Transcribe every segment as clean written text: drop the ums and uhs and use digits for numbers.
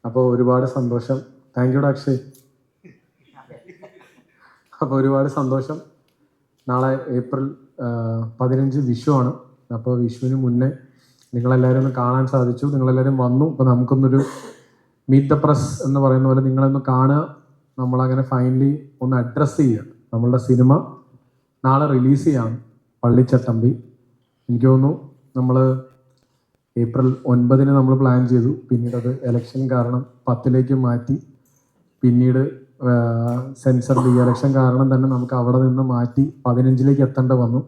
അപ്പോൾ ഒരുപാട് സന്തോഷം. Thank you Akshay. അപ്പോൾ ഒരുപാട് സന്തോഷം. നാളെ ഏപ്രിൽ 15 വിഷു ആണ്. അപ്പോൾ വിഷുവിന് മുന്നേ നിങ്ങളെല്ലാവരും ഒന്ന് കാണാൻ സാധിച്ചു. നിങ്ങളെല്ലാവരും വന്നു. അപ്പോൾ നമുക്കൊന്നൊരു മീറ്റ് ദ പ്രസ് എന്ന് പറയുന്ന പോലെ നിങ്ങളൊന്ന് കാണുക. നമ്മളങ്ങനെ ഫൈനലി ഒന്ന് അഡ്രസ്സ് ചെയ്യുക. നമ്മളുടെ സിനിമ നാളെ റിലീസ് ചെയ്യാണ്, പള്ളിച്ചട്ടമ്പി. എനിക്ക് തോന്നുന്നു നമ്മൾ ഏപ്രിൽ 9 നമ്മൾ പ്ലാൻ ചെയ്തു. പിന്നീട് അത് ഇലക്ഷൻ കാരണം 10 മാറ്റി. പിന്നീട് സെൻസർ ഡി ഇലക്ഷൻ കാരണം തന്നെ നമുക്ക് അവിടെ നിന്ന് മാറ്റി 15 എത്തേണ്ട വന്നു.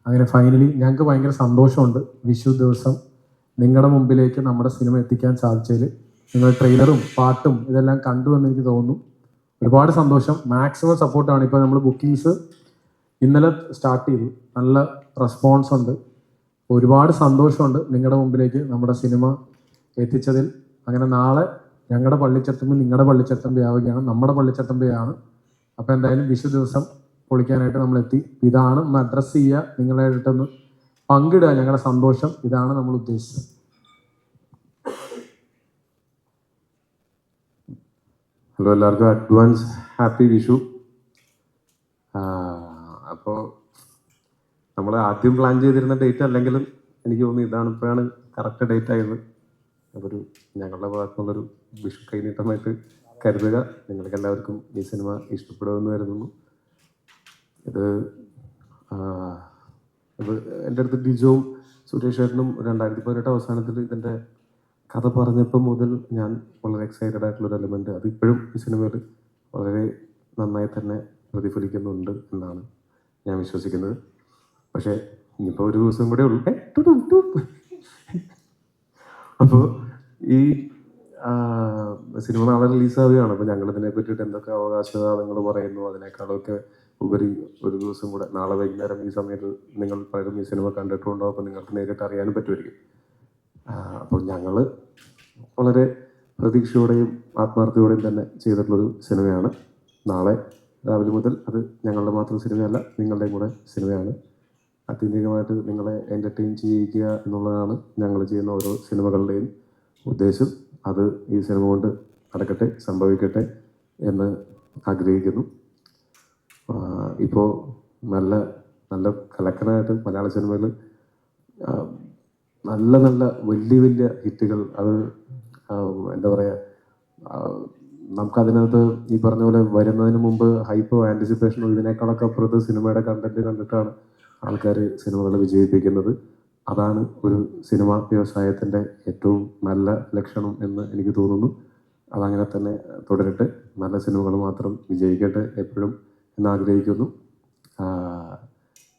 അങ്ങനെ ഫൈനലി ഞങ്ങൾക്ക് ഭയങ്കര സന്തോഷമുണ്ട് വിഷു ദിവസം നിങ്ങളുടെ മുമ്പിലേക്ക് നമ്മുടെ സിനിമ എത്തിക്കാൻ സാധിച്ചതിൽ. നിങ്ങൾ ട്രെയിലറും പാട്ടും ഇതെല്ലാം കണ്ടു എന്ന് എനിക്ക് തോന്നുന്നു. ഒരുപാട് സന്തോഷം. മാക്സിമം സപ്പോർട്ടാണ്. ഇപ്പോൾ നമ്മൾ ബുക്കിങ്സ് ഇന്നലെ സ്റ്റാർട്ട് ചെയ്തു. നല്ല റെസ്പോൺസ് ഉണ്ട്. ഒരുപാട് സന്തോഷമുണ്ട് നിങ്ങളുടെ മുമ്പിലേക്ക് നമ്മുടെ സിനിമ എത്തിച്ചതിൽ. അങ്ങനെ നാളെ ഞങ്ങളുടെ പള്ളിച്ചട്ടമ്പി നിങ്ങളുടെ പള്ളിച്ചട്ടമ്പി ആവുകയാണ്, നമ്മുടെ പള്ളിച്ചട്ടമ്പിയാണ്. അപ്പോൾ എന്തായാലും വിഷു ദിവസം പൊളിക്കാനായിട്ട് നമ്മൾ എത്തി. ഇതാണ് ഒന്ന് അഡ്രസ്സ് ചെയ്യുക, നിങ്ങളായിട്ടൊന്ന് പങ്കിടുക ഞങ്ങളുടെ സന്തോഷം. ഇതാണ് നമ്മൾ ഉദ്ദേശിച്ചത്. ഹലോ, എല്ലാവർക്കും അഡ്വാൻസ് ഹാപ്പി വിഷു. അപ്പോൾ നമ്മൾ ആദ്യം പ്ലാൻ ചെയ്തിരുന്ന ഡേറ്റ് അല്ലെങ്കിലും എനിക്ക് തോന്നുന്നു ഇതാണ് ഇപ്പോഴാണ് കറക്റ്റ് ഡേറ്റ് ആയത്. അതൊരു ഞങ്ങളുടെ ഭാഗത്തുനിന്നുള്ളൊരു വിഷു കൈനീട്ടമായിട്ട് കരുതുക. നിങ്ങൾക്ക് എല്ലാവർക്കും ഈ സിനിമ ഇഷ്ടപ്പെടുമെന്ന് കരുതുന്നു. ഇത് എൻ്റെ അടുത്ത് ഡിജോവും സുരേഷ് ഏട്ടനും 2018 അവസാനത്തിൽ ഇതിൻ്റെ കഥ പറഞ്ഞപ്പോൾ മുതൽ ഞാൻ വളരെ എക്സൈറ്റഡ് ആയിട്ടുള്ളൊരു എലമെൻറ്റ് അത് ഇപ്പോഴും ഈ സിനിമയിൽ വളരെ നന്നായി തന്നെ പ്രതിഫലിക്കുന്നുണ്ട് എന്നാണ് ഞാൻ വിശ്വസിക്കുന്നത്. പക്ഷേ ഇനിയിപ്പോൾ ഒരു ദിവസം കൂടെ ഉള്ളു. അപ്പോൾ ഈ സിനിമ നാളെ റിലീസാവുകയാണ്. അപ്പോൾ ഞങ്ങളിതിനെ പറ്റിയിട്ട് എന്തൊക്കെ അവകാശവാദങ്ങൾ പറയുന്നു അതിനേക്കാളൊക്കെ ഉപരി ഒരു ദിവസം കൂടെ നാളെ വൈകുന്നേരം ഈ സമയത്ത് നിങ്ങൾ പലരും ഈ സിനിമ കണ്ടിട്ടുണ്ടോ, അപ്പോൾ നിങ്ങൾക്ക് നേരിട്ട് അറിയാനും പറ്റുമായിരിക്കും. അപ്പോൾ ഞങ്ങൾ വളരെ പ്രതീക്ഷയോടെയും ആത്മാർത്ഥതയോടെയും തന്നെ ചെയ്തിട്ടുള്ളൊരു സിനിമയാണ്. നാളെ രാവിലെ മുതൽ അത് ഞങ്ങളുടെ മാത്രം സിനിമയല്ല, നിങ്ങളുടെയും കൂടെ സിനിമയാണ്. ആത്യന്തികമായിട്ട് നിങ്ങളെ എൻ്റർടൈൻ ചെയ്യിക്കുക എന്നുള്ളതാണ് ഞങ്ങൾ ചെയ്യുന്ന ഓരോ സിനിമകളുടെയും ഉദ്ദേശം. അത് ഈ സിനിമ കൊണ്ട് നടക്കട്ടെ, സംഭവിക്കട്ടെ എന്ന് ആഗ്രഹിക്കുന്നു. ഇപ്പോൾ നല്ല നല്ല കലക്കനായിട്ട് മലയാള സിനിമയിൽ നല്ല നല്ല വലിയ വലിയ ഹിറ്റുകൾ അത് എന്താ പറയുക, നമുക്കതിനകത്ത് ഈ പറഞ്ഞ പോലെ വരുന്നതിന് മുമ്പ് ഹൈപ്പോ ആൻറ്റിസിപ്പേഷനോ ഇതിനേക്കാളൊക്കെ അപ്പുറത്ത് സിനിമയുടെ കണ്ടന്റ് കണ്ടിട്ടാണ് ആൾക്കാർ സിനിമകൾ വിജയിപ്പിക്കുന്നത്. അതാണ് ഒരു സിനിമാ വ്യവസായത്തിൻ്റെ ഏറ്റവും നല്ല ലക്ഷണം എന്ന് എനിക്ക് തോന്നുന്നു. അതങ്ങനെ തന്നെ തുടരട്ടെ. നല്ല സിനിമകൾ മാത്രം വിജയിക്കട്ടെ എപ്പോഴും എന്നാഗ്രഹിക്കുന്നു.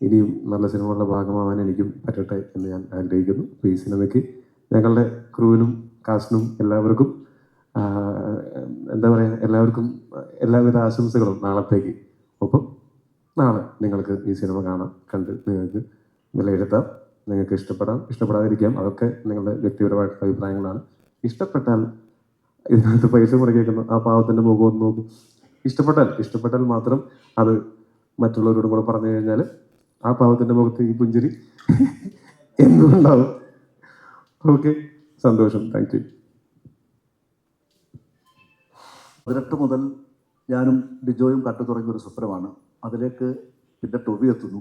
ഇനിയും നല്ല സിനിമകളുടെ ഭാഗമാവാൻ എനിക്കും പറ്റട്ടെ എന്ന് ഞാൻ ആഗ്രഹിക്കുന്നു. അപ്പോൾ ഈ സിനിമയ്ക്ക് ഞങ്ങളുടെ ക്രൂവിനും കാസ്റ്റിനും എല്ലാവർക്കും എന്താ പറയുക, എല്ലാവർക്കും എല്ലാവിധ ആശംസകളും നാളത്തേക്ക്. ഒപ്പം നാളെ നിങ്ങൾക്ക് ഈ സിനിമ കാണാം, കണ്ട് നിങ്ങൾക്ക് വിലയിരുത്താം. നിങ്ങൾക്ക് ഇഷ്ടപ്പെടാം, ഇഷ്ടപ്പെടാതിരിക്കാം, അതൊക്കെ നിങ്ങളുടെ വ്യക്തിപരമായിട്ടുള്ള അഭിപ്രായങ്ങളാണ്. ഇഷ്ടപ്പെട്ടാൽ ഇതിനകത്ത് പൈസ മുടക്കിയേക്കുന്ന ആ പാവത്തിൻ്റെ മുഖം ഒന്ന് നോക്കും. ഇഷ്ടപ്പെട്ടാൽ മാത്രം അത് മറ്റുള്ളവരോടും കൂടെ പറഞ്ഞു കഴിഞ്ഞാൽ ആ പാവത്തിൻ്റെ മുഖത്ത് ഈ പുഞ്ചിരി എന്തുണ്ടാവും. ഓക്കെ, സന്തോഷം. Thank you. 18 മുതൽ ഞാനും ഡിജോയും കട്ടു തുടങ്ങിയൊരു സ്വപ്നമാണ്. അതിലേക്ക് പിന്നെ ടൊവി എത്തുന്നു.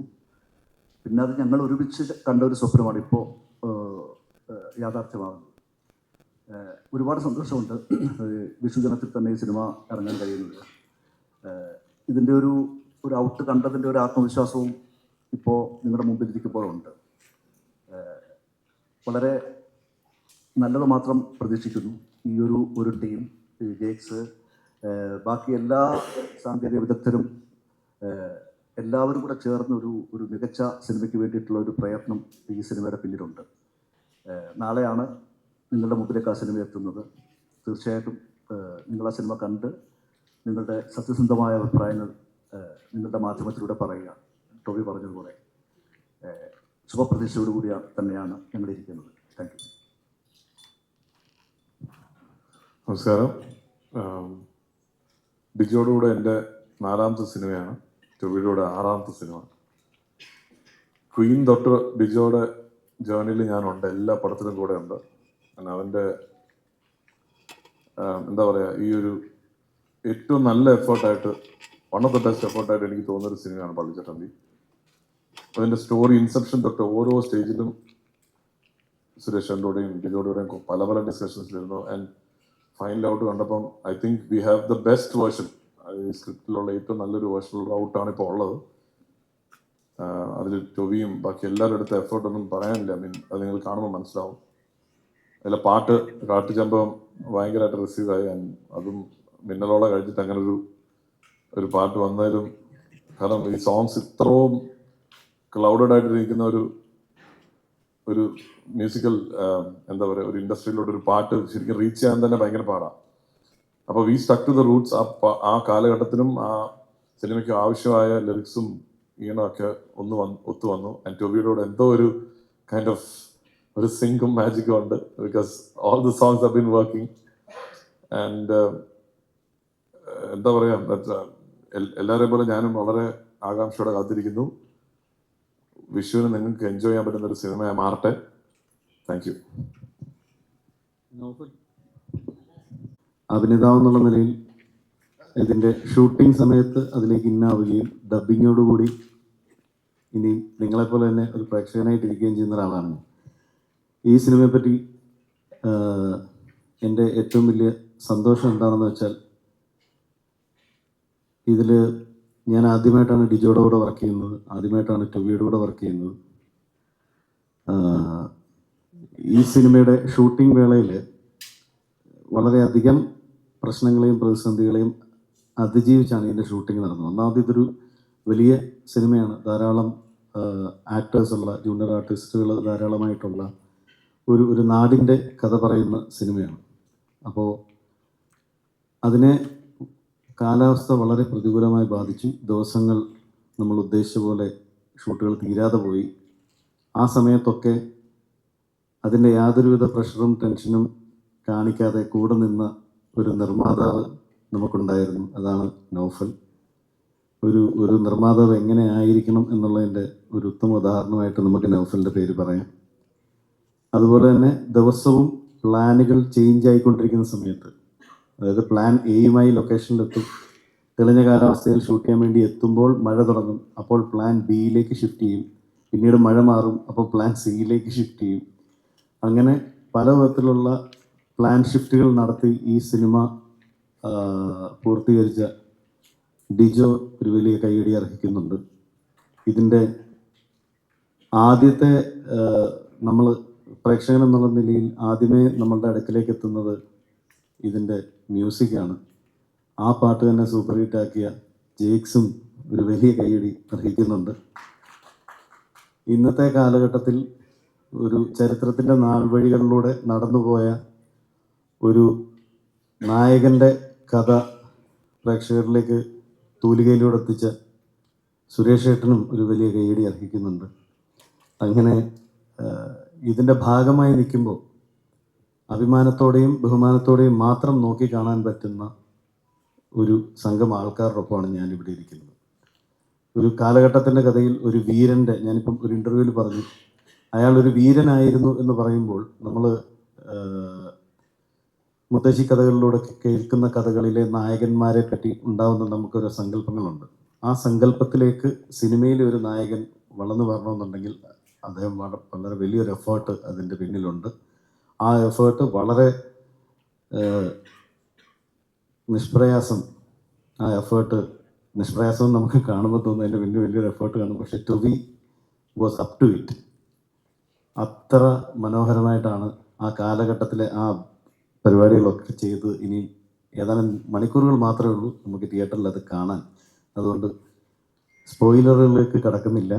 പിന്നെ അത് ഞങ്ങൾ ഒരുമിച്ച് കണ്ട ഒരു സ്വപ്നമാണ് ഇപ്പോൾ യാഥാർത്ഥ്യമാകുന്നത്. ഒരുപാട് സന്തോഷമുണ്ട് വിഷുദിനത്തിൽ തന്നെ ഈ സിനിമ ഇറങ്ങാൻ കഴിയുന്നത്. ഇതിൻ്റെ ഒരു ഔട്ട് കണ്ടതിൻ്റെ ഒരു ആത്മവിശ്വാസവും ഇപ്പോൾ നിങ്ങളുടെ മുമ്പിൽ ഇരിക്കുമ്പോഴുണ്ട്. വളരെ നല്ലത് മാത്രം പ്രതീക്ഷിക്കുന്നു. ഈ ഒരു ടീം, ജേക്സ്, ബാക്കി എല്ലാ സാങ്കേതിക വിദഗ്ധരും എല്ലാവരും കൂടെ ചേർന്ന് ഒരു മികച്ച സിനിമയ്ക്ക് വേണ്ടിയിട്ടുള്ള ഒരു പ്രയത്നം ഈ സിനിമയുടെ പിന്നിലുണ്ട്. നാളെയാണ് നിങ്ങളുടെ മുമ്പിലേക്ക് ആ സിനിമ എത്തുന്നത്. തീർച്ചയായിട്ടും നിങ്ങൾ ആ സിനിമ കണ്ട് നിങ്ങളുടെ സത്യസന്ധമായ അഭിപ്രായങ്ങൾ നിങ്ങളുടെ മാധ്യമത്തിലൂടെ പറയുക. ടോബി പറഞ്ഞതുപോലെ ശുഭപ്രതീക്ഷയോടുകൂടിയ തന്നെയാണ് ഞങ്ങളിരിക്കുന്നത്. Thank you. നമസ്കാരം. ഡിജോയുടെ എൻ്റെ 4ാമത്തെ സിനിമയാണ്, ടോബിയുടെ 6ാമത്തെ സിനിമ. ക്വീൻ തൊട്ട് ഡിജോയുടെ ജേർണിയിൽ ഞാനുണ്ട്, എല്ലാ പടത്തിലും കൂടെ ഉണ്ട്. അവൻ്റെ എന്താ പറയുക, ഈ ഒരു ഏറ്റവും നല്ല എഫേർട്ടായിട്ട്, വൺ ഓഫ് ദ ബെസ്റ്റ് എഫേർട്ടായിട്ട് എനിക്ക് തോന്നുന്നൊരു സിനിമയാണ് പള്ളിച്ചട്ടമ്പി. അതിൻ്റെ സ്റ്റോറി ഇൻസെപ്ഷൻ തൊട്ട് ഓരോ സ്റ്റേജിലും സുരേഷൻ്റെയും ബിജോടെയും പല പല ഡിസ്കഷൻസിലിരുന്നു. ആൻഡ് ഫൈനൽ ഔട്ട് കണ്ടപ്പം I think we have the best version. ഈ സ്ക്രിപ്റ്റിലുള്ള ഏറ്റവും നല്ലൊരു വേർഷനുള്ള ഔട്ടാണ് ഇപ്പോൾ ഉള്ളത്. അതിൽ ടൊവിയും ബാക്കി എല്ലാവരുടെ അടുത്ത എഫേർട്ടൊന്നും പറയാനില്ല. അത് നിങ്ങൾ കാണുമ്പോൾ മനസ്സിലാവും. അതിലെ പാട്ട് കാട്ടുചമ്പം ഭയങ്കരമായിട്ട് റിസീവായി. അതും മിന്നലോളം കഴിഞ്ഞിട്ട് അങ്ങനെ ഒരു പാട്ട് വന്നാലും, കാരണം ഈ സോങ്സ് ഇത്രയും ക്ലൗഡഡ് ആയിട്ടിരിക്കുന്ന ഒരു മ്യൂസിക്കൽ എന്താ പറയുക, ഒരു ഇൻഡസ്ട്രിയിലോട്ട് ഒരു പാട്ട് ശരിക്കും റീച്ച് ചെയ്യാൻ തന്നെ ഭയങ്കര പാടാണ്. അപ്പോൾ we stuck to the roots. ആ കാലഘട്ടത്തിനും ആ സിനിമയ്ക്ക് ആവശ്യമായ ലിറിക്സും ഈണമൊക്കെ ഒത്തു വന്നു. ആൻഡ് ടൊവിയോട് എന്തോ ഒരു കൈൻഡ് ഓഫ് ഒരു സിങ്കും മാജിക്കും ഉണ്ട്. Because all the songs have been working. And എന്താ പറയുക, എല്ലാവരെയും പോലെ ഞാനും വളരെ ആകാംക്ഷയോടെ കാത്തിരിക്കുന്നു. വിഷുവിന് നിങ്ങൾക്ക് എൻജോയ് ചെയ്യാൻ പറ്റുന്ന ഒരു സിനിമയായി മാറട്ടെ. Thank you. അഭിനേതാവ് എന്നുള്ള നിലയിൽ ഇതിൻ്റെ ഷൂട്ടിംഗ് സമയത്ത് അതിലേക്ക് ഇന്നാവുകയും ഡബിങ്ങോടുകൂടി ഇനി നിങ്ങളെപ്പോലെ തന്നെ ഒരു പ്രേക്ഷകനായിട്ടിരിക്കുകയും ചെയ്യുന്ന ഒരാളാണ്. ഈ സിനിമയെപ്പറ്റി എൻ്റെ ഏറ്റവും വലിയ സന്തോഷം എന്താണെന്ന് വെച്ചാൽ, ഇതിൽ ഞാൻ ആദ്യമായിട്ടാണ് ഡിജോയുടെ കൂടെ വർക്ക് ചെയ്യുന്നത്, ആദ്യമായിട്ടാണ് ടൊവിയുടെ കൂടെ വർക്ക് ചെയ്യുന്നത്. ഈ സിനിമയുടെ ഷൂട്ടിംഗ് വേളയിൽ വളരെയധികം പ്രശ്നങ്ങളെയും പ്രതിസന്ധികളെയും അതിജീവിച്ചാണ് ഇതിൻ്റെ ഷൂട്ടിംഗ് നടന്നത്. ഒന്നാമത് ഇതൊരു വലിയ സിനിമയാണ്, ധാരാളം ആക്ടേഴ്സുള്ള, ജൂനിയർ ആർട്ടിസ്റ്റുകൾ ധാരാളമായിട്ടുള്ള ഒരു നാടിൻ്റെ കഥ പറയുന്ന സിനിമയാണ്. അപ്പോൾ അതിനെ കാലാവസ്ഥ വളരെ പ്രതികൂലമായി ബാധിച്ചു. ദിവസങ്ങൾ നമ്മൾ ഉദ്ദേശിച്ച പോലെ ഷൂട്ടുകൾ തീരാതെ പോയി. ആ സമയത്തൊക്കെ അതിൻ്റെ യാതൊരുവിധ പ്രഷറും ടെൻഷനും കാണിക്കാതെ കൂടെ നിന്ന ഒരു നിർമ്മാതാവ് നമുക്കുണ്ടായിരുന്നു. അതാണ് നൗഫൽ. ഒരു നിർമ്മാതാവ് എങ്ങനെ ആയിരിക്കണം എന്നുള്ളതിൻ്റെ ഒരു ഉത്തമ ഉദാഹരണമായിട്ട് നമുക്ക് നൗഫലിൻ്റെ പേര് പറയാം. അതുപോലെ തന്നെ ദിവസവും പ്ലാനുകൾ ചേഞ്ച് ആയിക്കൊണ്ടിരിക്കുന്ന സമയത്ത്, അതായത് പ്ലാൻ എയുമായി ലൊക്കേഷനിലെത്തും, തെളിഞ്ഞ കാലാവസ്ഥയിൽ ഷൂട്ട് ചെയ്യാൻ വേണ്ടി എത്തുമ്പോൾ മഴ തുടങ്ങും, അപ്പോൾ പ്ലാൻ ബിയിലേക്ക് ഷിഫ്റ്റ് ചെയ്യും, പിന്നീട് മഴ മാറും, അപ്പോൾ പ്ലാൻ സിയിലേക്ക് ഷിഫ്റ്റ് ചെയ്യും. അങ്ങനെ പല വിധത്തിലുള്ള പ്ലാൻ ഷിഫ്റ്റുകൾ നടത്തി ഈ സിനിമ പൂർത്തീകരിച്ച ഡിജോ ഒരു വലിയ കൈയടി അർഹിക്കുന്നുണ്ട്. ഇതിൻ്റെ ആദ്യത്തെ നമ്മൾ പ്രേക്ഷകൻ എന്നുള്ള നിലയിൽ ആദ്യമേ നമ്മളുടെ അടുക്കിലേക്ക് എത്തുന്നത് ഇതിൻ്റെ മ്യൂസിക്കാണ്. ആ പാട്ട് തന്നെ സൂപ്പർ ഹിറ്റാക്കിയ ജേക്സും ഒരു വലിയ കൈയടി അർഹിക്കുന്നുണ്ട്. ഇന്നത്തെ കാലഘട്ടത്തിൽ ഒരു ചരിത്രത്തിൻ്റെ നാൾവഴികളിലൂടെ നടന്നുപോയ ഒരു നായകൻ്റെ കഥ പ്രേക്ഷകരിലേക്ക് തൂലികയിലൂടെ എത്തിച്ച സുരേഷ് ഏട്ടനും ഒരു വലിയ കൈയടി അർഹിക്കുന്നുണ്ട്. അങ്ങനെ ഇതിൻ്റെ ഭാഗമായി നിൽക്കുമ്പോൾ അഭിമാനത്തോടെയും ബഹുമാനത്തോടെയും മാത്രം നോക്കി കാണാൻ പറ്റുന്ന ഒരു സംഘം ആൾക്കാരുടെ ഒപ്പമാണ് ഞാനിവിടെ ഇരിക്കുന്നത്. ഒരു കാലഘട്ടത്തിൻ്റെ കഥയിൽ ഒരു വീരൻ്റെ, ഞാനിപ്പം ഒരു ഇൻ്റർവ്യൂവിൽ പറഞ്ഞു, അയാൾ ഒരു വീരനായിരുന്നു എന്ന് പറയുമ്പോൾ നമ്മൾ മുത്തശ്ശി കഥകളിലൂടെ കേൾക്കുന്ന കഥകളിലെ നായകന്മാരെ പറ്റി ഉണ്ടാവുന്ന നമുക്കൊരു സങ്കല്പങ്ങളുണ്ട്. ആ സങ്കല്പത്തിലേക്ക് സിനിമയിലെ ഒരു നായകൻ വളർന്നു വരണമെന്നുണ്ടെങ്കിൽ അദ്ദേഹം വളരെ വലിയൊരു എഫേർട്ട് അതിൻ്റെ പിന്നിലുണ്ട്. ആ എഫേർട്ട് വളരെ നിഷ്പ്രയാസം നമുക്ക് കാണുമ്പോൾ തോന്നുന്നു അതിൻ്റെ വലിയൊരു എഫേർട്ട് കാണും. പക്ഷേ Tovi was up to it. അത്ര മനോഹരമായിട്ടാണ് ആ കാലഘട്ടത്തിലെ ആ പരിപാടികളൊക്കെ ചെയ്ത്. ഇനി ഏതാനും മണിക്കൂറുകൾ മാത്രമേ ഉള്ളൂ നമുക്ക് തിയേറ്ററിൽ അത് കാണാൻ. അതുകൊണ്ട് സ്പോയിലറുകളിലേക്ക് കടക്കുന്നില്ല.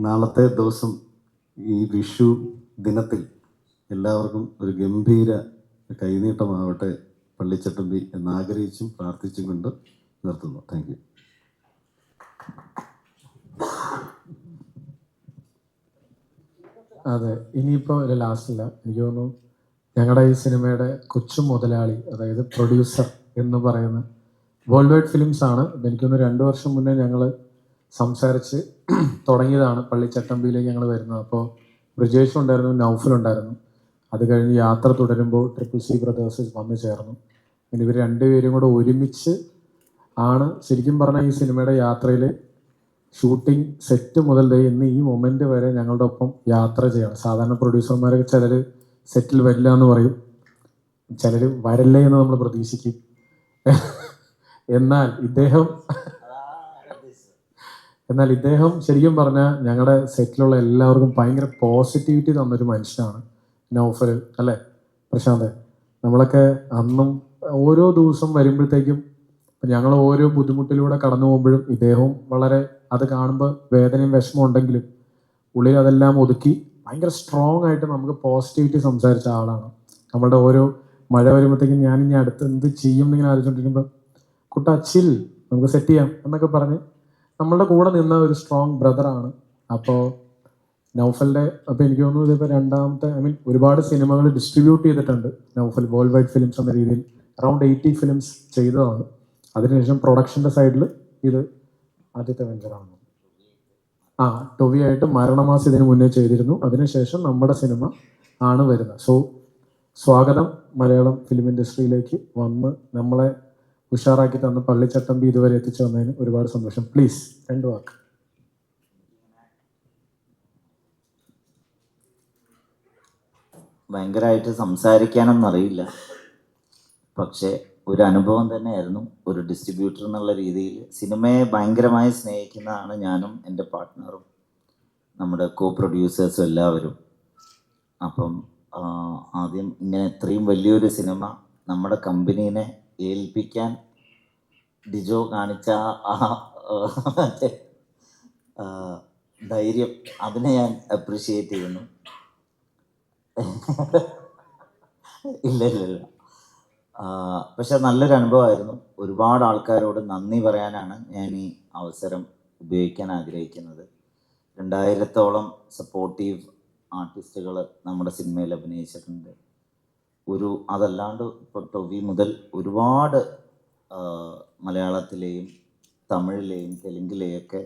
നാളത്തെ ദിവസം ഈ വിഷു ദിനത്തിൽ എല്ലാവർക്കും ഒരു ഗംഭീര കൈനീട്ടമാവട്ടെ പള്ളിച്ചട്ടമ്പി എന്നാഗ്രഹിച്ചും പ്രാർത്ഥിച്ചും കൊണ്ട് നിർത്തുന്നു. Thank you. അതെ, ഇനിയിപ്പോൾ ഒരു ലാസ്റ്റില്ല. എനിക്ക് തോന്നുന്നു ഞങ്ങളുടെ ഈ സിനിമയുടെ കൊച്ചു മുതലാളി, അതായത് പ്രൊഡ്യൂസർ എന്ന് പറയുന്ന വേൾഡ് വൈഡ് ഫിലിംസ് ആണ്. എനിക്കൊന്ന് 2 വർഷം മുന്നേ ഞങ്ങൾ സംസാരിച്ച് തുടങ്ങിയതാണ് പള്ളിച്ചട്ടമ്പിയിലേക്ക് ഞങ്ങൾ വരുന്നത്. അപ്പോൾ ബ്രിജേഷ് ഉണ്ടായിരുന്നു, നൗഫൽ ഉണ്ടായിരുന്നു. അത് കഴിഞ്ഞ് യാത്ര തുടരുമ്പോൾ CCC ബ്രദേഴ്സ് വന്നു ചേർന്നു. പിന്നെ ഇവർ രണ്ടുപേരും കൂടെ ഒരുമിച്ച് ആണ് ശരിക്കും പറഞ്ഞാൽ ഈ സിനിമയുടെ യാത്രയിൽ ഷൂട്ടിംഗ് സെറ്റ് മുതൽ ഇന്ന് ഈ മൊമെൻ്റ് വരെ ഞങ്ങളുടെ ഒപ്പം യാത്ര ചെയ്യണം. സാധാരണ പ്രൊഡ്യൂസർമാരൊക്കെ ചിലർ സെറ്റിൽ വരില്ല എന്ന് പറയും, ചിലർ വരല്ലേ എന്ന് നമ്മൾ പ്രതീക്ഷിക്കും. എന്നാൽ ഇദ്ദേഹം ശരിക്കും പറഞ്ഞാൽ ഞങ്ങളുടെ സെറ്റിലുള്ള എല്ലാവർക്കും ഭയങ്കര പോസിറ്റിവിറ്റി തന്നൊരു മനുഷ്യനാണ് നൗഫൽ, അല്ലേ പ്രശാന്ത്? നമ്മളൊക്കെ അന്നും ഓരോ ദിവസം വരുമ്പോഴത്തേക്കും ഞങ്ങൾ ഓരോ ബുദ്ധിമുട്ടിലൂടെ കടന്നു പോകുമ്പോഴും ഇദ്ദേഹവും വളരെ അത് കാണുമ്പോൾ വേദനയും വിഷമം ഉണ്ടെങ്കിലും ഉള്ളിൽ അതെല്ലാം ഒതുക്കി ഭയങ്കര സ്ട്രോങ് ആയിട്ട് നമുക്ക് പോസിറ്റിവിറ്റി സംസാരിച്ച ആളാണ്. നമ്മളുടെ ഓരോ മഴ വരുമ്പോഴത്തേക്കും ഞാനിനി അടുത്ത് എന്ത് ചെയ്യും എന്നിങ്ങനെ ആലോചിച്ചുകൊണ്ടിരിക്കുമ്പോൾ കുട്ട ചിൽ, നമുക്ക് സെറ്റ് ചെയ്യാം എന്നൊക്കെ പറഞ്ഞ് നമ്മളുടെ കൂടെ നിന്ന ഒരു സ്ട്രോങ് ബ്രദറാണ്. അപ്പോൾ നൗഫലിൻ്റെ അപ്പോൾ എനിക്ക് തോന്നുന്നു ഇതിപ്പോൾ രണ്ടാമത്തെ ഒരുപാട് സിനിമകൾ ഡിസ്ട്രിബ്യൂട്ട് ചെയ്തിട്ടുണ്ട് നൗഫൽ വേൾഡ് വൈഡ് ഫിലിംസ് എന്ന രീതിയിൽ. അറൗണ്ട് 80 ഫിലിംസ് ചെയ്തതാണ്. അതിനുശേഷം പ്രൊഡക്ഷൻ്റെ സൈഡിൽ ഇത് ആദ്യത്തെ വെഞ്ചറാണ്. ടൊവിയായിട്ട് മരണമാസം ഇതിന് മുന്നേ ചെയ്തിരുന്നു. അതിനുശേഷം നമ്മുടെ സിനിമ ആണ് വരുന്നത്. സോ സ്വാഗതം മലയാളം ഫിലിം ഇൻഡസ്ട്രിയിലേക്ക് വന്ന് നമ്മളെ ഉഷാറാക്കി തന്ന പള്ളിച്ചട്ടമ്പി ഇതുവരെ എത്തിച്ചു വന്നതിന് ഒരുപാട് സന്തോഷം. പ്ലീസ് 2 വാക്ക്. ഭയങ്കരമായിട്ട് സംസാരിക്കാനൊന്നും അറിയില്ല, പക്ഷേ ഒരു അനുഭവം തന്നെയായിരുന്നു. ഒരു ഡിസ്ട്രിബ്യൂട്ടർ എന്നുള്ള രീതിയിൽ സിനിമയെ ഭയങ്കരമായി സ്നേഹിക്കുന്നതാണ് ഞാനും എൻ്റെ പാർട്ട്ണറും നമ്മുടെ പ്രൊഡ്യൂസേഴ്സും എല്ലാവരും. അപ്പം ആദ്യം ഇങ്ങനെ ഇത്രയും വലിയൊരു സിനിമ നമ്മുടെ കമ്പനീനെ ഏൽപ്പിക്കാൻ ഡിജോ കാണിച്ച ധൈര്യം, അതിനെ ഞാൻ അപ്രിഷ്യേറ്റ് ചെയ്യുന്നു. ഇല്ല പക്ഷെ നല്ലൊരു അനുഭവമായിരുന്നു. ഒരുപാട് ആൾക്കാരോട് നന്ദി പറയാനാണ് ഞാൻ ഈ അവസരം ഉപയോഗിക്കാൻ ആഗ്രഹിക്കുന്നത്. 2000-ഓളം സപ്പോർട്ടീവ് ആർട്ടിസ്റ്റുകൾ നമ്മുടെ സിനിമയിൽ അഭിനയിച്ചിട്ടുണ്ട്. അതല്ലാണ്ട് ഇപ്പോൾ ടൊവി മുതൽ ഒരുപാട് മലയാളത്തിലെയും തമിഴിലെയും തെലുങ്കിലെയൊക്കെ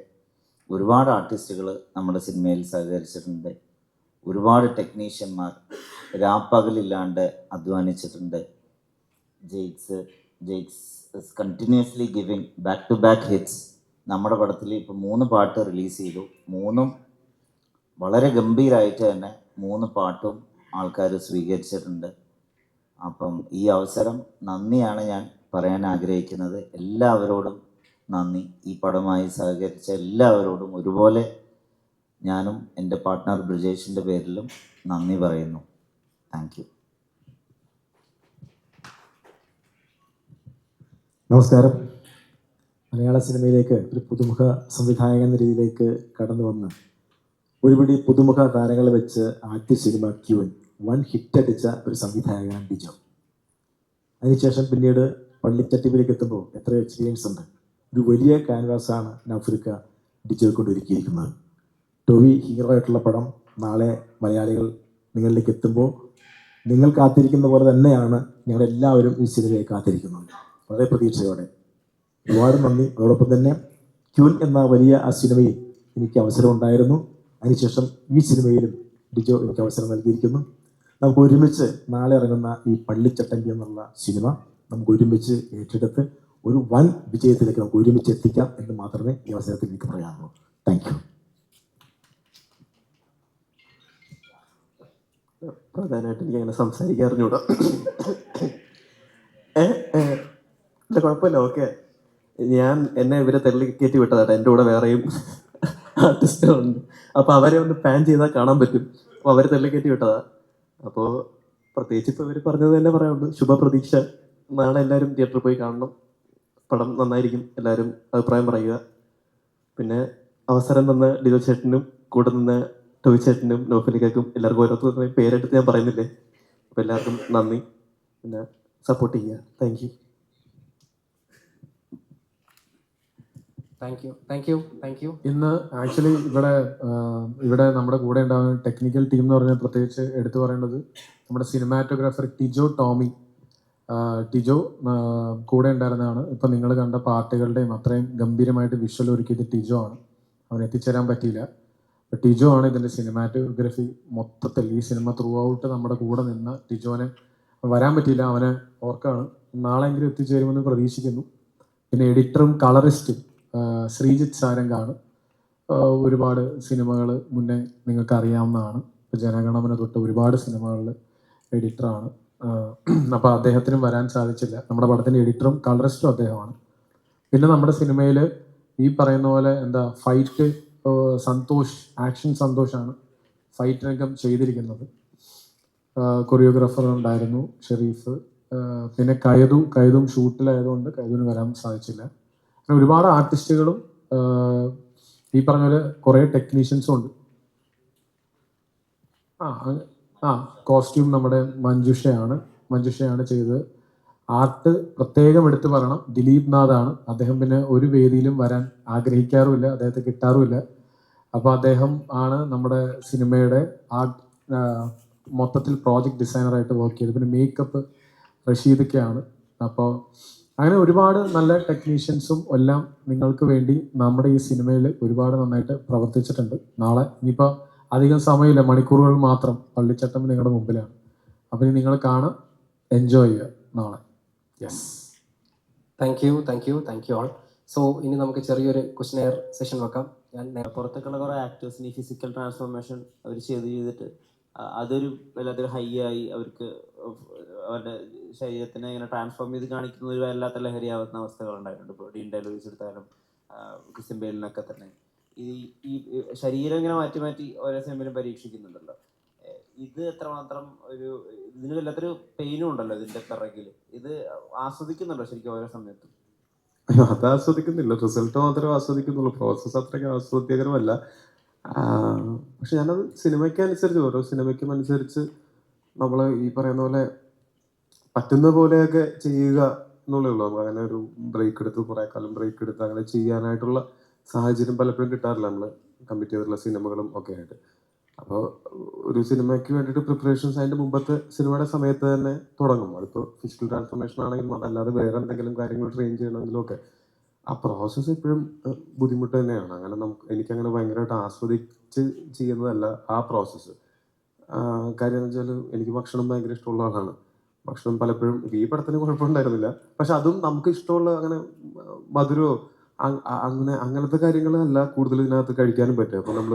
ഒരുപാട് ആർട്ടിസ്റ്റുകൾ നമ്മുടെ സിനിമയിൽ സഹകരിച്ചിട്ടുണ്ട്. ഒരുപാട് ടെക്നീഷ്യന്മാർ രാപ്പകലില്ലാണ്ട് അധ്വാനിച്ചിട്ടുണ്ട്. Jakes continuously giving back to back hits. നമ്മുടെ പടത്തിൽ ഇപ്പോൾ 3 പാട്ട് റിലീസ് ചെയ്തു. 3ഉം വളരെ ഗംഭീരമായിട്ട് തന്നെ 3 പാട്ടും ആൾക്കാർ സ്വീകരിച്ചിട്ടുണ്ട്. അപ്പം ഈ അവസരം നന്ദിയാണ് ഞാൻ പറയാൻ ആഗ്രഹിക്കുന്നത്. എല്ലാവരോടും നന്ദി. ഈ പടമായി സഹകരിച്ച എല്ലാവരോടും ഒരുപോലെ ഞാനും എൻ്റെ പാർട്ട്ണർ ബ്രിജേഷിൻ്റെ പേരിലും നന്ദി പറയുന്നു. Thank you. നമസ്കാരം. മലയാള സിനിമയിലേക്ക് ഒരു പുതുമുഖ സംവിധായകൻ എന്ന രീതിയിലേക്ക് കടന്നു വന്ന് ഒരുപിടി പുതുമുഖ താരങ്ങളെ വെച്ച് ആദ്യ സിനിമ ക്യൂൻ വൺ ഹിറ്റ് അടിച്ച ഒരു സംവിധായകനാണ് ഡിജോ. അതിനുശേഷം പിന്നീട് പള്ളിച്ചട്ടിപ്പിലേക്ക് എത്തുമ്പോൾ എത്രയോ എക്സ്പീരിയൻസ് ഉണ്ട്. ഒരു വലിയ ക്യാൻവാസാണ് നൗഫൽക്ക ഡിജോയെ കൊണ്ട് ഒരുക്കിയിരിക്കുന്നത്. ടൊവി ഹീറോ ആയിട്ടുള്ള പടം നാളെ മലയാളികൾ നിങ്ങളിലേക്ക് എത്തുമ്പോൾ നിങ്ങൾ കാത്തിരിക്കുന്ന പോലെ തന്നെയാണ് ഞങ്ങളെല്ലാവരും ഈ സിനിമയെ കാത്തിരിക്കുന്നത്, വളരെ പ്രതീക്ഷയോടെ. ഒരുപാട് നന്ദി. അതോടൊപ്പം തന്നെ ക്യൂൻ എന്ന വലിയ ആ സിനിമയിൽ എനിക്ക് അവസരം ഉണ്ടായിരുന്നു. അതിനുശേഷം ഈ സിനിമയിലും ഡിജോ എനിക്ക് അവസരം നൽകിയിരിക്കുന്നു. നമുക്ക് ഒരുമിച്ച് നാളെ ഇറങ്ങുന്ന ഈ പള്ളിച്ചട്ടമ്പി എന്നുള്ള സിനിമ നമുക്ക് ഒരുമിച്ച് ഏറ്റെടുത്ത് ഒരു വൻ വിജയത്തിലേക്ക് നമുക്ക് ഒരുമിച്ച് എത്തിക്കാം എന്ന് മാത്രമേ ഈ അവസരത്തിൽ എനിക്ക് പറയാനുള്ളൂ. Thank you. പ്രധാനമായിട്ട് എനിക്ക് അങ്ങനെ സംസാരിക്കാൻ അറിഞ്ഞൂടാ. ഇല്ല കുഴപ്പമില്ല, ഓക്കെ. എന്നെ ഇവരെ തെരളി കയറ്റി വിട്ടതാട്ടെ. എൻ്റെ കൂടെ വേറെയും ആർട്ടിസ്റ്റുകളുണ്ട്. അപ്പോൾ അവരെ ഒന്ന് പാൻ ചെയ്താൽ കാണാൻ പറ്റും. അപ്പോൾ അവരെ തെരളി കയറ്റി വിട്ടതാ. അപ്പോൾ പ്രത്യേകിച്ച് ഇപ്പോൾ ഇവർ പറഞ്ഞത് തന്നെ പറയാനുള്ളൂ. ശുഭപ്രതീക്ഷ. നാളെ എല്ലാവരും തിയേറ്ററിൽ പോയി കാണണം. പടം നന്നായിരിക്കും. എല്ലാവരും അഭിപ്രായം പറയുക. പിന്നെ അവസരം തന്ന ഡിജോ ചേട്ടനും കൂടെ നിന്ന് ടോയ് ചേട്ടനും നൗഫലിക്കും എല്ലാവർക്കും ഓരോരുത്തർക്കും പേരെടുത്ത് ഞാൻ പറയുന്നില്ലേ. അപ്പോൾ എല്ലാവർക്കും നന്ദി. പിന്നെ സപ്പോർട്ട് ചെയ്യുക. Thank you. Thank you. ഇന്ന് ആക്ച്വലി ഇവിടെ നമ്മുടെ കൂടെ ഉണ്ടാകുന്ന ടെക്നിക്കൽ ടീം എന്ന് പറഞ്ഞാൽ പ്രത്യേകിച്ച് എടുത്തു പറയേണ്ടത് നമ്മുടെ സിനിമാറ്റോഗ്രാഫർ ടിജോ കൂടെ ഉണ്ടായിരുന്നതാണ്. ഇപ്പം നിങ്ങൾ കണ്ട പാട്ടുകളുടെയും അത്രയും ഗംഭീരമായിട്ട് വിഷ്വൽ ഒരുക്കിയത് ടിജോ ആണ്. അവൻ എത്തിച്ചേരാൻ പറ്റിയില്ല. ടിജോ ആണ് ഇതിൻ്റെ സിനിമാറ്റോഗ്രഫി മൊത്തത്തിൽ. ഈ സിനിമ ത്രൂ ഔട്ട് നമ്മുടെ കൂടെ നിന്ന് ടിജോനെ വരാൻ പറ്റിയില്ല, അവനെ ഓർക്കാണ്. നാളെയെങ്കിലും എത്തിച്ചേരുമെന്ന് പ്രതീക്ഷിക്കുന്നു. പിന്നെ എഡിറ്ററും കളറിസ്റ്റും ശ്രീജിത്ത് സാരംഗാണ്. ഒരുപാട് സിനിമകൾ മുന്നേ നിങ്ങൾക്ക് അറിയാവുന്നതാണ്. ഇപ്പോൾ ജനഗണമന തൊട്ട് ഒരുപാട് സിനിമകളിൽ എഡിറ്ററാണ്. അപ്പോൾ അദ്ദേഹത്തിനും വരാൻ സാധിച്ചില്ല. നമ്മുടെ പടത്തിൻ്റെ എഡിറ്ററും കളറിസ്റ്റും അദ്ദേഹമാണ്. പിന്നെ നമ്മുടെ സിനിമയിൽ ഈ പറയുന്ന പോലെ ഫൈറ്റ് സന്തോഷ്, ആക്ഷൻ സന്തോഷാണ് ഫൈറ്റ് രംഗം ചെയ്തിരിക്കുന്നത്. കൊറിയോഗ്രാഫർ ഉണ്ടായിരുന്നു ഷെരീഫ്. പിന്നെ കൈതും ഷൂട്ടിലായതുകൊണ്ട് കൈതുവിന് വരാൻ സാധിച്ചില്ല. അങ്ങനെ ഒരുപാട് ആർട്ടിസ്റ്റുകളും ഈ പറഞ്ഞ പോലെ കുറേ ടെക്നീഷ്യൻസും ഉണ്ട്. കോസ്റ്റ്യൂം നമ്മുടെ മഞ്ജുഷയാണ് ചെയ്തത്. ആർട്ട് പ്രത്യേകം എടുത്തു പറയണം, ദിലീപ് നാഥാണ്. അദ്ദേഹം പിന്നെ ഒരു വേദിയിലും വരാൻ ആഗ്രഹിക്കാറുമില്ല, അദ്ദേഹത്തെ കിട്ടാറുമില്ല. അപ്പോൾ അദ്ദേഹം ആണ് നമ്മുടെ സിനിമയുടെ ആർട്ട് മൊത്തത്തിൽ പ്രോജക്റ്റ് ഡിസൈനറായിട്ട് വർക്ക് ചെയ്തത്. പിന്നെ മേക്കപ്പ് റഷീദൊക്കെയാണ്. അപ്പോൾ അങ്ങനെ ഒരുപാട് നല്ല ടെക്നീഷ്യൻസും എല്ലാം നിങ്ങൾക്ക് വേണ്ടി നമ്മുടെ ഈ സിനിമയിൽ ഒരുപാട് നന്നായിട്ട് പ്രവർത്തിച്ചിട്ടുണ്ട്. നാളെ ഇനിയിപ്പോൾ അധികം സമയമില്ല, മണിക്കൂറുകൾ മാത്രം പള്ളിച്ചട്ടം നിങ്ങളുടെ മുമ്പിലാണ്. അപ്പോൾ ഇനി നിങ്ങൾ കാണാം, എൻജോയ് ചെയ്യുക നാളെ. Yes, thank you all. So ഇനി നമുക്ക് ചെറിയൊരു ക്വസ്റ്റ്യൻ സെഷൻ വെക്കാം. പുറത്തേക്കുള്ള കുറേ ആക്ടേഴ്സിന് ഈ ഫിസിക്കൽ ട്രാൻസ്ഫോർമേഷൻ അവർ ചെയ്തിട്ട് അതൊരു വല്ലാത്തൊരു ഹൈ ആയി അവർക്ക് അവരുടെ ശരീരത്തിനെ ഇങ്ങനെ ട്രാൻസ്ഫോം ചെയ്ത് കാണിക്കുന്ന ഒരു വല്ലാത്ത ലഹരിയാവുന്ന അവസ്ഥകൾ ഉണ്ടായിട്ടുണ്ട്. ഇപ്പോൾ ഡീൻ ഡെലൂയിസ് എടുത്താലും ക്രിസ്ത്യൻ ബെയിലിനൊക്കെ തന്നെ ഈ ശരീരം ഇങ്ങനെ മാറ്റി മാറ്റി ഓരോ സിനിമയിലും പരീക്ഷിക്കുന്നുണ്ടല്ലോ. ഇത് എത്രമാത്രം ഇതിന് വല്ലാത്തൊരു പെയിനും ഉണ്ടല്ലോ ഇതിൻ്റെ പിറകിൽ. ഇത് ആസ്വദിക്കുന്നുണ്ടോ ശരിക്കും ഓരോ സമയത്തും? അത് ആസ്വദിക്കുന്നില്ല, റിസൾട്ട് മാത്രമേ ആസ്വദിക്കുന്നുള്ളൂ. പ്രോസസ്സ് അത്രയ്ക്ക് ആസ്വാദ്യകരമല്ല. പക്ഷെ ഞാനത് ഓരോ സിനിമയ്ക്കും അനുസരിച്ച് നമ്മൾ ഈ പറയുന്ന പോലെ പറ്റുന്ന പോലെയൊക്കെ ചെയ്യുക എന്നുള്ളേ ഉള്ളൂ. നമുക്ക് അങ്ങനെ ഒരു ബ്രേക്ക് എടുത്ത് കുറേ കാലം ബ്രേക്ക് എടുത്ത് അങ്ങനെ ചെയ്യാനായിട്ടുള്ള സാഹചര്യം പലപ്പോഴും കിട്ടാറില്ല നമ്മൾ കമ്മിറ്റ് ചെയ്തിട്ടുള്ള സിനിമകളും ഒക്കെ ആയിട്ട്. അപ്പോൾ ഒരു സിനിമയ്ക്ക് വേണ്ടിയിട്ട് പ്രിപ്പറേഷൻസ് അതിൻ്റെ മുമ്പത്തെ സിനിമയുടെ സമയത്ത് തന്നെ തുടങ്ങും. അതിപ്പോൾ ഫിസിക്കൽ ട്രാൻസ്ഫോർമേഷൻ ആണെങ്കിലും അതല്ലാതെ വേറെ എന്തെങ്കിലും കാര്യങ്ങൾ ട്രെയിൻ ചെയ്യണമെങ്കിലും ഒക്കെ ആ പ്രോസസ്സ് എപ്പോഴും ബുദ്ധിമുട്ട് തന്നെയാണ്. അങ്ങനെ എനിക്കങ്ങനെ ഭയങ്കരമായിട്ട് ആസ്വദിച്ച് ചെയ്യുന്നതല്ല ആ പ്രോസസ്സ്. കാര്യം എന്ന് വെച്ചാൽ എനിക്ക് ഭക്ഷണം ഭയങ്കര ഇഷ്ടമുള്ള ആളാണ്. ഭക്ഷണം പലപ്പോഴും ഈ പടത്തിന് കുഴപ്പമുണ്ടായിരുന്നില്ല, പക്ഷെ അതും നമുക്ക് ഇഷ്ടമുള്ള അങ്ങനെ മധുരമോ അങ്ങനത്തെ കാര്യങ്ങളല്ല കൂടുതൽ ഇതിനകത്ത് കഴിക്കാനും പറ്റും. അപ്പോൾ നമ്മൾ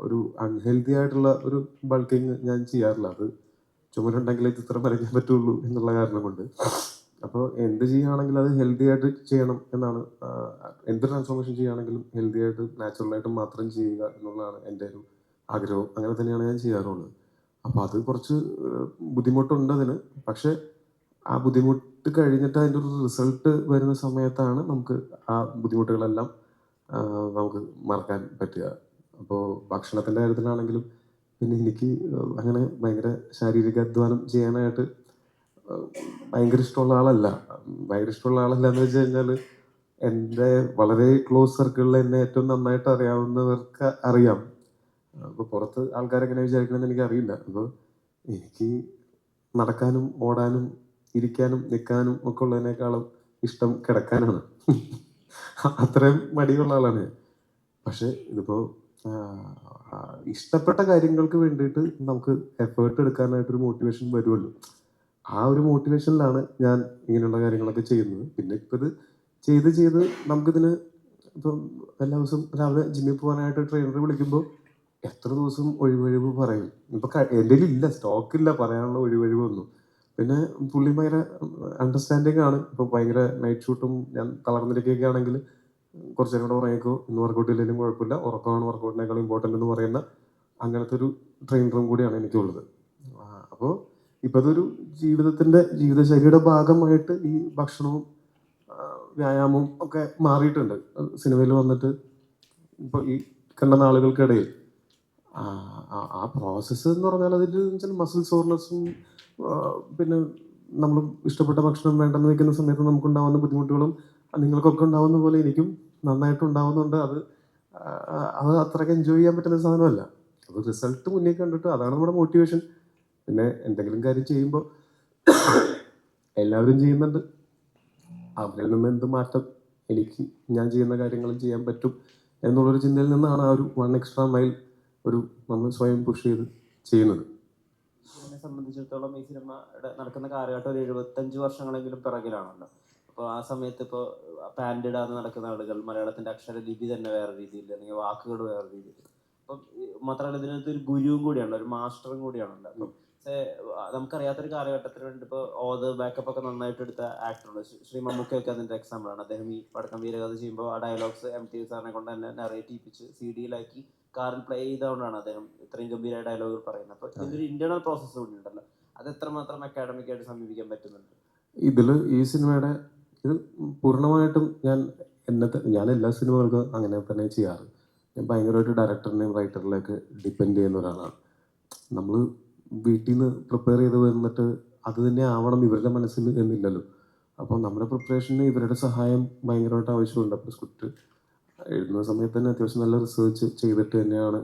ഒരു അൺഹെൽത്തി ആയിട്ടുള്ള ഒരു ബൾക്കിങ് ഞാൻ ചെയ്യാറില്ല. അത് ചുമലുണ്ടെങ്കിലേ ചിത്രം വരയ്ക്കാൻ പറ്റുള്ളൂ എന്നുള്ള കാരണം കൊണ്ട്. അപ്പോൾ എന്ത് ചെയ്യുകയാണെങ്കിലും അത് ഹെൽത്തി ആയിട്ട് ചെയ്യണം എന്നാണ്. എന്ത് ട്രാൻസ്ഫോർമേഷൻ ചെയ്യുകയാണെങ്കിലും ഹെൽത്തി ആയിട്ട് നാച്ചുറലായിട്ട് മാത്രം ചെയ്യുക എന്നുള്ളതാണ് എൻ്റെ ഒരു ആഗ്രഹം. അങ്ങനെ തന്നെയാണ് ഞാൻ ചെയ്യാറുള്ളത്. അപ്പോൾ അത് കുറച്ച് ബുദ്ധിമുട്ടുണ്ട് അതിന്. പക്ഷെ ആ ബുദ്ധിമുട്ട് കഴിഞ്ഞിട്ട് അതിൻ്റെ ഒരു റിസൾട്ട് വരുന്ന സമയത്താണ് നമുക്ക് ആ ബുദ്ധിമുട്ടുകളെല്ലാം നമുക്ക് മറക്കാൻ പറ്റുക. അപ്പോൾ ഭക്ഷണത്തിൻ്റെ കാര്യത്തിലാണെങ്കിലും പിന്നെ എനിക്ക് അങ്ങനെ ഭയങ്കര ശാരീരിക അധ്വാനം ചെയ്യാനായിട്ട് ഭയങ്കര ഇഷ്ടമുള്ള ആളല്ല എന്ന് വെച്ച് കഴിഞ്ഞാൽ എൻ്റെ വളരെ ക്ലോസ് സർക്കിളിൽ എന്നെ ഏറ്റവും നന്നായിട്ട് അറിയാവുന്നവർക്ക് അറിയാം. അപ്പോൾ പുറത്ത് ആൾക്കാരെങ്ങനെ വിചാരിക്കണമെന്ന് എനിക്കറിയില്ല. അപ്പോൾ എനിക്ക് നടക്കാനും ഓടാനും ഇരിക്കാനും നിൽക്കാനും ഒക്കെ ഉള്ളതിനേക്കാളും ഇഷ്ടം കിടക്കാനാണ്. അത്രയും മടിയുള്ള ആളാണ് ഞാൻ. പക്ഷെ ഇതിപ്പോൾ ഇഷ്ടപ്പെട്ട കാര്യങ്ങൾക്ക് വേണ്ടിയിട്ട് നമുക്ക് എഫേർട്ട് എടുക്കാനായിട്ടൊരു മോട്ടിവേഷൻ വരുമല്ലോ. ആ ഒരു മോട്ടിവേഷനിലാണ് ഞാൻ ഇങ്ങനെയുള്ള കാര്യങ്ങളൊക്കെ ചെയ്യുന്നത്. പിന്നെ ഇപ്പം ഇത് ചെയ്ത് നമുക്കിതിന് ഇപ്പം എല്ലാ ദിവസവും രാവിലെ ജിമ്മിൽ പോകാനായിട്ട് ട്രെയിനർ വിളിക്കുമ്പോൾ എത്ര ദിവസം ഒഴിവഴിവ് പറയും. ഇപ്പം എൻ്റെ ഇല്ല, സ്റ്റോക്കില്ല പറയാനുള്ള ഒഴിവഴിവൊന്നും. പിന്നെ പുള്ളി ഭയങ്കര അണ്ടർസ്റ്റാൻഡിങ് ആണ്. ഇപ്പോൾ ഭയങ്കര നൈറ്റ് ഷൂട്ടും ഞാൻ തളർന്നിരിക്കുകയൊക്കെ ആണെങ്കിൽ കുറച്ച് നേരം കൂടെ ഉറങ്ങിക്കോ, ഇന്ന് വർക്കൗട്ട് ഇല്ലെങ്കിലും കുഴപ്പമില്ല, ഉറക്കമാണ് വർക്കൗട്ടിനേക്കാൾ ഇമ്പോർട്ടൻ്റ് എന്ന് പറയുന്ന അങ്ങനത്തെ ഒരു ട്രെയിനറും കൂടിയാണ് എനിക്കുള്ളത്. അപ്പോൾ ഇപ്പം അതൊരു ജീവിതശൈലിയുടെ ഭാഗമായിട്ട് ഈ ഭക്ഷണവും വ്യായാമവും ഒക്കെ മാറിയിട്ടുണ്ട്. സിനിമയിൽ വന്നിട്ട് ഇപ്പോൾ ഈ കണ്ട നാളുകൾക്കിടയിൽ ആ പ്രോസസ്സ് എന്ന് പറഞ്ഞാൽ അതിൽ വെച്ചാൽ മസിൽ സോർനെസ്സും പിന്നെ നമ്മൾ ഇഷ്ടപ്പെട്ട ഭക്ഷണം വേണ്ടെന്ന് വെക്കുന്ന സമയത്ത് നമുക്കുണ്ടാവുന്ന ബുദ്ധിമുട്ടുകളും നിങ്ങൾക്കൊക്കെ ഉണ്ടാവുന്ന പോലെ എനിക്കും നന്നായിട്ട് ഉണ്ടാവുന്നുണ്ട്. അത് അത്രയ്ക്ക് എൻജോയ് ചെയ്യാൻ പറ്റുന്ന സാധനമല്ല. അത് റിസൾട്ട് മുന്നേ കണ്ടിട്ട് അതാണ് നമ്മുടെ മോട്ടിവേഷൻ. പിന്നെ എന്തെങ്കിലും കാര്യം ചെയ്യുമ്പോൾ എല്ലാവരും ചെയ്യുന്നുണ്ട്, അവരിൽ നിന്ന് എന്ത് മാറ്റം എനിക്ക് ഞാൻ ചെയ്യുന്ന കാര്യങ്ങളും ചെയ്യാൻ പറ്റും എന്നുള്ളൊരു ചിന്തയിൽ നിന്നാണ് ആ ഒരു 1 extra mile ഒരു നമ്മൾ സ്വയം പുഷ് ചെയ്ത് ചെയ്യുന്നത്. എന്നെ സംബന്ധിച്ചിടത്തോളം ഈ സിനിമ നടക്കുന്ന കാലഘട്ടം ഒരു 75 വർഷങ്ങളെങ്കിലും പിറകിലാണല്ലോ. അപ്പോൾ ആ സമയത്ത് ഇപ്പോൾ പാൻറ് ഇടാതെ നടക്കുന്ന ആളുകൾ, മലയാളത്തിൻ്റെ അക്ഷരലിപി തന്നെ വേറെ രീതിയിൽ, അല്ലെങ്കിൽ വാക്കുകൾ വേറെ രീതിയിൽ. അപ്പം മാത്രമല്ല ഇതിനകത്ത് ഒരു ഗുരുവും കൂടിയാണല്ലോ, ഒരു മാസ്റ്ററും കൂടിയാണല്ലോ. അപ്പം നമുക്കറിയാത്തൊരു കാലഘട്ടത്തിന് വേണ്ടി ഇപ്പോൾ ഓത് ബാക്കപ്പ് ഒക്കെ നന്നായിട്ട് എടുത്ത ആക്ടറുണ്ട്. ശ്രീ മമ്മൂക്കയൊക്കെ അതിൻ്റെ എക്സാമ്പിളാണ്. അദ്ദേഹം ഈ പടക്കം വീരകഥ ചെയ്യുമ്പോൾ ആ ഡയലോഗ്സ് MTV സാറിനെ കൊണ്ട് തന്നെ നറേറ്റ് ചെയ്യിപ്പിച്ച് CD-യിലാക്കി കാറിൽ പ്ലേ ചെയ്തുകൊണ്ടാണ് അദ്ദേഹം ഇത്രയും ഗംഭീരമായ ഡയലോഗുകൾ പറയുന്നത്. അപ്പോൾ ഇതിൻ്റെ ഒരു ഇന്റേണൽ പ്രോസസ്സ് കൂടി ഉണ്ടല്ലോ. അത് എത്രമാത്രം അക്കാഡമിക്കായിട്ട് സമീപിക്കാൻ പറ്റുന്നുണ്ട്? ഈ സിനിമയുടെ ഇത് പൂർണ്ണമായിട്ടും ഞാൻ എല്ലാ സിനിമകൾക്കും അങ്ങനെ തന്നെ ചെയ്യാറ്. ഞാൻ ഭയങ്കരമായിട്ട് ഡയറക്ടറിനെയും റൈറ്ററിലേക്ക് ഡിപ്പെൻഡ് ചെയ്യുന്ന ഒരാളാണ്. നമ്മൾ വീട്ടിൽ നിന്ന് പ്രിപ്പയർ ചെയ്ത് വന്നിട്ട് അത് തന്നെ ആവണം ഇവരുടെ മനസ്സിൽ എന്നില്ലല്ലോ. അപ്പോൾ നമ്മുടെ പ്രിപ്പറേഷന് ഇവരുടെ സഹായം ഭയങ്കരമായിട്ട് ആവശ്യമുണ്ട്. അപ്പോൾ സ്ക്രിപ്റ്റ് എഴുതുന്ന സമയത്ത് തന്നെ അത്യാവശ്യം നല്ല റിസർച്ച് ചെയ്തിട്ട് തന്നെയാണ്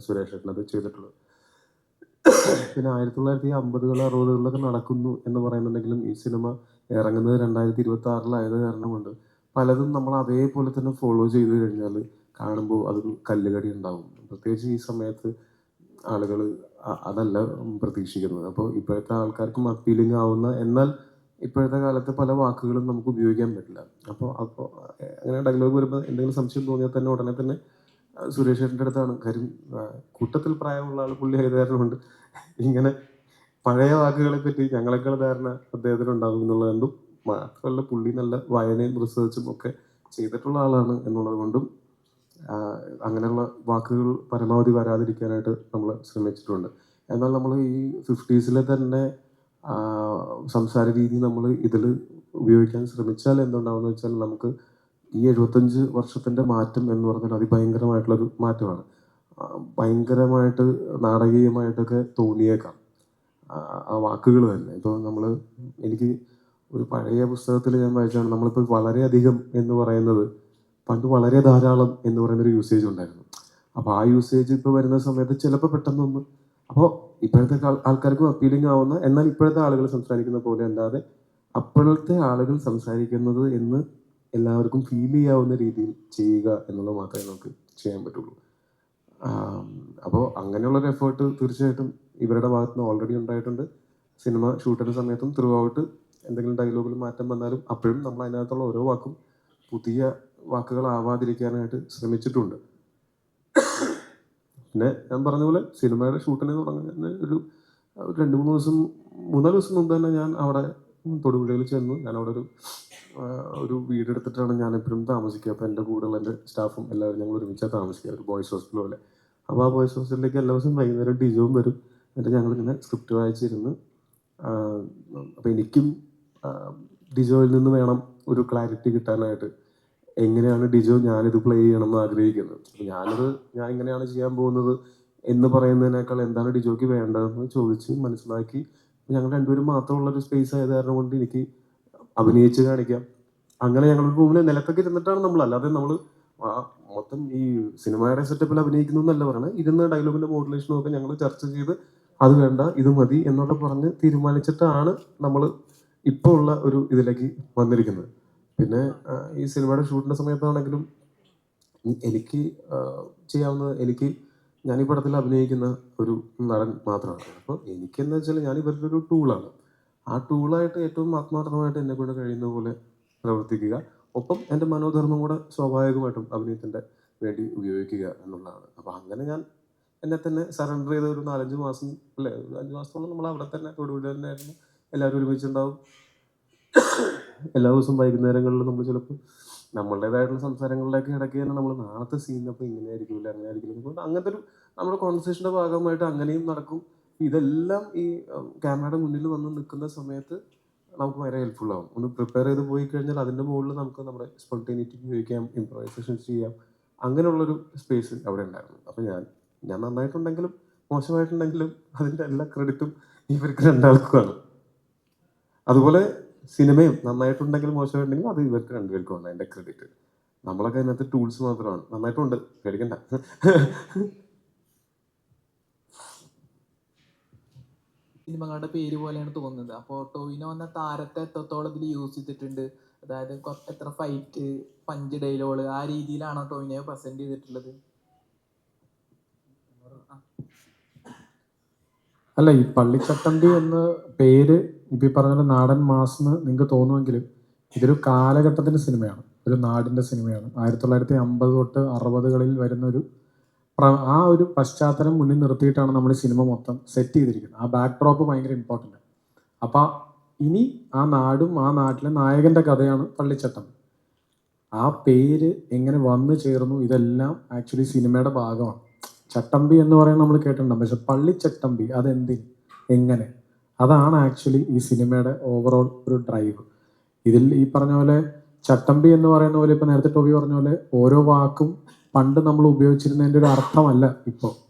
സുരേഷ് ഏട്ടൻ അത് ചെയ്തിട്ടുള്ളത്. പിന്നെ 1950 60 നടക്കുന്നു എന്ന് പറയുന്നുണ്ടെങ്കിലും ഈ സിനിമ ഇറങ്ങുന്നത് 2026 കാരണം കൊണ്ട് പലതും നമ്മൾ അതേപോലെ തന്നെ ഫോളോ ചെയ്ത് കഴിഞ്ഞാൽ കാണുമ്പോൾ അതൊരു കല്ലുകടി ഉണ്ടാവും. പ്രത്യേകിച്ച് ഈ സമയത്ത് ആളുകൾ അതല്ല പ്രതീക്ഷിക്കുന്നത്. അപ്പോൾ ഇപ്പോഴത്തെ ആൾക്കാർക്കും അപ്പീലിംഗ് ആവുന്ന, എന്നാൽ ഇപ്പോഴത്തെ കാലത്ത് പല വാക്കുകളും നമുക്ക് ഉപയോഗിക്കാൻ പറ്റില്ല. അപ്പോൾ അങ്ങനെ ഡയലോഗ് വരുമ്പോൾ എന്തെങ്കിലും സംശയം തോന്നിയാൽ തന്നെ ഉടനെ തന്നെ സുരേഷ് ഏട്ടൻ്റെ അടുത്താണ്. കാര്യം കൂട്ടത്തിൽ പ്രായമുള്ള ആൾ പുള്ളി ആയത് കാരണം കൊണ്ട് ഇങ്ങനെ പഴയ വാക്കുകളെ പറ്റി ഞങ്ങളെക്കാൾ ധാരണ അദ്ദേഹത്തിനുണ്ടാകും എന്നുള്ളത് കൊണ്ടും, മാത്രമല്ല പുള്ളി നല്ല വായനയും റിസർച്ചും ഒക്കെ ചെയ്തിട്ടുള്ള ആളാണ് എന്നുള്ളത് കൊണ്ടും അങ്ങനെയുള്ള വാക്കുകൾ പരമാവധി വരാതിരിക്കാനായിട്ട് നമ്മൾ ശ്രമിച്ചിട്ടുണ്ട്. എന്നാൽ നമ്മൾ ഈ 50s തന്നെ സംസാര രീതി നമ്മൾ ഇതിൽ ഉപയോഗിക്കാൻ ശ്രമിച്ചാൽ എന്തുണ്ടാവുമെന്ന് വെച്ചാൽ, നമുക്ക് ഈ 75 വർഷത്തിൻ്റെ മാറ്റം എന്ന് പറഞ്ഞാൽ അതിഭയങ്കരമായിട്ടുള്ളൊരു മാറ്റമാണ്. ഭയങ്കരമായിട്ട് നാടകീയമായിട്ടൊക്കെ തോന്നിയേക്കാം ആ വാക്കുകൾ തന്നെ. ഇപ്പോൾ എനിക്ക് ഒരു പഴയ പുസ്തകത്തിൽ ഞാൻ വായിച്ചാണ്, നമ്മളിപ്പോൾ വളരെയധികം എന്ന് പറയുന്നത് പണ്ട് വളരെ ധാരാളം എന്ന് പറയുന്നൊരു യൂസേജ് ഉണ്ടായിരുന്നു. അപ്പോൾ ആ യൂസേജ് ഇപ്പോൾ വരുന്ന സമയത്ത് ചിലപ്പോൾ പെട്ടെന്നൊന്ന്, അപ്പോൾ ഇപ്പോഴത്തെ ആൾക്കാർക്കും അപ്പീലിംഗ് ആവുന്ന, എന്നാൽ ഇപ്പോഴത്തെ ആളുകൾ സംസാരിക്കുന്ന പോലെ അല്ലാതെ അപ്പോഴത്തെ ആളുകൾ സംസാരിക്കുന്നത് എന്ന് എല്ലാവർക്കും ഫീൽ ചെയ്യാവുന്ന രീതിയിൽ ചെയ്യുക എന്നുള്ളത് മാത്രമേ നമുക്ക് ചെയ്യാൻ പറ്റുള്ളൂ. അപ്പോൾ അങ്ങനെയുള്ളൊരു എഫേർട്ട് തീർച്ചയായിട്ടും ഇവരുടെ ഭാഗത്ത് നിന്ന് ഓൾറെഡി ഉണ്ടായിട്ടുണ്ട്. സിനിമ ഷൂട്ടിൻ്റെ സമയത്തും ത്രൂ ഔട്ട് എന്തെങ്കിലും ഡയലോഗിൽ മാറ്റം വന്നാലും അപ്പോഴും നമ്മൾ അതിനകത്തുള്ള ഓരോ വാക്കും പുതിയ വാക്കുകളാവാതിരിക്കാനായിട്ട് ശ്രമിച്ചിട്ടുണ്ട്. പിന്നെ ഞാൻ പറഞ്ഞ പോലെ സിനിമയുടെ ഷൂട്ടിന് തുടങ്ങുന്ന ഒരു 2-3 ദിവസം 3-4 ദിവസം മുമ്പ് തന്നെ ഞാൻ അവിടെ തൊടുപുഴയിൽ ചെന്നു. ഞാൻ അവിടെ ഒരു വീടെടുത്തിട്ടാണ് ഞാൻ എപ്പോഴും താമസിക്കുക. അപ്പോൾ എൻ്റെ കൂടെയുള്ള എൻ്റെ സ്റ്റാഫും എല്ലാവരും ഞങ്ങൾ ഒരുമിച്ചാണ് താമസിക്കുക, ഒരു ബോയ്സ് ഹോസ്റ്റൽ പോലെ. അപ്പോൾ ആ ബോയ്സ് ഹോസ്റ്റലിലേക്ക് എല്ലാ ദിവസവും വൈകുന്നേരം ഡിജോയും വരും. എന്നിട്ട് ഞങ്ങളിങ്ങനെ സ്ക്രിപ്റ്റ് വായിച്ചിരുന്ന്, അപ്പോൾ എനിക്കും ഡിജോയിൽ നിന്ന് വേണം ഒരു ക്ലാരിറ്റി കിട്ടാനായിട്ട്. എങ്ങനെയാണ് ഡിജോ ഞാനിത് പ്ലേ ചെയ്യണം എന്ന് ആഗ്രഹിക്കുന്നത്, അപ്പോൾ ഞാൻ ഇങ്ങനെയാണ് ചെയ്യാൻ പോകുന്നത് എന്ന് പറയുന്നതിനേക്കാൾ എന്താണ് ഡിജോയ്ക്ക് വേണ്ടതെന്ന് ചോദിച്ച് മനസ്സിലാക്കി. ഞങ്ങൾ രണ്ടുപേരും മാത്രമുള്ളൊരു സ്പേസ് ആയത് കാരണം കൊണ്ട് എനിക്ക് അഭിനയിച്ച് കാണിക്കാം. അങ്ങനെ ഞങ്ങൾ റൂമിൽ നിലത്തൊക്കെ ഇരുന്നിട്ടാണ് നമ്മൾ, അല്ലാതെ നമ്മൾ മൊത്തം ഈ സിനിമയുടെ സെറ്റപ്പിൽ അഭിനയിക്കുന്നു എന്നല്ല പറയുന്നത്. ഇരുന്ന് ഡയലോഗിൻ്റെ മോഡുലേഷനും ഒക്കെ ഞങ്ങൾ ചർച്ച ചെയ്ത് അത് വേണ്ട ഇത് മതി എന്നൊക്കെ പറഞ്ഞ് തീരുമാനിച്ചിട്ടാണ് നമ്മൾ ഇപ്പോൾ ഉള്ള ഒരു ഇതിലേക്ക് വന്നിരിക്കുന്നത്. പിന്നെ ഈ സിനിമയുടെ ഷൂട്ടിൻ്റെ സമയത്താണെങ്കിലും എനിക്ക് ചെയ്യാവുന്നത്, ഞാൻ ഈ പടത്തിൽ അഭിനയിക്കുന്ന ഒരു നടൻ മാത്രമാണ്. അപ്പോൾ എനിക്കെന്ന് വെച്ചാൽ ഞാൻ ഇവരുടെ ഒരു ടൂളാണ്. ആ ടൂളായിട്ട് ഏറ്റവും ആത്മാർത്ഥമായിട്ട് എന്നെ കൊണ്ട് കഴിയുന്ന പോലെ പ്രവർത്തിക്കുക, ഒപ്പം എൻ്റെ മനോധർമ്മം കൂടെ സ്വാഭാവികമായിട്ടും അഭിനയത്തിൻ്റെ വേണ്ടി ഉപയോഗിക്കുക എന്നുള്ളതാണ്. അപ്പോൾ അങ്ങനെ ഞാൻ എന്നെ തന്നെ സറണ്ടർ ചെയ്ത ഒരു 4-5 മാസം അല്ലേ, 5 മാസത്തോളം നമ്മൾ അവിടെ തന്നെ തൊടുപുഴ തന്നെ ആയിരുന്നു. എല്ലാവരും ഒരുമിച്ചുണ്ടാവും. എല്ലാ ദിവസവും വൈകുന്നേരങ്ങളിൽ നമ്മൾ ചിലപ്പോൾ നമ്മളുടേതായിട്ടുള്ള സംസാരങ്ങളിലേക്ക് ഇടയ്ക്ക് തന്നെ നമ്മൾ നാളത്തെ സീനപ്പോൾ ഇങ്ങനെ ആയിരിക്കില്ല അങ്ങനെ ആയിരിക്കില്ല, അങ്ങനത്തെ ഒരു നമ്മുടെ കോൺവെർസേഷൻ്റെ ഭാഗമായിട്ട് അങ്ങനെയും നടക്കും. ഇതെല്ലാം ഈ ക്യാമറയുടെ മുന്നിൽ വന്ന് നിൽക്കുന്ന സമയത്ത് നമുക്ക് വളരെ ഹെൽപ്ഫുൾ ആവും. ഒന്ന് പ്രിപ്പയർ ചെയ്ത് പോയി കഴിഞ്ഞാൽ അതിൻ്റെ മുകളിൽ നമുക്ക് നമ്മുടെ സ്പോണ്ടേനിറ്റി ഉപയോഗിക്കാം, ഇംപ്രവൈസേഷൻ ചെയ്യാം. അങ്ങനെയുള്ളൊരു സ്പേസ് അവിടെ ഉണ്ടായിരുന്നു. അപ്പോൾ ഞാൻ നന്നായിട്ടുണ്ടെങ്കിലും മോശമായിട്ടുണ്ടെങ്കിലും അതിൻ്റെ എല്ലാ ക്രെഡിറ്റും ഇവർക്ക് രണ്ടാൾക്കുമാണ്. അതുപോലെ സിനിമയും നന്നായിട്ടുണ്ടെങ്കിലും മോശമായിട്ടുണ്ടെങ്കിലും അത് ഇവർക്ക് രണ്ടുപേർക്കുമാണ് അതിൻ്റെ ക്രെഡിറ്റ്. നമ്മളൊക്കെ അതിനകത്ത് ടൂൾസ് മാത്രമാണ്. നന്നായിട്ടുണ്ട്, പേടിക്കണ്ട. സിനിമകളുടെ പേര് പോലെയാണ് തോന്നുന്നത്. അപ്പോൾ ടോവിനോ എന്ന താരത്തെ എത്രത്തോളം ഇതിൽ യൂസ് ചെയ്തിട്ടുണ്ട്, അതായത് എത്ര ഫൈറ്റ്, പഞ്ച് ഡയലോഗ്, ആ രീതിയിലാണോ ടോവിനോയെ പ്രസന്റ് ചെയ്തിട്ടുള്ളത്? അല്ല, ഈ പള്ളിച്ചട്ടമ്പി എന്ന പേര് ഇപ്പം ഈ പറഞ്ഞ പോലെ നാടൻ മാസ് എന്ന് നിങ്ങൾക്ക് തോന്നുമെങ്കിലും ഇതൊരു കാലഘട്ടത്തിൻ്റെ സിനിമയാണ്, ഒരു നാടിൻ്റെ സിനിമയാണ്. 1950 തൊട്ട് 60കളിൽ വരുന്ന ആ ഒരു പശ്ചാത്തലം മുന്നിൽ നിർത്തിയിട്ടാണ് നമ്മൾ ഈ സിനിമ മൊത്തം സെറ്റ് ചെയ്തിരിക്കുന്നത്. ആ ബാക്ക് ഡ്രോപ്പ് ഭയങ്കര ഇമ്പോർട്ടൻ്റ്. അപ്പം ഇനി ആ നാടും ആ നാട്ടിലെ നായകൻ്റെ കഥയാണ് പള്ളിച്ചട്ടമ്പി. ആ പേര് എങ്ങനെ വന്നു ചേർന്നു, ഇതെല്ലാം ആക്ച്വലി സിനിമയുടെ ഭാഗമാണ്. ചട്ടമ്പി എന്ന് പറയുന്നത് നമ്മൾ കേട്ടിട്ടുണ്ടാകും, പക്ഷെ പള്ളിച്ചട്ടമ്പി അതെന്തിന്, എങ്ങനെ, അതാണ് ആക്ച്വലി ഈ സിനിമയുടെ ഓവറോൾ ഒരു ഡ്രൈവ്. ഇതിൽ ഈ പറഞ്ഞ പോലെ ചട്ടമ്പി എന്ന് പറയുന്ന പോലെ, ഇപ്പം നേരത്തെ ടോബി പറഞ്ഞ പോലെ ഓരോ വാക്കും പണ്ട് നമ്മൾ ഉപയോഗിച്ചിരുന്നതിൻ്റെ ഒരു അർത്ഥമല്ല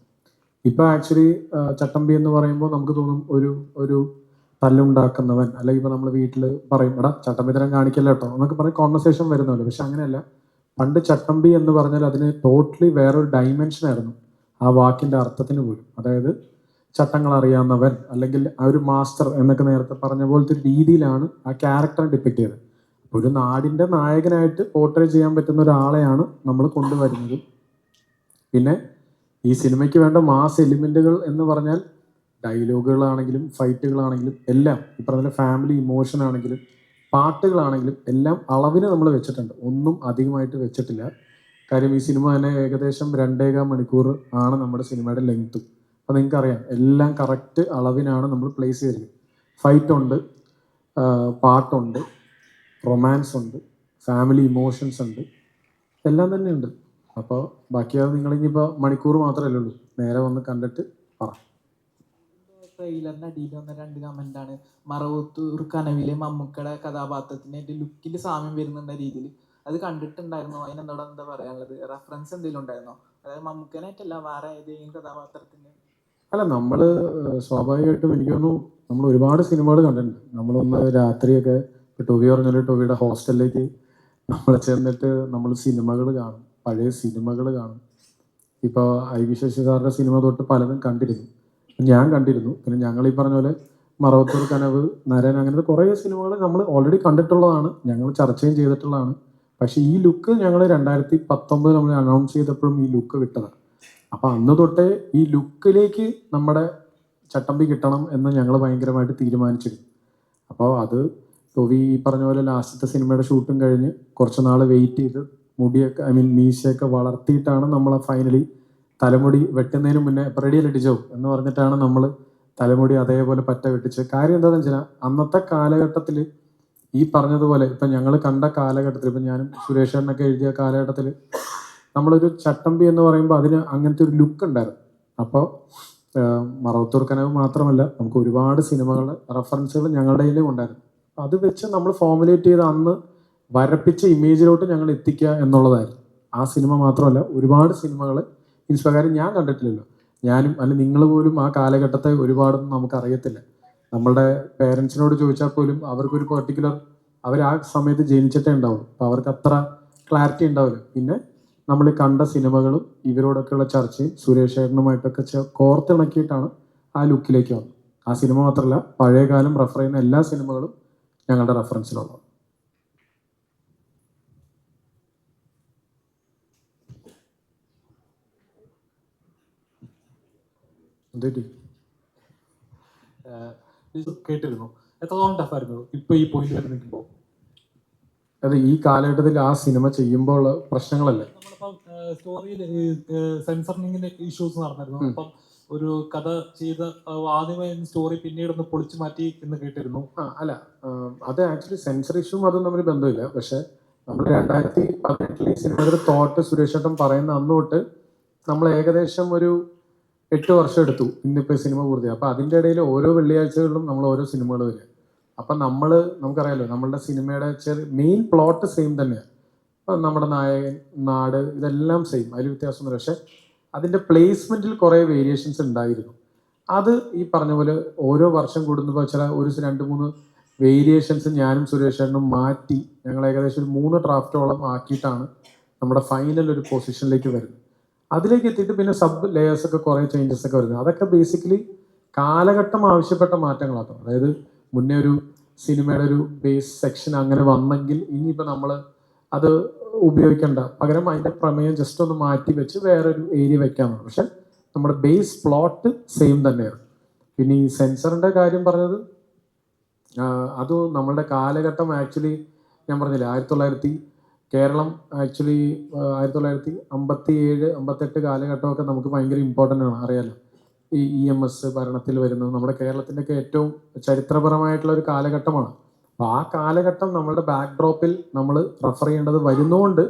ഇപ്പോൾ ആക്ച്വലി ചട്ടമ്പി എന്ന് പറയുമ്പോൾ നമുക്ക് തോന്നും ഒരു തല്ലുണ്ടാക്കുന്നവൻ, അല്ലെങ്കിൽ ഇപ്പോൾ നമ്മൾ വീട്ടിൽ പറയും എടാ ചട്ടമ്പി തരം കാണിക്കല്ലോ കേട്ടോ എന്നൊക്കെ പറഞ്ഞ് കോൺവെർസേഷൻ വരുന്നല്ലോ. പക്ഷെ അങ്ങനെയല്ല, പണ്ട് ചട്ടമ്പി എന്ന് പറഞ്ഞാൽ അതിന് ടോട്ടലി വേറൊരു ഡൈമെൻഷനായിരുന്നു ആ വാക്കിൻ്റെ അർത്ഥത്തിന് പോലും. അതായത് ചട്ടങ്ങൾ അറിയാവുന്നവൻ, അല്ലെങ്കിൽ ആ ഒരു മാസ്റ്റർ എന്നൊക്കെ നേരത്തെ പറഞ്ഞ പോലത്തെ ഒരു രീതിയിലാണ് ആ ക്യാരക്ടർ ഡിപ്പിക്റ്റ് ചെയ്തത്. ഒരു നാടിൻ്റെ നായകനായിട്ട് പോർട്രേ ചെയ്യാൻ പറ്റുന്ന ഒരാളെയാണ് നമ്മൾ കൊണ്ടുവരുന്നത്. പിന്നെ ഈ സിനിമയ്ക്ക് വേണ്ട മാസ് എലിമെൻറ്റുകൾ എന്ന് പറഞ്ഞാൽ ഡയലോഗുകളാണെങ്കിലും ഫൈറ്റുകളാണെങ്കിലും എല്ലാം, ഈ പറഞ്ഞ ഫാമിലി ഇമോഷൻ ആണെങ്കിലും പാട്ടുകളാണെങ്കിലും എല്ലാം അളവിന് നമ്മൾ വെച്ചിട്ടുണ്ട്, ഒന്നും അധികമായിട്ട് വെച്ചിട്ടില്ല. കാര്യം ഈ സിനിമ തന്നെ ഏകദേശം 2.25 മണിക്കൂർ ആണ് നമ്മുടെ സിനിമയുടെ ലെങ്ത്തും. അപ്പോൾ നിങ്ങൾക്കറിയാം എല്ലാം കറക്റ്റ് അളവിനാണ് നമ്മൾ പ്ലേസ് ചെയ്തിരിക്കുന്നത്. ഫൈറ്റുണ്ട്, പാട്ടുണ്ട്, റൊമാൻസ് ഉണ്ട്, ഫാമിലി ഇമോഷൻസ് ഉണ്ട്, എല്ലാം തന്നെ ഉണ്ട്. അപ്പോൾ ബാക്കിയത് നിങ്ങളിനിപ്പോൾ മണിക്കൂർ മാത്രമല്ലേ ഉള്ളൂ, നേരെ വന്ന് കണ്ടിട്ട് പറ. ട്രെയിലറിന് അടിയിൽ വന്ന 2 കമന്റാണ്. മറവത്തൂർ കനവിലെ മമ്മൂക്കയുടെ കഥാപാത്രത്തിന് എൻ്റെ ലുക്കിൽ സാമ്യം വരുന്നുണ്ട രീതിയിൽ അത് കണ്ടിട്ടുണ്ടായിരുന്നു. അതിനെന്നോട് എന്താ പറയാനുള്ളത്? റെഫറൻസ് എന്തെങ്കിലും ഉണ്ടായിരുന്നോ? അതായത് മമ്മൂക്കനായിട്ടല്ല, വേറെ ഏതെങ്കിലും കഥാപാത്രത്തിന്? അല്ല, നമ്മൾ സ്വാഭാവികമായിട്ടും എനിക്ക് തോന്നുന്നു നമ്മൾ ഒരുപാട് സിനിമകൾ കണ്ടിട്ടുണ്ട്. നമ്മളൊന്ന് രാത്രിയൊക്കെ ടോബി പറഞ്ഞാൽ ടോബിയുടെ ഹോസ്റ്റലിലേക്ക് നമ്മൾ ചെന്നിട്ട് നമ്മൾ സിനിമകൾ കാണും, പഴയ സിനിമകൾ കാണും. ഇപ്പോൾ ഐ.വി. ശശി സാറിൻ്റെ സിനിമ തൊട്ട് പലതും കണ്ടിരുന്നു, ഞാൻ കണ്ടിരുന്നു. പിന്നെ ഞങ്ങൾ ഈ പറഞ്ഞ പോലെ മറവത്തൂർ കനവ്, നരൻ, അങ്ങനത്തെ കുറേ സിനിമകൾ നമ്മൾ ഓൾറെഡി കണ്ടിട്ടുള്ളതാണ്, ഞങ്ങൾ ചർച്ചയും ചെയ്തിട്ടുള്ളതാണ്. പക്ഷേ ഈ ലുക്ക് ഞങ്ങൾ 2019 നമ്മൾ അനൗൺസ് ചെയ്തപ്പോഴും ഈ ലുക്ക് വിട്ടതാണ്. അപ്പം അന്ന് തൊട്ടേ ഈ ലുക്കിലേക്ക് നമ്മുടെ ചട്ടമ്പി കിട്ടണം എന്ന് ഞങ്ങൾ ഭയങ്കരമായിട്ട് തീരുമാനിച്ചിരുന്നു. അപ്പോൾ അത് ടോബി ഈ പറഞ്ഞ പോലെ ലാസ്റ്റത്തെ സിനിമയുടെ ഷൂട്ടും കഴിഞ്ഞ് കുറച്ച് നാൾ വെയിറ്റ് ചെയ്ത് മുടിയൊക്കെ മീശയൊക്കെ വളർത്തിയിട്ടാണ് നമ്മൾ ഫൈനലി തലമുടി വെട്ടുന്നതിന് മുന്നേ റെഡി അല്ലേ ഡിജോ എന്ന് പറഞ്ഞിട്ടാണ് നമ്മൾ തലമുടി അതേപോലെ പറ്റ വെട്ടിച്ചത്. കാര്യം എന്താണെന്ന് വെച്ചാൽ അന്നത്തെ കാലഘട്ടത്തിൽ ഈ പറഞ്ഞതുപോലെ ഇപ്പം ഞങ്ങൾ കണ്ട കാലഘട്ടത്തിൽ, ഇപ്പം ഞാനും സുരേഷേട്ടനൊക്കെ എഴുതിയ കാലഘട്ടത്തിൽ നമ്മളൊരു ചട്ടമ്പി എന്ന് പറയുമ്പോൾ അതിന് അങ്ങനത്തെ ഒരു ലുക്ക് ഉണ്ടായിരുന്നു. അപ്പോൾ മറവത്തൂർ കനവ് മാത്രമല്ല, നമുക്ക് ഒരുപാട് സിനിമകളുടെ റെഫറൻസുകൾ ഞങ്ങളുടെ കയ്യിലും ഉണ്ടായിരുന്നു. അത് വെച്ച് നമ്മൾ ഫോമുലേറ്റ് ചെയ്ത് അന്ന് വരപ്പിച്ച ഇമേജിലോട്ട് ഞങ്ങൾ എത്തിക്കുക എന്നുള്ളതായിരുന്നു. ആ സിനിമ മാത്രമല്ല, ഒരുപാട് സിനിമകൾ ഇൻസ്പയർ ഞാൻ കണ്ടിട്ടില്ലല്ലോ, ഞാനും അല്ലെങ്കിൽ നിങ്ങൾ പോലും ആ കാലഘട്ടത്തെ ഒരുപാടൊന്നും നമുക്കറിയത്തില്ല. നമ്മളുടെ പേരൻസിനോട് ചോദിച്ചാൽ പോലും അവർക്കൊരു പെർട്ടിക്കുലർ, അവർ ആ സമയത്ത് ജനിച്ചിട്ടേ ഉണ്ടാവും, അപ്പോൾ അവർക്ക് അത്ര ക്ലാരിറ്റി ഉണ്ടാവില്ല. പിന്നെ നമ്മൾ കണ്ട സിനിമകളും ഇവരോടൊക്കെയുള്ള ചർച്ചയും സുരേഷ് ഏട്ടനുമായിട്ടൊക്കെ കോർത്തിണക്കിയിട്ടാണ് ആ ലുക്കിലേക്ക് വന്നത്. ആ സിനിമ മാത്രമല്ല, പഴയകാലം റെഫർ ചെയ്യുന്ന എല്ലാ സിനിമകളും ഞങ്ങളുടെ റെഫറൻസിലുള്ളത്. കേട്ടിരുന്നു, എത്രത്തോളം ടഫായിരുന്നു ഇപ്പൊ ഈ പോയിന്റ് നിൽക്കുമ്പോൾ? അതെ, ഈ കാലഘട്ടത്തിൽ ആ സിനിമ ചെയ്യുമ്പോൾ ഉള്ള പ്രശ്നങ്ങളല്ലേ. നമ്മളിപ്പം സ്റ്റോറിയിൽ സെൻസറിങ്ങിന്റെ ഇഷ്യൂസ് നടന്നിരുന്നു. അപ്പം ഒരു കഥ ചെയ്ത ആദ്യമായി സ്റ്റോറി പിന്നീട് ഒന്ന് പൊളിച്ചു മാറ്റി എന്ന് കേട്ടിരുന്നു. അല്ല, അത് ആക്ച്വലി സെൻസർ ഇഷ്യൂവും അതും തമ്മിൽ ബന്ധമില്ല. പക്ഷെ നമ്മൾ 2018 ഈ സിനിമയുടെ തോട്ട് സുരേഷ് ഏട്ടൻ പറയുന്ന അന്ന് തൊട്ട് നമ്മൾ ഏകദേശം ഒരു 8 വർഷം എടുത്തു ഇന്നിപ്പോൾ സിനിമ പൂർത്തിയായി. അപ്പോൾ അതിൻ്റെ ഇടയിൽ ഓരോ വെള്ളിയാഴ്ചകളിലും നമ്മൾ ഓരോ സിനിമകൾ വരിക. അപ്പം നമുക്കറിയാലോ നമ്മളുടെ സിനിമയുടെ മെയിൻ പ്ലോട്ട് സെയിം തന്നെയാണ്. അപ്പം നമ്മുടെ നായകൻ, നാട്, ഇതെല്ലാം സെയിം, അതിൽ വ്യത്യാസമൊന്നുമില്ല. പക്ഷെ അതിൻ്റെ പ്ലേസ്മെൻറ്റിൽ കുറേ വേരിയേഷൻസ് ഉണ്ടായിരുന്നു. അത് ഈ പറഞ്ഞ പോലെ ഓരോ വർഷം കൂടുന്നപ്പോൾ ഒരു 2-3 വേരിയേഷൻസ് ഞാനും സുരേഷേട്ടനും മാറ്റി ഞങ്ങൾ ഏകദേശം ഒരു 3 ഡ്രാഫ്റ്റോളം ആക്കിയിട്ടാണ് നമ്മുടെ ഫൈനൽ ഒരു പൊസിഷനിലേക്ക് വരുന്നത്. അതിലേക്ക് എത്തിയിട്ട് പിന്നെ സബ് ലെയേഴ്സൊക്കെ കുറേ ചേഞ്ചസ് ഒക്കെ വരുന്നത്. അതൊക്കെ ബേസിക്കലി കാലഘട്ടം ആവശ്യപ്പെട്ട മാറ്റങ്ങളാട്ടോ. അതായത് മുന്നേ ഒരു സിനിമയുടെ ഒരു ബേസ് സെക്ഷൻ അങ്ങനെ വന്നെങ്കിൽ ഇനിയിപ്പോൾ നമ്മൾ അത് ഉപയോഗിക്കേണ്ട, പകരം അതിൻ്റെ പ്രമേയം ജസ്റ്റ് ഒന്ന് മാറ്റി വെച്ച് വേറൊരു ഏരിയ വെക്കാമെന്ന്. പക്ഷെ നമ്മുടെ ബേസ് പ്ലോട്ട് സെയിം തന്നെയാണ്. പിന്നെ ഈ സെൻസറിൻ്റെ കാര്യം പറഞ്ഞത് അത് നമ്മളുടെ കാലഘട്ടം ആക്ച്വലി ഞാൻ പറഞ്ഞില്ലേ കേരളം ആക്ച്വലി 1957-58 കാലഘട്ടമൊക്കെ നമുക്ക് ഭയങ്കര ഇമ്പോർട്ടൻ്റ് ആണ്, അറിയാലോ. ഈ EMS ഭരണത്തിൽ വരുന്നത് നമ്മുടെ കേരളത്തിൻ്റെയൊക്കെ ഏറ്റവും ചരിത്രപരമായിട്ടുള്ള ഒരു കാലഘട്ടമാണ്. അപ്പോൾ ആ കാലഘട്ടം നമ്മളുടെ ബാക്ക് ഡ്രോപ്പിൽ നമ്മൾ റെഫർ ചെയ്യേണ്ടത് വരുന്നതുകൊണ്ട്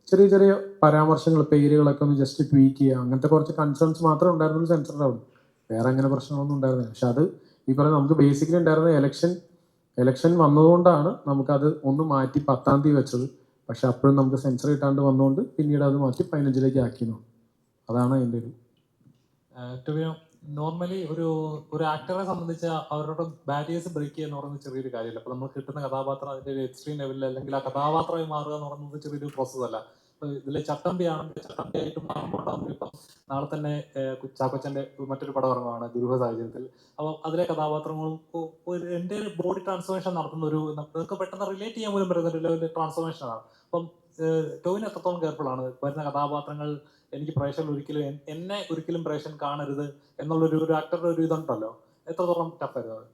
ചെറിയ ചെറിയ പരാമർശങ്ങൾ, പേരുകളൊക്കെ ഒന്ന് ജസ്റ്റ് ട്വീക്ക് ചെയ്യുക, അങ്ങനത്തെ കുറച്ച് കൺസേൺസ് മാത്രമേ ഉണ്ടായിരുന്നുള്ളൂ സെൻസറിൻ്റെ അവിടെ. വേറെ അങ്ങനെ പ്രശ്നങ്ങളൊന്നും ഉണ്ടായിരുന്നില്ല. പക്ഷെ അത് ഈ പറയുന്നത് നമുക്ക് ബേസിക്കലി ഉണ്ടായിരുന്ന ഇലക്ഷൻ വന്നതുകൊണ്ടാണ് നമുക്കത് ഒന്ന് മാറ്റി 10-ാം തീയതി വെച്ചത്. പക്ഷെ അപ്പോഴും നമുക്ക് സെൻസർ കിട്ടാണ്ട് വന്നുകൊണ്ട് പിന്നീട് അത് മാറ്റി 15-ലേക്ക് ആക്കിയെന്നു. അതാണ് അതിൻ്റെ ഒരു നോർമലി ഒരു ആക്ടറെ സംബന്ധിച്ച് അവരുടെ ബാരിയേഴ്സ് ബ്രേക്ക് ചെയ്യുക എന്ന് പറയുന്നത് ചെറിയൊരു കാര്യമല്ല. അപ്പോൾ നമ്മൾ കിട്ടുന്ന കഥാപാത്രം അതിൻ്റെ ഒരു എക്സ്ട്രീം ലെവലിൽ അല്ലെങ്കിൽ ആ കഥാപാത്രമായി മാറുക എന്ന് പറയുന്നത് ചെറിയൊരു പ്രോസസ് അല്ല. ഇപ്പോൾ ഇതിൽ ചട്ടമ്പിയാണെങ്കിൽ ചട്ടമ്പിയായിട്ട് മാറുമ്പോഴാണ് ഇപ്പം നാളെ തന്നെ ചാക്കോച്ചൻ്റെ മറ്റൊരു പടം ഇറങ്ങുകയാണ് ദുരൂഹ സാഹചര്യത്തിൽ. അപ്പോൾ അതിലെ കഥാപാത്രങ്ങളും എൻ്റെ ഒരു ബോഡി ട്രാൻസ്ഫോർമേഷൻ നടത്തുന്ന നമുക്ക് പെട്ടെന്ന് റിലേറ്റ് ചെയ്യാൻ പോലും പറ്റുന്ന ഒരു ലെവലിൽ ട്രാൻസ്ഫോർമേഷനാണ്. അപ്പം ടോവിന് എത്രത്തോളം കെയർഫുൾ ആണ് വരുന്ന കഥാപാത്രങ്ങൾ എനിക്ക് പ്രേക്ഷകർ ഒരിക്കലും പ്രേക്ഷകൻ കാണരുത് എന്നുള്ളൊരു ആക്ടറുടെ ഒരു ഇതുണ്ടല്ലോ, എത്രത്തോളം ടഫായിരുന്നു അത്?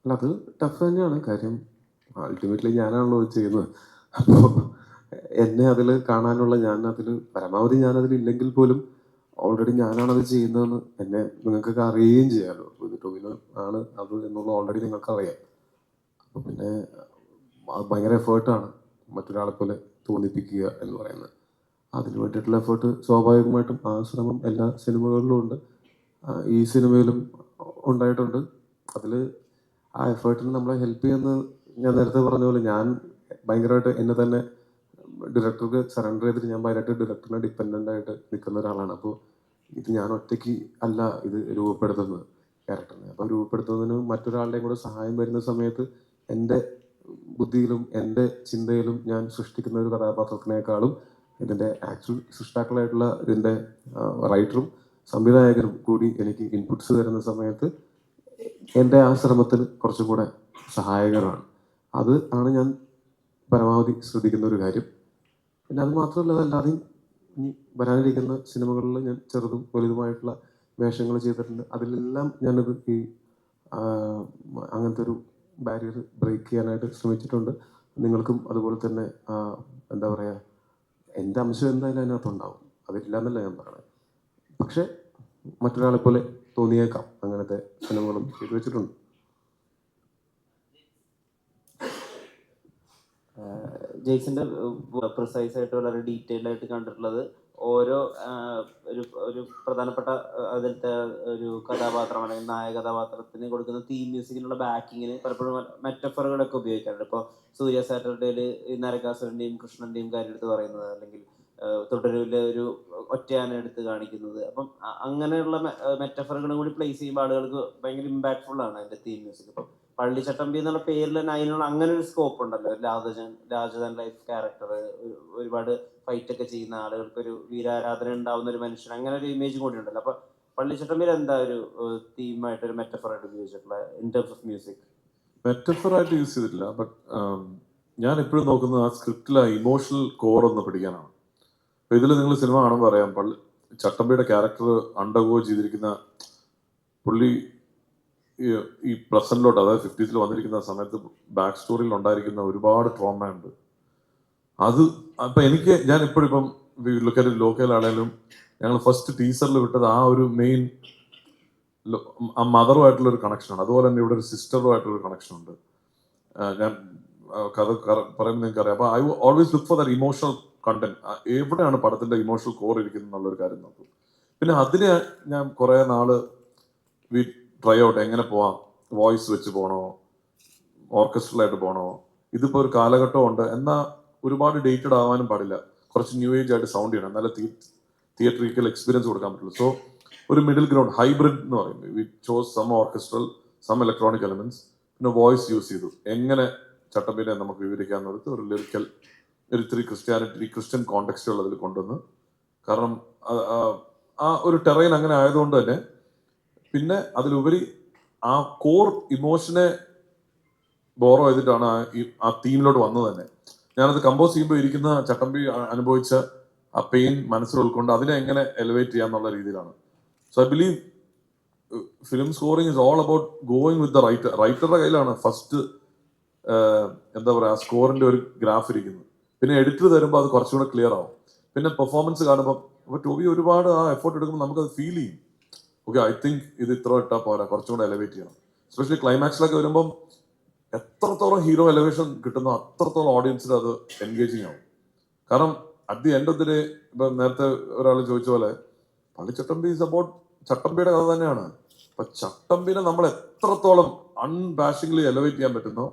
അല്ല, അത് ടഫ് തന്നെയാണ്. കാര്യം അൾട്ടിമേറ്റ്ലി ഞാനാണല്ലോ ഇത് ചെയ്യുന്നത്. അപ്പോൾ എന്നെ അതിൽ കാണാനുള്ള, പരമാവധി ഞാനതിൽ ഇല്ലെങ്കിൽ പോലും ഓൾറെഡി ഞാനാണത് ചെയ്യുന്നതെന്ന് നിങ്ങൾക്കൊക്കെ അറിയുകയും ചെയ്യാമല്ലോ. ഇത് ടോവിനോ ആണ് അത് എന്നുള്ള ഓൾറെഡി നിങ്ങൾക്ക് അറിയാം. അപ്പോൾ പിന്നെ അത് ഭയങ്കര എഫേർട്ടാണ് മറ്റൊരാളെ പോലെ തോന്നിപ്പിക്കുക എന്ന് പറയുന്നത്. അതിന് വേണ്ടിയിട്ടുള്ള എഫേർട്ട് സ്വാഭാവികമായിട്ടും ആ ശ്രമം എല്ലാ സിനിമകളിലും ഉണ്ട്, ഈ സിനിമയിലും ഉണ്ടായിട്ടുണ്ട്. അതിൽ ആ എഫേർട്ടിന് നമ്മളെ ഹെൽപ്പ് ചെയ്യുന്നത് ഞാൻ നേരത്തെ പറഞ്ഞ പോലെ ഞാൻ ഭയങ്കരമായിട്ട് എന്നെ തന്നെ ഡയറക്ടർക്ക് സറണ്ടർ ചെയ്തിട്ട് ഞാൻ ഭയങ്കരമായിട്ട് ഡയറക്ടറിനെ ഡിപ്പെൻഡൻ്റ് ആയിട്ട് നിൽക്കുന്ന ഒരാളാണ്. അപ്പോൾ ഇത് ഞാൻ ഒറ്റയ്ക്ക് അല്ല ഇത് രൂപപ്പെടുത്തുന്നത് ക്യാരക്ടറിനെ. അപ്പോൾ രൂപപ്പെടുത്തുന്നതിന് മറ്റൊരാളുടെയും കൂടെ സഹായം വരുന്ന സമയത്ത് എൻ്റെ ബുദ്ധിയിലും എൻ്റെ ചിന്തയിലും ഞാൻ സൃഷ്ടിക്കുന്ന ഒരു കഥാപാത്രത്തിനേക്കാളും ഇതിൻ്റെ ആക്ച്വൽ സൃഷ്ടാക്കളായിട്ടുള്ള ഇതിൻ്റെ റൈറ്ററും സംവിധായകരും കൂടി എനിക്ക് ഇൻപുട്സ് തരുന്ന സമയത്ത് എൻ്റെ ആ ശ്രമത്തിന് കുറച്ചും കൂടെ സഹായകരമാണ്. അത് ആണ് ഞാൻ പരമാവധി ശ്രദ്ധിക്കുന്ന ഒരു കാര്യം. പിന്നെ അത് മാത്രമല്ല, അതല്ലാതെയും ഇനി വരാനിരിക്കുന്ന സിനിമകളിൽ ഞാൻ ചെറുതും വലുതുമായിട്ടുള്ള വേഷങ്ങൾ ചെയ്തിട്ടുണ്ട്. അതിലെല്ലാം ഞാനത് അങ്ങനത്തെ ഒരു ബാരിയർ ബ്രേക്ക് ചെയ്യാനായിട്ട് ശ്രമിച്ചിട്ടുണ്ട്. നിങ്ങൾക്കും അതുപോലെ തന്നെ എന്താ പറയുക, എൻ്റെ അംശം എന്തായാലും അതിനകത്തുണ്ടാവും, അതില്ല എന്നല്ല ഞാൻ പറയുന്നത്. പക്ഷെ മറ്റൊരാളെ പോലെ തോന്നിയേക്കാം, അങ്ങനത്തെ സിനിമകളും ചെയ്തു വെച്ചിട്ടുണ്ട്. ജെയ്സിന്റെ പ്രിസൈസ് ആയിട്ട് വളരെ ഡീറ്റെയിൽഡ് ആയിട്ട് കണ്ടിട്ടുള്ളത് ഓരോ ഒരു പ്രധാനപ്പെട്ട അതിലത്തെ ഒരു കഥാപാത്രം അല്ലെങ്കിൽ നായക കഥാപാത്രത്തിന് കൊടുക്കുന്ന തീം മ്യൂസിക്കിനുള്ള ബാക്കിങ്ങിന് പലപ്പോഴും മെറ്റഫറുകളൊക്കെ ഉപയോഗിക്കാറുണ്ട്. ഇപ്പോൾ സൂര്യ സാറ്റർഡേയിൽ ഈ നരകാസുരൻ്റെയും കൃഷ്ണൻ്റെയും കാര്യം എടുത്ത് പറയുന്നത്, അല്ലെങ്കിൽ തുടരൂരിലെ ഒരു ഒറ്റയാന എടുത്ത് കാണിക്കുന്നത്. അപ്പം അങ്ങനെയുള്ള മെറ്റഫറുകളും കൂടി പ്ലേസ് ചെയ്യുമ്പോൾ ആളുകൾക്ക് ഭയങ്കര ഇമ്പാക്ട്ഫുൾ ആണ് അതിൻ്റെ തീം മ്യൂസിക്. ഇപ്പം പള്ളിച്ചട്ടമ്പി എന്നുള്ള പേരിൽ തന്നെ അതിനുള്ള അങ്ങനെ ഒരു സ്കോപ്പ് ഉണ്ടല്ലോ. ലാർജർ ദാൻ ലൈഫ് ക്യാരക്ടർ, ഒരുപാട് ഫൈറ്റ് ഒക്കെ ചെയ്യുന്ന ആളുകൾക്ക് ഒരു വീരാരാധന ഉണ്ടാവുന്ന ഒരു മനുഷ്യൻ, അങ്ങനെ ഒരു ഇമേജ് കൂടി ഉണ്ടല്ലോ. അപ്പൊ പള്ളിച്ചട്ടമ്പിയിൽ എന്താ ഒരു തീമായിട്ട് ഒരു മെറ്റഫറായിട്ട് ഉപയോഗിച്ചിട്ടുള്ള ഇൻ ടേംസ് ഓഫ് മ്യൂസിക്? മെറ്റഫറായിട്ട് യൂസ് ചെയ്തിട്ടില്ല, ബട്ട് ഞാൻ എപ്പോഴും നോക്കുന്നത് ആ സ്ക്രിപ്റ്റിലെ ഇമോഷണൽ കോർ ഒന്ന് പിടിക്കാനാണ്. അപ്പൊ ഇതിൽ നിങ്ങൾ സിനിമ കാണുമ്പോൾ അറിയാം, ചട്ടമ്പിയുടെ ക്യാരക്ടർ അണ്ടർഗോ ചെയ്തിരിക്കുന്ന പുള്ളി ഈ പ്രസന്റിലോട്ട്, അതായത് 50s വന്നിരിക്കുന്ന സമയത്ത് ബാക്ക് സ്റ്റോറിയിൽ ഉണ്ടായിരിക്കുന്ന ഒരുപാട് ട്രോമ ഉണ്ട്. അത് അപ്പൊ ഞാൻ എപ്പോഴും ഇപ്പം ലോക്കലാണെങ്കിലും ഞങ്ങൾ ഫസ്റ്റ് ടീസറിൽ വിട്ടത് ആ ഒരു മെയിൻ ആ മദറുമായിട്ടുള്ള ഒരു കണക്ഷനാണ്. അതുപോലെ തന്നെ ഇവിടെ ഒരു സിസ്റ്ററുമായിട്ടുള്ള കണക്ഷൻ ഉണ്ട്. ഞാൻ കഥ പറയുമ്പോൾ നിങ്ങൾക്ക് അറിയാം. അപ്പൊ I always look for that emotional content. എവിടെയാണ് പടത്തിന്റെ ഇമോഷണൽ കോർ ഇരിക്കുന്നത് എന്നുള്ളൊരു കാര്യം നോക്കും. പിന്നെ അതിന് ഞാൻ കുറെ നാള് ട്രൈ ഔട്ട്, എങ്ങനെ പോവാം, വോയിസ് വെച്ച് പോകണോ, ഓർക്കസ്ട്രലായിട്ട് പോകണോ, ഇതിപ്പോൾ ഒരു കാലഘട്ടമുണ്ട് എന്നാൽ ഒരുപാട് ഡേറ്റഡ് ആവാനും പാടില്ല, കുറച്ച് ന്യൂ ഏജ് ആയിട്ട് സൗണ്ട് ചെയ്യണം, എന്നാലും തിയേറ്ററിക്കൽ എക്സ്പീരിയൻസ് കൊടുക്കാൻ പറ്റുള്ളൂ. സോ ഒരു മിഡിൽ ഗ്രൗണ്ട്, ഹൈബ്രിഡ് എന്ന് പറയുന്നത്, we chose some orchestral, some electronic elements, പിന്നെ വോയിസ് യൂസ് ചെയ്തു. എങ്ങനെ ചട്ടമ്പിനെ നമുക്ക് വിവരിക്കാമെന്നത് ഒരു ലിറിക്കൽ, ഒരു ഇത്തിരി ക്രിസ്ത്യൻ കോണ്ടെക്സ്റ്റുകൾ അതിൽ കൊണ്ടുവന്ന്, കാരണം ആ ഒരു ടെറൈൻ അങ്ങനെ ആയതുകൊണ്ട് തന്നെ പിന്നെ അതിലുപരി ആ കോർ ഇമോഷനെ ബോറോ ചെയ്തിട്ടാണ് ആ തീമിലോട്ട് വന്നത് തന്നെ. ഞാനത് കമ്പോസ് ചെയ്യുമ്പോൾ ഇരിക്കുന്ന ചട്ടമ്പി അനുഭവിച്ച ആ പെയിൻ മനസ്സിൽ ഉൾക്കൊണ്ട് അതിനെ എങ്ങനെ എലിവേറ്റ് ചെയ്യാന്നുള്ള രീതിയിലാണ്. So I believe film scoring is all about going with the writer. റൈറ്ററുടെ കയ്യിലാണ് ഫസ്റ്റ് എന്താ പറയുക സ്കോറിന്റെ ഒരു ഗ്രാഫ് ഇരിക്കുന്നത്. പിന്നെ എഡിറ്റർ തരുമ്പോൾ അത് കുറച്ചുകൂടെ ക്ലിയർ ആവും. പിന്നെ പെർഫോമൻസ് കാണുമ്പോൾ അപ്പോൾ ടോബി ഒരുപാട് ആ എഫേർട്ട് എടുക്കുമ്പോൾ നമുക്കത് ഫീൽ ചെയ്യും. ഓക്കെ, ഐ തിങ്ക് ഇത് ഇത്ര ഇട്ടാൽ പോരാ, കുറച്ചുകൂടെ എലവേറ്റ് ചെയ്യണം. എസ്പെഷ്യലി ക്ലൈമാക്സിലൊക്കെ വരുമ്പം എത്രത്തോളം ഹീറോ എലവേഷൻ കിട്ടുന്നോ അത്രത്തോളം ഓഡിയൻസിൽ അത് എൻഗേജിങ് ആവും. കാരണം at the end of the day, ഇപ്പം നേരത്തെ ഒരാൾ ചോദിച്ച പോലെ പള്ളിച്ചട്ടമ്പി ഈസ് അബൌട്ട് ചട്ടമ്പിയുടെ കഥ തന്നെയാണ്. അപ്പൊ ചട്ടമ്പിനെ നമ്മൾ എത്രത്തോളം അൺബാഷിംഗ്ലി എലവേറ്റ് ചെയ്യാൻ പറ്റുന്നോ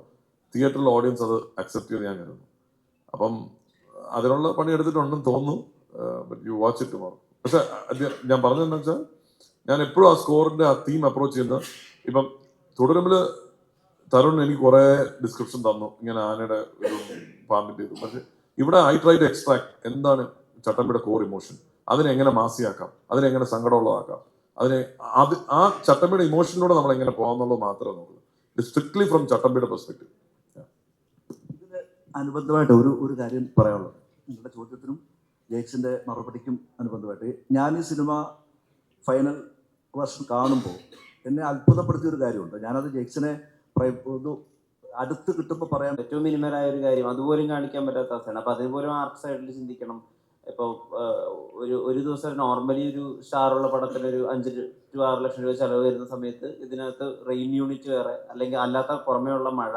തിയേറ്ററിൽ ഓഡിയൻസ് അത് അക്സെപ്റ്റ് ചെയ്ത് ഞാൻ കരുതുന്നു. അപ്പം അതിനുള്ള പണി എടുത്തിട്ടുണ്ടെന്ന് തോന്നുന്നു. You watch it tomorrow. പക്ഷെ ഞാൻ പറഞ്ഞതെന്ന് വെച്ചാൽ ഞാൻ എപ്പോഴും ആ സ്കോറിന്റെ ആ തീം അപ്രോച്ച് ചെയ്യുന്നത്, ഇപ്പം തുടരുമ്പിൽ തരുൺ എനിക്ക് കുറെ ഡിസ്ക്രിപ്ഷൻ തന്നു, ഇങ്ങനെ ആനയുടെ ഒരു പാമ്പിന്റെ ഇത്. പക്ഷെ ഇവിടെ ഐ ട്രൈ ടു എക്സ്ട്രാക്ട് എന്താണ് ചട്ടമ്പിയുടെ കോർ ഇമോഷൻ, അതിനെ എങ്ങനെ മാസിയാക്കാം, അതിനെ എങ്ങനെ സങ്കടമുള്ളതാക്കാം, അതിനെ ആ ചട്ടമ്പിയുടെ ഇമോഷനിലൂടെ നമ്മൾ എങ്ങനെ പോകാന്നുള്ളത് മാത്രമേ നോക്കൂ. സ്ട്രിക്ട്ലി ഫ്രം ചട്ടമ്പിയുടെ പെർസ്പെക്റ്റീവ്. ഇതിന് അനുബന്ധമായിട്ട് ഒരു കാര്യം പറയാനുള്ളത്, നിങ്ങളുടെ ചോദ്യത്തിനും ജെയ്ക്സിന്റെ മറുപടിക്കും അനുബന്ധമായിട്ട്, ഞാൻ ഈ സിനിമ ഫൈനൽ വർഷം കാണുമ്പോൾ എന്നെ അത്ഭുതപ്പെടുത്തിയ ഒരു കാര്യമുണ്ട്. ഞാനത് ജെയ്ക്സിനെ ഒന്ന് അടുത്ത് കിട്ടുമ്പോൾ പറയാൻ ഏറ്റവും മിനിമലായ ഒരു കാര്യം അതുപോലും കാണിക്കാൻ പറ്റാത്ത അവസ്ഥയാണ്. അപ്പൊ അതേപോലെ ആർട്ട് സൈഡിൽ ചിന്തിക്കണം. ഇപ്പോൾ ഒരു ദിവസം നോർമലി ഒരു സ്റ്റാറുള്ള പടത്തിന് ഒരു 5 to 6 ലക്ഷം രൂപ ചെലവ് വരുന്ന സമയത്ത് ഇതിനകത്ത് റെയിൻ യൂണിറ്റ് വേറെ, അല്ലെങ്കിൽ അല്ലാത്ത പുറമേ ഉള്ള മഴ.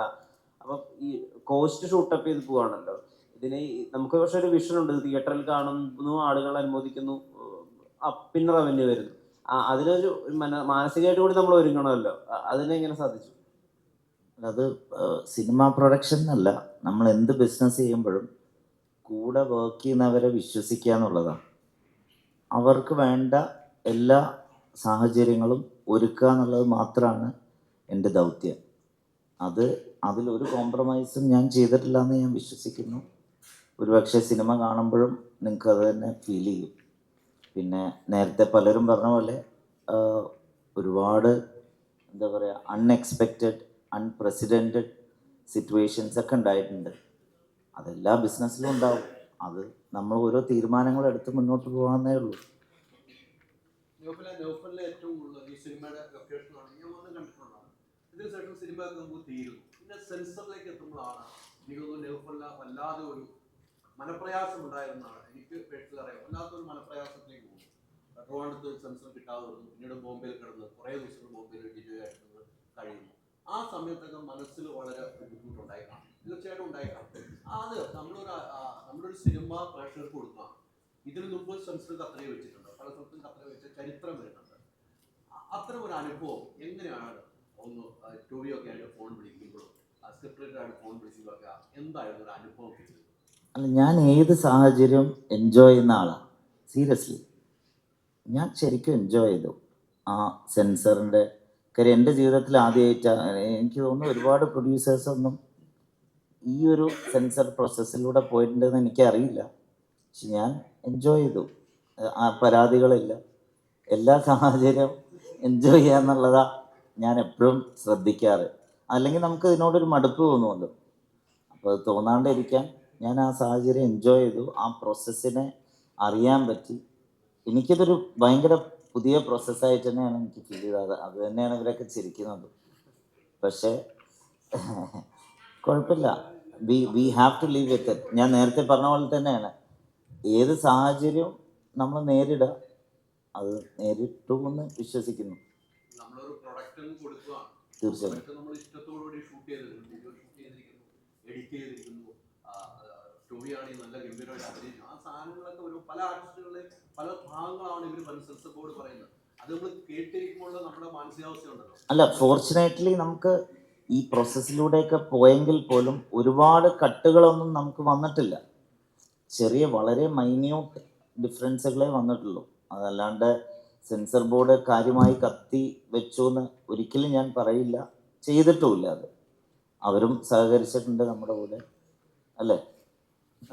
അപ്പം ഈ കോസ്റ്റ് ഷൂട്ടപ്പ് ചെയ്ത് പോവാണല്ലോ. ഇതിന് നമുക്ക് പക്ഷെ ഒരു വിഷൻ ഉണ്ട്, തിയേറ്ററിൽ കാണുന്നു, ആളുകൾ അനുമോദിക്കുന്നു, പിന്നെ റവന്യൂ വരുന്നു. അതിനൊരു മാനസികമായിട്ട് കൂടി നമ്മൾ ഒരുങ്ങണമല്ലോ. അതിനെങ്ങനെ സാധിച്ചു? അത് സിനിമ പ്രൊഡക്ഷൻ എന്നല്ല, നമ്മൾ എന്ത് ബിസിനസ് ചെയ്യുമ്പോഴും കൂടെ വർക്ക് ചെയ്യുന്നവരെ വിശ്വസിക്കുക എന്നുള്ളതാണ്. അവർക്ക് വേണ്ട എല്ലാ സാഹചര്യങ്ങളും ഒരുക്കുക എന്നുള്ളത് മാത്രമാണ് എൻ്റെ ദൗത്യം. അതിലൊരു കോംപ്രമൈസും ഞാൻ ചെയ്തിട്ടില്ല എന്ന് ഞാൻ വിശ്വസിക്കുന്നു. ഒരുപക്ഷെ സിനിമ കാണുമ്പോഴും നിങ്ങൾക്ക് അത് തന്നെ ഫീൽ ചെയ്യും. പിന്നെ നേരത്തെ പലരും പറഞ്ഞ പോലെ ഒരുപാട് എന്താ പറയുക അൺഎക്സ്പെക്റ്റഡ് അൺപ്രസിഡൻറ്റഡ് സിറ്റുവേഷൻസ് ഒക്കെ ഉണ്ടായിട്ടുണ്ട്. അതെല്ലാ ബിസിനസ്സിലും ഉണ്ടാവും. അത് നമ്മൾ ഓരോ തീരുമാനങ്ങളും എടുത്ത് മുന്നോട്ട് പോകാമെന്നേ ഉള്ളൂ. ഏറ്റവും കൂടുതൽ ഈ സിനിമയുടെ ലൊക്കേഷനാണ് ഞാൻ വന്ന് കണ്ടിട്ടുള്ളതാണ്. ഇതിനുശേഷം സിനിമ നമുക്ക് തീരുന്നു, പിന്നെ സെൻസറിലേക്ക് എത്തുമ്പോഴാണ് എനിക്ക് തോന്നുന്നു നൗഫലിൽ വല്ലാതെ ഒരു മനപ്രയാസം ഉണ്ടായിരുന്നതാണ്. എനിക്ക് പേഴ്സണൽ അറിയാം, വല്ലാത്തൊരു മനപ്രയാസത്തിലേക്ക് പോകും. ട്രിവാൻഡ്രത്ത് സെൻസർ കിട്ടാതെ വരുന്നു, പിന്നീട് ബോംബെയിൽ കിടന്ന് കുറേ ദിവസങ്ങൾ ബോംബെയിൽ ഡിജോയ് ആയിട്ട് കഴിയുന്നു. ആ സമയത്തൊക്കെ മനസ്സിൽ വളരെ ബുദ്ധിമുട്ടുണ്ടായിക്കാം, തീർച്ചയായിട്ടും ഉണ്ടായിക്കാം. അത് നമ്മളൊരു സിനിമ പ്രേക്ഷകർക്ക് കൊടുക്കുക. ഇതിനു മുമ്പ് സെൻസർ കത്രയെ വെച്ചിട്ടുണ്ട്, പല സ്ഥലത്തും കത്രയെ വെച്ച ചരിത്രം വരുന്നുണ്ട്. അത്തരം ഒരു അനുഭവം എങ്ങനെയാണ് ഒന്ന് ടോവിയൊക്കെ ആയിട്ട് ഫോൺ വിളിക്കുമ്പോഴും സ്ക്രിപ്റ്റ് ആയിട്ട് ഫോൺ വിളിക്കുമ്പോഴൊക്കെ എന്തായിരുന്നു ഒരു അനുഭവം? അല്ല, ഞാൻ ഏത് സാഹചര്യം എൻജോയ് ചെയ്യുന്ന ആളാണ്. സീരിയസ്ലി ഞാൻ ശരിക്കും എൻജോയ് ചെയ്തു ആ സെൻസറിൻ്റെ കാര്യം. എൻ്റെ ജീവിതത്തിൽ ആദ്യമായിട്ടാണ്, എനിക്ക് തോന്നുന്നു ഒരുപാട് പ്രൊഡ്യൂസേഴ്സൊന്നും ഈ ഒരു സെൻസർ പ്രോസസ്സിലൂടെ പോയിട്ടുണ്ടെന്ന് എനിക്കറിയില്ല. പക്ഷെ ഞാൻ എൻജോയ് ചെയ്തു. ആ പരാതികളില്ല. എല്ലാ സാഹചര്യവും എൻജോയ് ചെയ്യുക എന്നുള്ളതാണ് ഞാൻ എപ്പോഴും ശ്രദ്ധിക്കാറ്. അല്ലെങ്കിൽ നമുക്ക് ഇതിനോടൊരു മടുപ്പ് തോന്നുമല്ലോ. അപ്പോൾ അത് തോന്നാണ്ടിരിക്കാൻ ഞാൻ ആ സാഹചര്യം എൻജോയ് ചെയ്തു. ആ പ്രോസസ്സിനെ അറിയാൻ പറ്റി. എനിക്കിതൊരു ഭയങ്കര പുതിയ പ്രോസസ്സായിട്ട് തന്നെയാണ് എനിക്ക് ഫീൽ ചെയ്തത്. അത് തന്നെയാണ് ഇവരൊക്കെ ചിരിക്കുന്നത്. പക്ഷേ കുഴപ്പമില്ല, we have to live with it. ഞാൻ നേരത്തെ പറഞ്ഞ പോലെ തന്നെയാണ്, ഏത് സാഹചര്യവും നമ്മൾ നേരിടുക. അത് നേരിട്ടു എന്ന് വിശ്വസിക്കുന്നു. തീർച്ചയായും നല്ല ഗംഭീരമായിട്ട് അഭിനയിച്ചു. ആ സാധനങ്ങളൊക്കെ ഒരു പല ആർട്ടിസ്റ്റുകളിലെ പല ഭാഗങ്ങളാണ് ഇവർ സെൻസർ ബോർഡ് പറയുന്നത്. അത് നമ്മൾ കേട്ടിരിക്കുമ്പോൾ നമ്മുടെ മാനസികാവസ്ഥ ഉണ്ടല്ലോ. അല്ല, ഫോർച്ചുനേറ്റ്ലി നമുക്ക് ഈ പ്രോസസ്സിലൂടെയൊക്കെ പോയെങ്കിൽ പോലും ഒരുപാട് കട്ടുകളൊന്നും നമുക്ക് വന്നിട്ടില്ല. ചെറിയ വളരെ മൈന്യൂട്ട് ഡിഫറൻസുകളെ വന്നിട്ടുള്ളൂ. അതല്ലാണ്ട് സെൻസർ ബോർഡ് കാര്യമായി കത്തി വെച്ചു എന്ന് ഒരിക്കലും ഞാൻ പറയില്ല. ചെയ്തിട്ടുമില്ല. അത് അവരും സഹകരിച്ചിട്ടുണ്ട് നമ്മുടെ കൂടെ, അല്ലേ?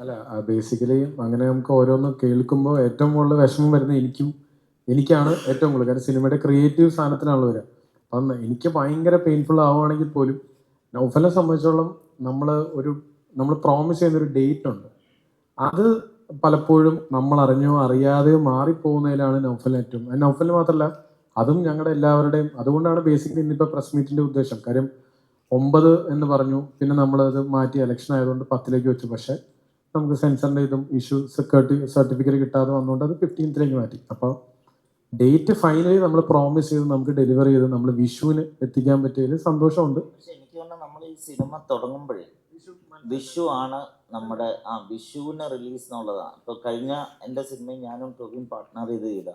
അല്ല, ബേസിക്കലി അങ്ങനെ നമുക്ക് ഓരോന്ന് കേൾക്കുമ്പോൾ ഏറ്റവും കൂടുതൽ വിഷമം വരുന്നത് എനിക്കാണ് ഏറ്റവും കൂടുതൽ. കാരണം സിനിമയുടെ ക്രിയേറ്റീവ് സ്ഥാനത്തിനാണല്ലോ വരിക. അപ്പം എനിക്ക് ഭയങ്കര പെയിൻഫുൾ ആവുകയാണെങ്കിൽ പോലും നൗഫലിനെ സംബന്ധിച്ചോളം നമ്മൾ പ്രോമിസ് ചെയ്യുന്നൊരു ഡേറ്റ് ഉണ്ട്. അത് പലപ്പോഴും നമ്മൾ അറിഞ്ഞോ അറിയാതെയോ മാറിപ്പോകുന്നതിലാണ് നൗഫലിന് ഏറ്റവും. നൗഫലിന് മാത്രമല്ല അതും ഞങ്ങളുടെ എല്ലാവരുടെയും, അതുകൊണ്ടാണ് ബേസിക്കലി ഇന്നിപ്പോൾ പ്രസ് മീറ്റിൻ്റെ ഉദ്ദേശം. കാര്യം 9 എന്ന് പറഞ്ഞു, പിന്നെ നമ്മളത് മാറ്റി ഇലക്ഷൻ ആയതുകൊണ്ട് 10 വെച്ചു. പക്ഷേ നമുക്ക് സെൻസറിൻ്റെ ഇതും ഇഷ്യൂ സർട്ടിഫിക്കറ്റ് കിട്ടാതെ വന്നുകൊണ്ട് അത് 15 മാറ്റി. അപ്പോൾ ഡേറ്റ് ഫൈനലി നമ്മൾ പ്രോമിസ് ചെയ്ത് നമുക്ക് ഡെലിവർ ചെയ്ത് നമ്മൾ വിഷുവിന് എത്തിക്കാൻ പറ്റിയതിൽ സന്തോഷമുണ്ട്. പക്ഷെ എനിക്ക് തോന്നുന്നു നമ്മൾ ഈ സിനിമ തുടങ്ങുമ്പോഴേ വിഷു ആണ് നമ്മുടെ വിഷുവിന് റിലീസ് എന്നുള്ളതാണ്. ഇപ്പോൾ കഴിഞ്ഞ എൻ്റെ സിനിമയും ഞാനും ടോബിയും പാർട്ട്ണർ ചെയ്ത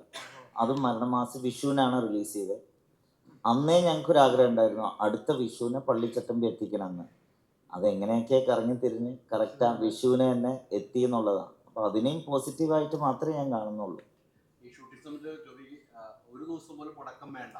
അതും മരണമാസം വിഷുവിനാണ് റിലീസ് ചെയ്തത്. അന്നേ ഞങ്ങൾക്കൊരു ആഗ്രഹം ഉണ്ടായിരുന്നു അടുത്ത വിഷുവിനെ പള്ളിച്ചട്ടമ്പി എത്തിക്കണമെന്ന്. അതെങ്ങനെയൊക്കെ കറങ്ങി തിരിഞ്ഞ് കറക്റ്റ് ആ വിഷുവിനെ തന്നെ എത്തി എന്നുള്ളതാണ്. അപ്പോൾ അതിനെയും പോസിറ്റീവായിട്ട് മാത്രമേ ഞാൻ കാണുന്നുള്ളൂ. ഈ ഷൂട്ടിംഗ് സമയത്ത് ജോബി ഒരു ദിവസം പോലും മുടക്കം വേണ്ട.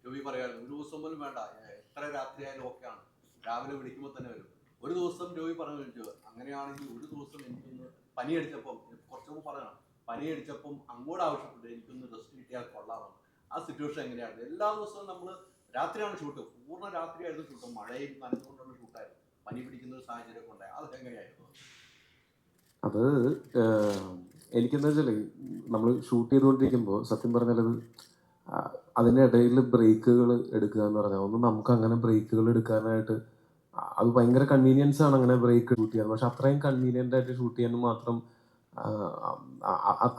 ജോബി പറയായിരുന്നു ഒരു ദിവസം പോലും വേണ്ട, എത്ര രാത്രിയായാലും ഓക്കെയാണ്, രാവിലെ വിളിക്കുമ്പോൾ തന്നെ വരും. ഒരു ദിവസം ജോബി പറഞ്ഞു വിളിച്ചു, അങ്ങനെയാണെങ്കിൽ ഒരു ദിവസം എനിക്കൊന്ന് പനിയടിച്ചപ്പം, കുറച്ചു മുമ്പ് പറയണം, പനിയടിച്ചപ്പം അങ്ങോട്ട് ആവശ്യപ്പെട്ടു എനിക്കൊന്ന് റെസ്റ്റ് കിട്ടിയാൽ കൊള്ളാമെന്ന്. ആ സിറ്റുവേഷൻ എങ്ങനെയാണ്? എല്ലാ ദിവസവും നമ്മൾ രാത്രിയാണ് ഷൂട്ട്, പൂർണ്ണ രാത്രിയായിരുന്നു ഷൂട്ട്, മഴയും നനഞ്ഞുകൊണ്ടുള്ള ഷൂട്ടായിരുന്നു, പനി പിടിക്കുന്ന ഒരു സാഹചര്യം ഉണ്ടായി. അതൊക്കെ എങ്ങനെയായിരുന്നു? അത് എനിക്കെന്താ വെച്ചാൽ നമ്മൾ ഷൂട്ട് ചെയ്തുകൊണ്ടിരിക്കുമ്പോൾ സത്യം പറഞ്ഞാൽ അതിൻ്റെ ഇടയിൽ ബ്രേക്കുകൾ എടുക്കുക എന്ന് പറഞ്ഞാൽ ഒന്നും നമുക്ക് അങ്ങനെ ബ്രേക്കുകൾ എടുക്കാനായിട്ട് അത് ഭയങ്കര കൺവീനിയൻസ് ആണ് അങ്ങനെ ബ്രേക്ക് ഷൂട്ട് ചെയ്യാൻ. പക്ഷെ അത്രയും കൺവീനിയൻ്റ് ആയിട്ട് ഷൂട്ട് ചെയ്യാൻ മാത്രം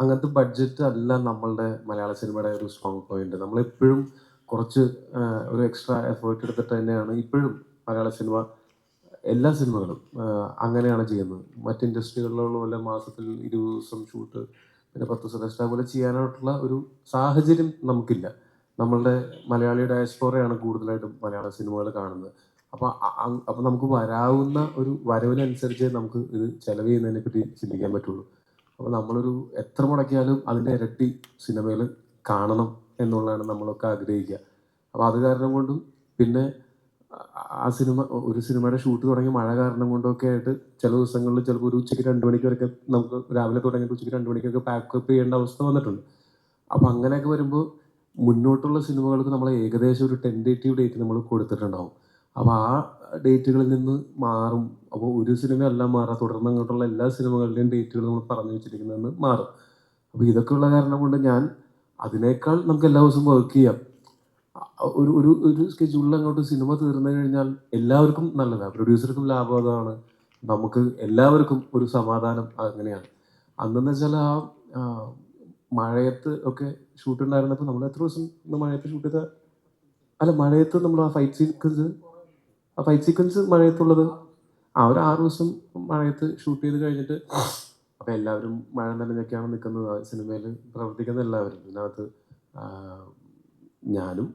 അങ്ങനത്തെ ബഡ്ജറ്റ് അല്ല നമ്മളുടെ മലയാള സിനിമയുടെ ഒരു സ്ട്രോങ് പോയിന്റ്. നമ്മളെപ്പോഴും കുറച്ച് ഒരു എക്സ്ട്രാ എഫേർട്ട് എടുത്തിട്ട് തന്നെയാണ് ഇപ്പോഴും മലയാള സിനിമ എല്ലാ സിനിമകളും അങ്ങനെയാണ് ചെയ്യുന്നത്. മറ്റ് ഇൻഡസ്ട്രികളിലുള്ള പോലെ മാസത്തിൽ 20 ദിവസം ഷൂട്ട് പിന്നെ 10 ദിവസം റെസ്റ്റ് പോലെ ചെയ്യാനായിട്ടുള്ള ഒരു സാഹചര്യം നമുക്കില്ല. നമ്മളുടെ മലയാളി ഡയസ്പോറയാണ് കൂടുതലായിട്ടും മലയാള സിനിമകൾ കാണുന്നത്. അപ്പോൾ നമുക്ക് വരാവുന്ന ഒരു വരവിനനുസരിച്ച് നമുക്ക് ഇത് ചെലവ് ചെയ്യുന്നതിനെ പറ്റി ചിന്തിക്കാൻ പറ്റുള്ളൂ. അപ്പോൾ നമ്മളൊരു എത്ര മുടക്കിയാലും അതിൻ്റെ ഇരട്ടി സിനിമയിൽ കാണണം എന്നുള്ളതാണ് നമ്മളൊക്കെ ആഗ്രഹിക്കുക. അപ്പോൾ അത് കാരണം കൊണ്ടും പിന്നെ ആ ഒരു സിനിമയുടെ ഷൂട്ട് തുടങ്ങി മഴ കാരണം കൊണ്ടൊക്കെ ആയിട്ട് ചില ദിവസങ്ങളിൽ ചിലപ്പോൾ ഒരു ഉച്ചയ്ക്ക് 2 മണിക്ക് വരെയൊക്കെ നമുക്ക് രാവിലെ തുടങ്ങിയിട്ട് ഉച്ചയ്ക്ക് 2 മണിക്കൊക്കെ പാക്കപ്പ് ചെയ്യേണ്ട അവസ്ഥ വന്നിട്ടുണ്ട്. അപ്പോൾ അങ്ങനെയൊക്കെ വരുമ്പോൾ മുന്നോട്ടുള്ള സിനിമകൾക്ക് നമ്മൾ ഏകദേശം ഒരു ടെൻറ്റേറ്റീവ് ഡേറ്റ് നമ്മൾ കൊടുത്തിട്ടുണ്ടാവും. അപ്പോൾ ആ ഡേറ്റുകളിൽ നിന്ന് മാറും. അപ്പോൾ ഒരു സിനിമയല്ല മാറാം, തുടർന്ന് അങ്ങോട്ടുള്ള എല്ലാ സിനിമകളുടെയും ഡേറ്റുകൾ നമ്മൾ പറഞ്ഞു വെച്ചിരിക്കുന്നതെന്ന് മാറും. അപ്പോൾ ഇതൊക്കെയുള്ള കാരണം കൊണ്ട് ഞാൻ അതിനേക്കാൾ നമുക്ക് എല്ലാ ദിവസവും വർക്ക് ചെയ്യാം. ഒരു സ്കെഡ്യൂളിൽ അങ്ങോട്ട് സിനിമ തീർന്നു കഴിഞ്ഞാൽ എല്ലാവർക്കും നല്ലതാണ്, പ്രൊഡ്യൂസർക്കും ലാഭമാണ്, നമുക്ക് എല്ലാവർക്കും ഒരു സമാധാനം. അങ്ങനെയാണ്. അന്നെന്ന് വെച്ചാൽ ആ മഴയത്ത് ഒക്കെ ഷൂട്ട് ഉണ്ടായിരുന്നപ്പോൾ നമ്മൾ എത്ര ദിവസം മഴയത്ത് ഷൂട്ട് ചെയ്ത മഴയത്ത് നമ്മൾ ആ ഫൈറ്റ് സീക്വൻസ് മഴയത്തുള്ളത് ഒരു 6 ദിവസം മഴയത്ത് ഷൂട്ട് ചെയ്ത് കഴിഞ്ഞിട്ട് അപ്പോൾ എല്ലാവരും മഴ നനഞ്ഞൊക്കെയാണ് നിൽക്കുന്നത് സിനിമയിൽ പ്രവർത്തിക്കുന്ന എല്ലാവരും. ഇതിനകത്ത് ഞാനും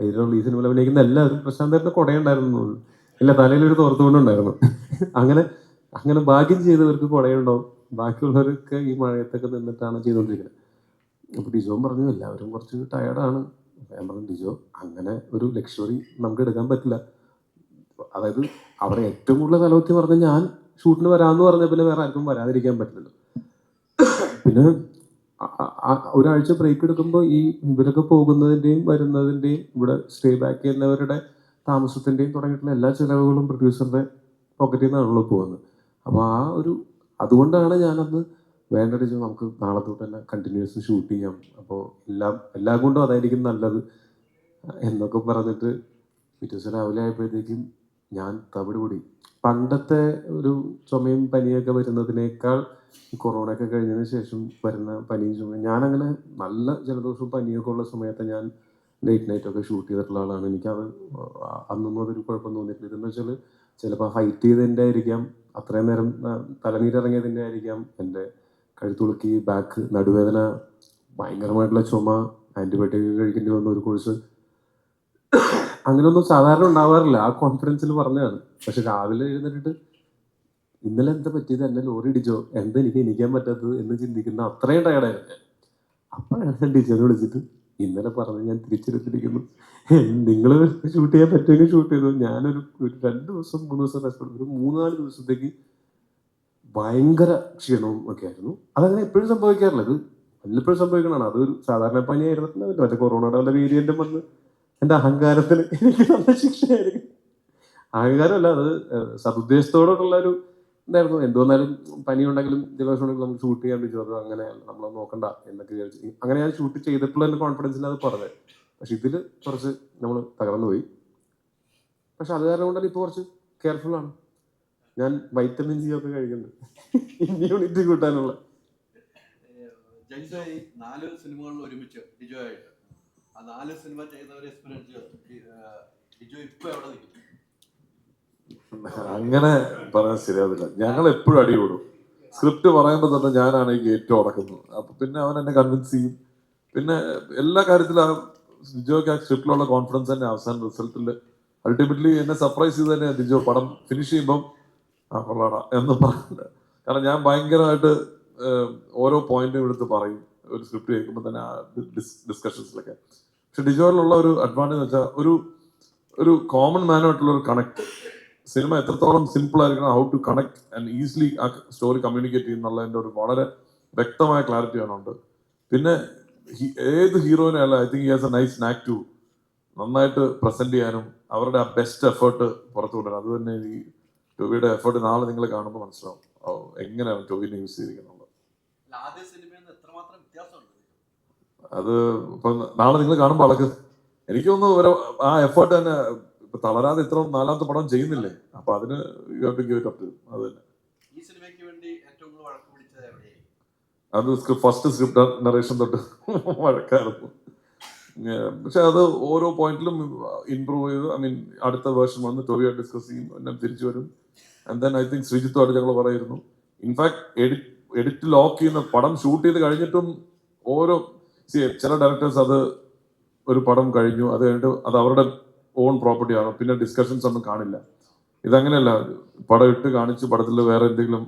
ഇതിനുള്ള ഈ സിനിമയിൽ അഭിനയിക്കുന്ന എല്ലാവരും പ്രശാന്തേട്ടന് കുടയുണ്ടായിരുന്നു, ഇല്ല തലയിലൊരു തോർത്തുകൊണ്ടുണ്ടായിരുന്നു. അങ്ങനെ ഭാഗ്യം ചെയ്തവർക്ക് കുടയുണ്ടാവും, ബാക്കിയുള്ളവരൊക്കെ ഈ മഴയത്തൊക്കെ നിന്നിട്ടാണ് ചെയ്തുകൊണ്ടിരിക്കുന്നത്. അപ്പോൾ ഡിജോൻ പറഞ്ഞു എല്ലാവരും കുറച്ച് ടയർഡാണ്. ഞാൻ പറഞ്ഞു ഡിജോ അങ്ങനെ ഒരു ലക്ഷറി നമുക്ക് എടുക്കാൻ പറ്റില്ല. അതായത് അവിടെ ഏറ്റവും കൂടുതൽ തലവത്തി പറഞ്ഞ് ഞാൻ ഷൂട്ടിന് വരാമെന്ന് പറഞ്ഞ പിന്നെ വേറെ ആർക്കും വരാതിരിക്കാൻ പറ്റില്ലല്ലോ. പിന്നെ ഒരാഴ്ച ബ്രേക്ക് എടുക്കുമ്പോൾ ഈ ഇവരൊക്കെ പോകുന്നതിൻ്റെയും വരുന്നതിൻ്റെയും ഇവിടെ സ്റ്റേ ബാക്ക് ചെയ്യുന്നവരുടെ താമസത്തിൻ്റെയും തുടങ്ങിയിട്ടുള്ള എല്ലാ ചിലവുകളും പ്രൊഡ്യൂസറുടെ പോക്കറ്റിൽ നിന്നാണല്ലോ പോകുന്നത്. അപ്പോൾ അതുകൊണ്ടാണ് ഞാനന്ന് വേണ്ടത് നമുക്ക് നാളെ തൊട്ട് തന്നെ കണ്ടിന്യൂസ് ഷൂട്ട് ചെയ്യാം, അപ്പോൾ എല്ലാം കൊണ്ടും അതായിരിക്കും നല്ലത് എന്നൊക്കെ പറഞ്ഞിട്ട് പിറ്റേ ദിവസം രാവിലെ ആയപ്പോഴത്തേക്കും ഞാൻ തവിട് കൂടി. പണ്ടത്തെ ഒരു ചുമയും പനിയൊക്കെ വരുന്നതിനേക്കാൾ കൊറോണയൊക്കെ കഴിഞ്ഞതിന് ശേഷം വരുന്ന പനിയും ചുമയും, ഞാനങ്ങനെ നല്ല ജലദോഷവും പനിയൊക്കെ ഉള്ള സമയത്ത് ഞാൻ ലേറ്റ് നൈറ്റൊക്കെ ഷൂട്ട് ചെയ്തിട്ടുള്ള ആളാണ്. എനിക്കത് അന്നൊന്നും അതൊരു കുഴപ്പം തോന്നിയിട്ടില്ല. ഇതെന്ന് വെച്ചാൽ ചിലപ്പോൾ ഫൈറ്റ് ചെയ്തതിൻ്റെ ആയിരിക്കാം, അത്രയും നേരം തലനീരിറങ്ങിയതിൻ്റെ ആയിരിക്കാം, എൻ്റെ കഴുത്തുളുക്കി, ബാക്ക് നടുവേദന, ഭയങ്കരമായിട്ടുള്ള ചുമ, ആൻറ്റിബയോട്ടിക് കഴിക്കേണ്ടി വന്ന ഒരു കോഴ്സ്, അങ്ങനെയൊന്നും സാധാരണ ഉണ്ടാവാറില്ല. ആ കോൺഫിഡൻസിൽ പറഞ്ഞതാണ്. പക്ഷെ രാവിലെ എഴുന്നേറ്റിട്ട് ഇന്നലെ എന്താ പറ്റിയത്, എന്നെ ലോറി ഇടിച്ചോ, എന്താ എനിക്ക് എണീക്കാൻ പറ്റാത്തത് എന്ന് ചിന്തിക്കുന്ന അത്രയും ടയർഡായിരുന്നു. അപ്പോഴാണ് ഞാൻ ടീച്ചറിനെ വിളിച്ചിട്ട് ഇന്നലെ പറഞ്ഞ് ഞാൻ തിരിച്ചെടുത്തിരിക്കുന്നു, നിങ്ങൾ ഷൂട്ട് ചെയ്യാൻ പറ്റുമെങ്കിൽ ഷൂട്ട് ചെയ്തു. ഞാനൊരു 2 ദിവസം 3 ദിവസം റെസ്റ്റ് എടുത്തു. ഒരു 3-4 ദിവസത്തേക്ക് ഭയങ്കര ക്ഷീണവും ഒക്കെ ആയിരുന്നു. അതങ്ങനെ എപ്പോഴും സംഭവിക്കാറില്ല, ഇത് വല്ലപ്പോഴും സംഭവിക്കണതാണ്. അതൊരു സാധാരണ പനിയായിരുന്നില്ല, മറ്റേ കൊറോണയുടെ വല്ല വേരിയന്റും വന്ന് എൻ്റെ അഹങ്കാരത്തിന് എനിക്ക് നല്ല ശിക്ഷയായിരിക്കും. അഹങ്കാരമല്ല, അത് സതുദ്ദേശത്തോടുള്ള ഒരു ഇതായിരുന്നു. എന്തുവന്നാലും പനി ഉണ്ടെങ്കിലും ജലദോഷം ഉണ്ടെങ്കിലും നമുക്ക് ഷൂട്ട് ചെയ്യാൻ പറ്റും, അത് അങ്ങനെ നമ്മളത് നോക്കണ്ട എന്നൊക്കെ വിചാരിച്ചു. അങ്ങനെ ഞാൻ ഷൂട്ട് ചെയ്തിട്ടുള്ള എൻ്റെ കോൺഫിഡൻസിൽ അത് പറഞ്ഞത്. പക്ഷെ ഇതിൽ കുറച്ച് നമ്മൾ തകർന്നു പോയി. പക്ഷെ അത് കാരണം കൊണ്ടാണ് ഇപ്പോൾ കുറച്ച് കെയർഫുള്ളാണ്. ഞാൻ വൈറ്റമിൻ സി ഒക്കെ കഴിക്കുന്നുണ്ട് ഇമ്മ്യൂണിറ്റി കൂട്ടാനുള്ള. ജയ്സ ഈ 4 സിനിമകളിൽ ഒരുമിച്ച് ഡിജോ ആയിട്ട് ആ 4 സിനിമ ചെയ്യുന്നവരെ എക്സ്പീരിയൻസ് ഡിജോ ഇപ്പൊ എവിടെ നിൽക്കും? അങ്ങനെ പറയാൻ ശരിയാവില്ല. ഞങ്ങൾ എപ്പോഴും അടികൂടും. സ്ക്രിപ്റ്റ് പറയുമ്പോൾ തന്നെ ഞാനാണ് ഈ ഏറ്റവും അടക്കുന്നത്. അപ്പൊ പിന്നെ അവൻ എന്നെ കൺവിൻസ് ചെയ്യും. പിന്നെ എല്ലാ കാര്യത്തിലും ഡിജോയ്ക്ക് ആ സ്ക്രിപ്റ്റിലുള്ള കോൺഫിഡൻസ് തന്നെ അവസാന റിസൾട്ടിൽ അൾട്ടിമേറ്റ്ലി എന്നെ സർപ്രൈസ് ചെയ്ത് തന്നെ ഡിജോ പടം ഫിനിഷ് ചെയ്യുമ്പം ആ കൊള്ളാടാ എന്ന് പറഞ്ഞിട്ട്. കാരണം ഞാൻ ഭയങ്കരമായിട്ട് ഓരോ പോയിന്റും എടുത്ത് പറയും ഒരു സ്ക്രിപ്റ്റ് കേൾക്കുമ്പോൾ തന്നെ ആ ഡിസ്കഷൻസിലൊക്കെ. പക്ഷെ ഡിജോയിലുള്ള ഒരു അഡ്വാൻറ്റേജ് എന്ന് വെച്ചാൽ ഒരു കോമൺ മാനുമായിട്ടുള്ള ഒരു കണക്ട്. സിനിമ എത്രത്തോളം സിമ്പിൾ ആയിരിക്കണം, how to connect and easily ആ സ്റ്റോറി കമ്മ്യൂണിക്കേറ്റ് ചെയ്യുന്നുള്ളതിൻ്റെ ഒരു വളരെ വ്യക്തമായ ക്ലാരിറ്റി അവനുണ്ട്. പിന്നെ ഏത് ഹീറോയിനല്ല I think he has a nice knack to നന്നായിട്ട് പ്രസന്റ് ചെയ്യാനും അവരുടെ ആ ബെസ്റ്റ് എഫേർട്ട് പുറത്തു കൊണ്ടുവരാൻ. അത് തന്നെ ഈ ടൊവിയുടെ എഫേർട്ട് നാളെ നിങ്ങൾ കാണുമ്പോൾ മനസ്സിലാവും എങ്ങനെയാണ് ടൊവിനെ യൂസ് ചെയ്തിരിക്കുന്നുള്ളത്. ആദ്യ സിനിമയിൽ നിന്ന് എത്രമാത്രം വ്യത്യാസമുണ്ട്? അത് ഇപ്പം നാളെ നിങ്ങൾ കാണുമ്പോൾ അളക്ക് എനിക്ക് തോന്നുന്നു ആ എഫേർട്ട് തന്നെ ഇപ്പൊ തളരാതെ ഇത്ര 4ാമത്തെ പടം ചെയ്യുന്നില്ലേ. അപ്പൊ അതിന് you have to give it up to. അത് തന്നെ ഈ സിനിമയ്ക്ക് വേണ്ടി ഏറ്റവും കൂടുതൽ വഴക്ക് പിടിച്ചത് എവിടെയായി? അത് ഫസ്റ്റ് സ്ക്രിപ്റ്റ് നറേഷൻ തൊട്ട് വഴക്കായിരുന്നു. പക്ഷെ അത് ഓരോ പോയിന്റിലും ഇംപ്രൂവ് ചെയ്ത് ഐ മീൻ അടുത്ത വേർഷൻ വന്ന് ടൊവിയായിട്ട് ഡിസ്കസ് ചെയ്യും, എന്നെ തിരിച്ചു വരും. ആൻഡ് ദെൻ ഐ തിങ്ക് ശ്രീജിത്തുമായിട്ട് ഞങ്ങൾ പറയുന്നു. ഇൻഫാക്ട് എഡിറ്റ് ലോക്ക് ചെയ്യുന്ന പടം ഷൂട്ട് ചെയ്ത് കഴിഞ്ഞിട്ടും ഓരോ ചില ഡയറക്ടേഴ്സ് അത് ഒരു പടം കഴിഞ്ഞു അത് കഴിഞ്ഞിട്ട് അത് അവരുടെ ഓൺ പ്രോപ്പർട്ടി ആണ്, പിന്നെ ഡിസ്കഷൻസ് ഒന്നും കാണില്ല. ഇതങ്ങനെയല്ല, പടം ഇട്ട് കാണിച്ച് പടത്തിൽ വേറെ എന്തെങ്കിലും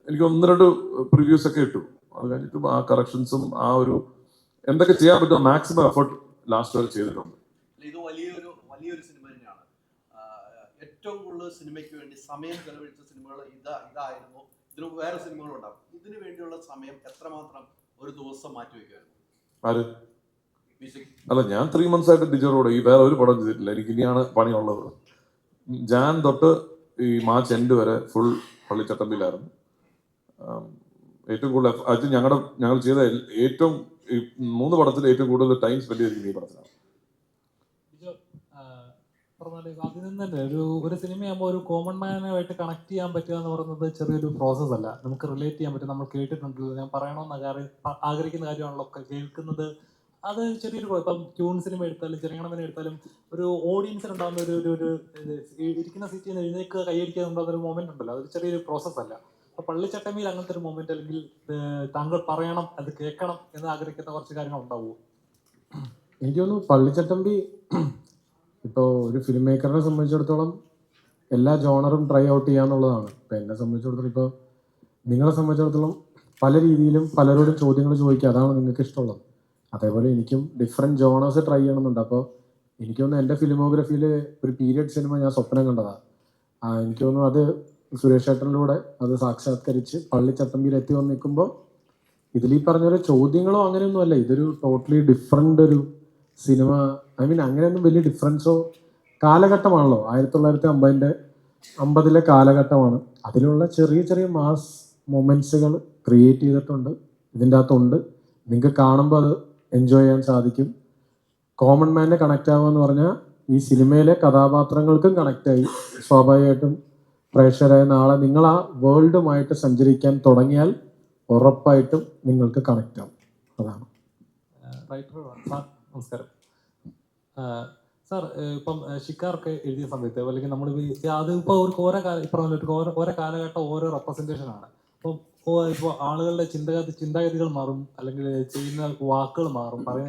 എനിക്ക് 1-2 പ്രിവ്യൂസ് ഒക്കെ ഇട്ടു. അത് കഴിഞ്ഞിട്ടും ആ കറക്ഷൻസും ആ ഒരു എന്തൊക്കെ ചെയ്യാൻ പറ്റുമോ മാക്സിമം എഫേർട്ട് ലാസ്റ്റ് വരെ ചെയ്തിട്ടുണ്ട്. ഇത് വലിയൊരു സിനിമ തന്നെയാണ്. ഏറ്റവും കൂടുതൽ സിനിമയ്ക്ക് വേണ്ടി സമയം ചെലവഴിച്ച സിനിമകൾ ഇതായിരുന്നു. ഇതിന് വേറെ സിനിമകളുണ്ടാവും. ഇതിനു വേണ്ടിയുള്ള സമയം എത്രമാത്രം ഒരു ദിവസം മാറ്റിവെക്കുമായിരുന്നു? ആര്? അല്ല, ഞാൻ 3 months ആയിട്ട് ഡിജോറോട് ഈ വേറെ ഒരു പടം ചെയ്തിട്ടില്ല. എനിക്ക് ഇനിയാണ് പണിയുള്ളത്. ജാൻ തൊട്ട് ഈ മാർച്ച് എൻഡ് വരെ ഫുൾ പള്ളിച്ചട്ടമ്പിയിലായിരുന്നു. ഏറ്റവും കൂടുതൽ അത് ഞങ്ങൾ ചെയ്ത ഏറ്റവും 3 പടത്തിൽ ഏറ്റവും കൂടുതൽ ടൈം സ്പെൻഡ് ചെയ്തിരിക്കുന്നത് ഈ പടത്തിലാണ്. അതിൽ നിന്ന് തന്നെ ഒരു സിനിമയാകുമ്പോൾ ഒരു കോമൺ മാനുമായിട്ട് കണക്ട് ചെയ്യാൻ പറ്റുക എന്ന് പറയുന്നത് ചെറിയൊരു പ്രോസസ് അല്ല. നമുക്ക് റിലേറ്റ് ചെയ്യാൻ പറ്റും. നമ്മൾ കേട്ടിട്ടുണ്ടല്ലോ, ഞാൻ പറയണമെന്ന് ആഗ്രഹിക്കുന്ന കാര്യമാണല്ലോ കേൾക്കുന്നത്. അത് ചെറിയൊരു ഇപ്പം ട്യൂൺ സിനിമ എടുത്താലും ചെറിയണമനെ എടുത്താലും ഒരു ഓഡിയൻസിന് ഉണ്ടാകുന്ന ഒരു ഇരിക്കുന്ന സീറ്റിൽ നിന്ന് എഴുന്നേക്ക് കൈയടിക്കാൻ ഉണ്ടാകുന്ന ഒരു മൊമെന്റ് ഉണ്ടല്ലോ, അതൊരു ചെറിയൊരു പ്രോസസ് അല്ല. അപ്പൊ പള്ളിച്ചട്ടമ്പിയിൽ അങ്ങനത്തെ ഒരു മൊമെന്റ് അല്ലെങ്കിൽ താങ്കൾ പറയണം അത് കേൾക്കണം എന്ന് ആഗ്രഹിക്കുന്ന കുറച്ച് കാര്യങ്ങൾ ഉണ്ടാവുമോ? എനിക്ക് തോന്നുന്നു പള്ളിച്ചട്ടമ്പി ഇപ്പോൾ ഒരു ഫിലിം മേക്കറിനെ സംബന്ധിച്ചിടത്തോളം എല്ലാ ജോണറും ട്രൈ ഔട്ട് ചെയ്യാന്നുള്ളതാണ്. ഇപ്പം എന്നെ സംബന്ധിച്ചിടത്തോളം, ഇപ്പോൾ നിങ്ങളെ സംബന്ധിച്ചിടത്തോളം പല രീതിയിലും പലരോടും ചോദ്യങ്ങൾ ചോദിക്കുക, അതാണ് നിങ്ങൾക്ക് ഇഷ്ടമുള്ളത്. അതേപോലെ എനിക്കും ഡിഫറെൻറ്റ് ജോണേഴ്സ് ട്രൈ ചെയ്യണമെന്നുണ്ട്. അപ്പോൾ എനിക്ക് തോന്നുന്നു എൻ്റെ ഫിലിമോഗ്രഫിയിൽ ഒരു പീരിയഡ് സിനിമ ഞാൻ സ്വപ്നം കണ്ടതാണ്. എനിക്ക് തോന്നുന്നു അത് സുരേഷ് ഏട്ടനിലൂടെ അത് സാക്ഷാത്കരിച്ച് പള്ളിച്ചട്ടമ്പിയിൽ എത്തി വന്ന് നിൽക്കുമ്പോൾ ഇതിൽ ഈ പറഞ്ഞൊരു ചോദ്യങ്ങളോ അങ്ങനെയൊന്നും അല്ല, ഇതൊരു ടോട്ടലി ഡിഫറെൻ്റ് ഒരു സിനിമ. ഐ മീൻ അങ്ങനെയൊന്നും വലിയ ഡിഫറൻസോ, കാലഘട്ടമാണല്ലോ 1950 കാലഘട്ടമാണ്. അതിലുള്ള ചെറിയ ചെറിയ മാസ് മൊമെൻറ്റ്സുകൾ ക്രിയേറ്റ് ചെയ്തിട്ടുണ്ട് ഇതിൻ്റെ അകത്തുണ്ട്. നിങ്ങൾക്ക് കാണുമ്പോൾ അത് എൻജോയ് ചെയ്യാൻ സാധിക്കും. കോമൺ മാനെ കണക്റ്റ് ആവുക എന്ന് പറഞ്ഞാൽ ഈ സിനിമയിലെ കഥാപാത്രങ്ങൾക്കും കണക്റ്റായി സ്വാഭാവികമായിട്ടും പ്രേക്ഷകരായ നാളെ നിങ്ങൾ ആ വേൾഡുമായിട്ട് സഞ്ചരിക്കാൻ തുടങ്ങിയാൽ ഉറപ്പായിട്ടും നിങ്ങൾക്ക് കണക്റ്റ് ആവും. അതാണ്. നമസ്കാരം സാർ. ഇപ്പം ഷിക്കാർക്ക് എഴുതിയ സമയത്ത് അല്ലെങ്കിൽ നമ്മൾ അതിപ്പോൾ ഓരോ കാലഘട്ടം ഓരോ റെപ്രസെൻറ്റേഷൻ ആണ്. അപ്പം ഇപ്പോൾ ആളുകളുടെ ചിന്താഗതികൾ മാറും, അല്ലെങ്കിൽ ചെയ്യുന്ന വാക്കുകൾ മാറും, പറയുന്ന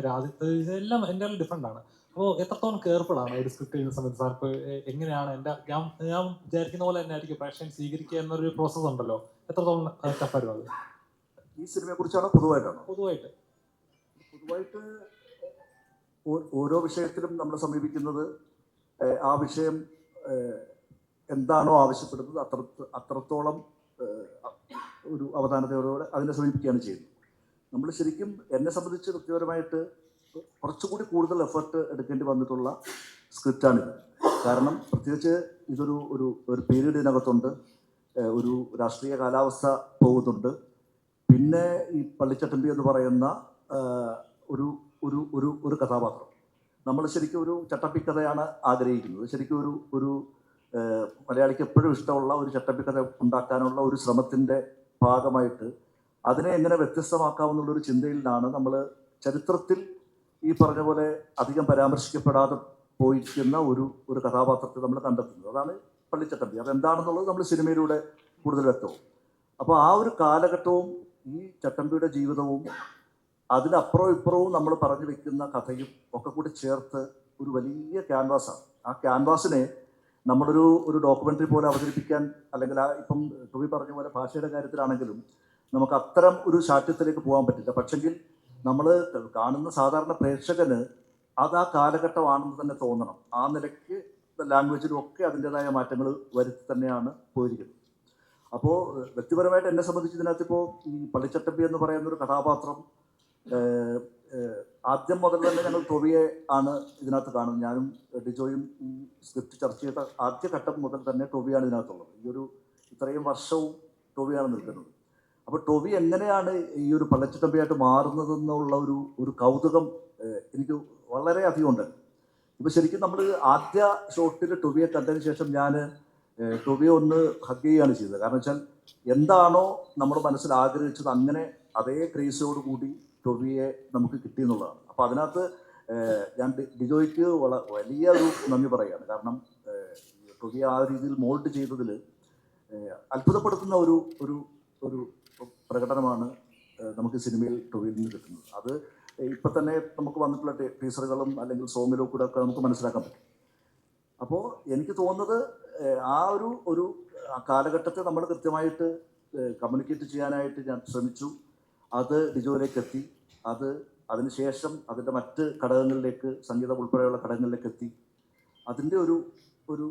ഇതെല്ലാം എൻ്റെ ഡിഫറെൻ്റ് ആണ്. അപ്പോൾ എത്രത്തോളം കെയർഫുൾ ആണ് ഒരു സ്ക്രിപ്റ്റ് ചെയ്യുന്ന സമയത്ത് സാർ? ഇപ്പോൾ എങ്ങനെയാണ് ഞാൻ വിചാരിക്കുന്ന പോലെ തന്നെ ആയിരിക്കും പ്രേക്ഷകൻ സ്വീകരിക്കുക എന്നൊരു പ്രോസസ്സ് ഉണ്ടല്ലോ, എത്രത്തോളം ടഫായിരുന്നു അത്? ഈ സിനിമയെ കുറിച്ചാണോ പൊതുവായിട്ട് ഓരോ വിഷയത്തിലും നമ്മൾ സമീപിക്കുന്നത് ആ വിഷയം എന്താണോ ആവശ്യപ്പെടുന്നത് അത്രത്തോളം ഒരു അവധാനതയോടെ അതിനെ സമീപിക്കുകയാണ് ചെയ്യുന്നത്. നമ്മൾ ശരിക്കും എന്നെ സംബന്ധിച്ച് വ്യക്തിപരമായിട്ട് കുറച്ചുകൂടി കൂടുതൽ എഫേർട്ട് എടുക്കേണ്ടി വന്നിട്ടുള്ള സ്ക്രിപ്റ്റാണിത്. കാരണം പ്രത്യേകിച്ച് ഇതൊരു ഒരു പീരീഡിനകത്തുണ്ട്, ഒരു രാഷ്ട്രീയ കാലാവസ്ഥ പോകുന്നുണ്ട്. പിന്നെ ഈ പള്ളിച്ചട്ടമ്പി എന്ന് പറയുന്ന ഒരു ഒരു ഒരു ഒരു കഥാപാത്രം നമ്മൾ ശരിക്കും ഒരു ചട്ടമ്പിക്കഥയാണ് ആഗ്രഹിക്കുന്നത്. ശരിക്കും ഒരു മലയാളിക്ക് എപ്പോഴും ഇഷ്ടമുള്ള ഒരു ചട്ടമ്പിക്കഥ ഉണ്ടാക്കാനുള്ള ഒരു ശ്രമത്തിൻ്റെ ഭാഗമായിട്ട് അതിനെ എങ്ങനെ വ്യത്യസ്തമാക്കാമെന്നുള്ളൊരു ചിന്തയിലാണ് നമ്മൾ ചരിത്രത്തിൽ ഈ പറഞ്ഞ പോലെ അധികം പരാമർശിക്കപ്പെടാതെ പോയിരിക്കുന്ന ഒരു കഥാപാത്രത്തെ നമ്മൾ കണ്ടെത്തുന്നത്. അതാണ് പള്ളിച്ചട്ടമ്പി. അതെന്താണെന്നുള്ളത് നമ്മൾ സിനിമയിലൂടെ കൂടുതൽ വ്യക്തവും. അപ്പോൾ ആ ഒരു കാലഘട്ടവും ഈ ചട്ടമ്പിയുടെ ജീവിതവും അതിനപ്പുറവും ഇപ്പുറവും നമ്മൾ പറഞ്ഞു വെക്കുന്ന കഥയും ഒക്കെ കൂടി ചേർത്ത് ഒരു വലിയ ക്യാൻവാസാണ്. ആ ക്യാൻവാസിനെ നമ്മളൊരു ഡോക്യുമെൻ്ററി പോലെ അവതരിപ്പിക്കാൻ, അല്ലെങ്കിൽ ഇപ്പം ടോബി പറഞ്ഞ പോലെ ഭാഷയുടെ കാര്യത്തിലാണെങ്കിലും നമുക്ക് അത്തരം ഒരു ശാഠ്യത്തിലേക്ക് പോകാൻ പറ്റില്ല. പക്ഷെങ്കിൽ നമ്മൾ കാണുന്ന സാധാരണ പ്രേക്ഷകന് അത് ആ കാലഘട്ടമാണെന്ന് തന്നെ തോന്നണം. ആ നിലയ്ക്ക് ലാംഗ്വേജിലും ഒക്കെ അതിൻ്റെതായ മാറ്റങ്ങൾ വരുത്തി തന്നെയാണ് പോയിരിക്കുന്നത്. അപ്പോൾ വ്യക്തിപരമായിട്ട് എന്നെ സംബന്ധിച്ച് ഇതിനകത്തിപ്പോൾ ഈ പള്ളിച്ചട്ടമ്പി എന്ന് പറയുന്ന ഒരു കഥാപാത്രം ആദ്യം മുതൽ തന്നെ ഞങ്ങൾ ടോബിയെ ആണ് ഇതിനകത്ത് കാണുന്നത്. ഞാനും ഡിജോയും ഈ സ്ക്രിപ്റ്റ് ചർച്ച ചെയ്ത ആദ്യ ഘട്ടം മുതൽ തന്നെ ടോബിയാണ് ഇതിനകത്തുള്ളത്. ഇത്രയും വർഷവും ടോബിയാണ് നിൽക്കുന്നത്. അപ്പോൾ ടോബി എങ്ങനെയാണ് ഈ ഒരു പള്ളിച്ചട്ടമ്പിയായിട്ട് മാറുന്നതെന്നുള്ള ഒരു കൗതുകം എനിക്ക് വളരെയധികം ഉണ്ട്. ഇപ്പോൾ ശരിക്കും നമ്മൾ ആദ്യ ഷോട്ടിൽ ടോബിയെ കണ്ടതിന് ശേഷം ഞാൻ ടോബിയെ ഒന്ന് ഹഗ് ചെയ്യുകയാണ് ചെയ്തത്. കാരണം വെച്ചാൽ എന്താണോ നമ്മുടെ മനസ്സിൽ ആഗ്രഹിച്ചത് അങ്ങനെ അതേ ക്രേസോട് കൂടി ടോബിയെ നമുക്ക് കിട്ടിയെന്നുള്ളതാണ്. അപ്പോൾ അതിനകത്ത് ഞാൻ ഡിജോയ്ക്ക് വലിയ ഒരു നന്ദി പറയുകയാണ്. കാരണം ടോബിയെ ആ രീതിയിൽ മോൾഡ് ചെയ്തതിൽ അത്ഭുതപ്പെടുത്തുന്ന ഒരു പ്രകടനമാണ് നമുക്ക് സിനിമയിൽ ടോബിയിൽ നിന്ന് കിട്ടുന്നത്. അത് ഇപ്പം തന്നെ നമുക്ക് വന്നിട്ടുള്ള ടീസറുകളും അല്ലെങ്കിൽ സോങ്ങിലും കൂടെ ഒക്കെ നമുക്ക് മനസ്സിലാക്കാൻ പറ്റും. അപ്പോൾ എനിക്ക് തോന്നുന്നത് ആ ഒരു കാലഘട്ടത്തെ നമ്മൾ കൃത്യമായിട്ട് കമ്മ്യൂണിക്കേറ്റ് ചെയ്യാനായിട്ട് ഞാൻ ശ്രമിച്ചു. അത് ഡിജോയിലേക്ക് എത്തി. അതിനുശേഷം അതിൻ്റെ മറ്റ് ഘടകങ്ങളിലേക്ക്, സംഗീതം ഉൾപ്പെടെയുള്ള ഘടകങ്ങളിലേക്ക് എത്തി. അതിൻ്റെ ഒരു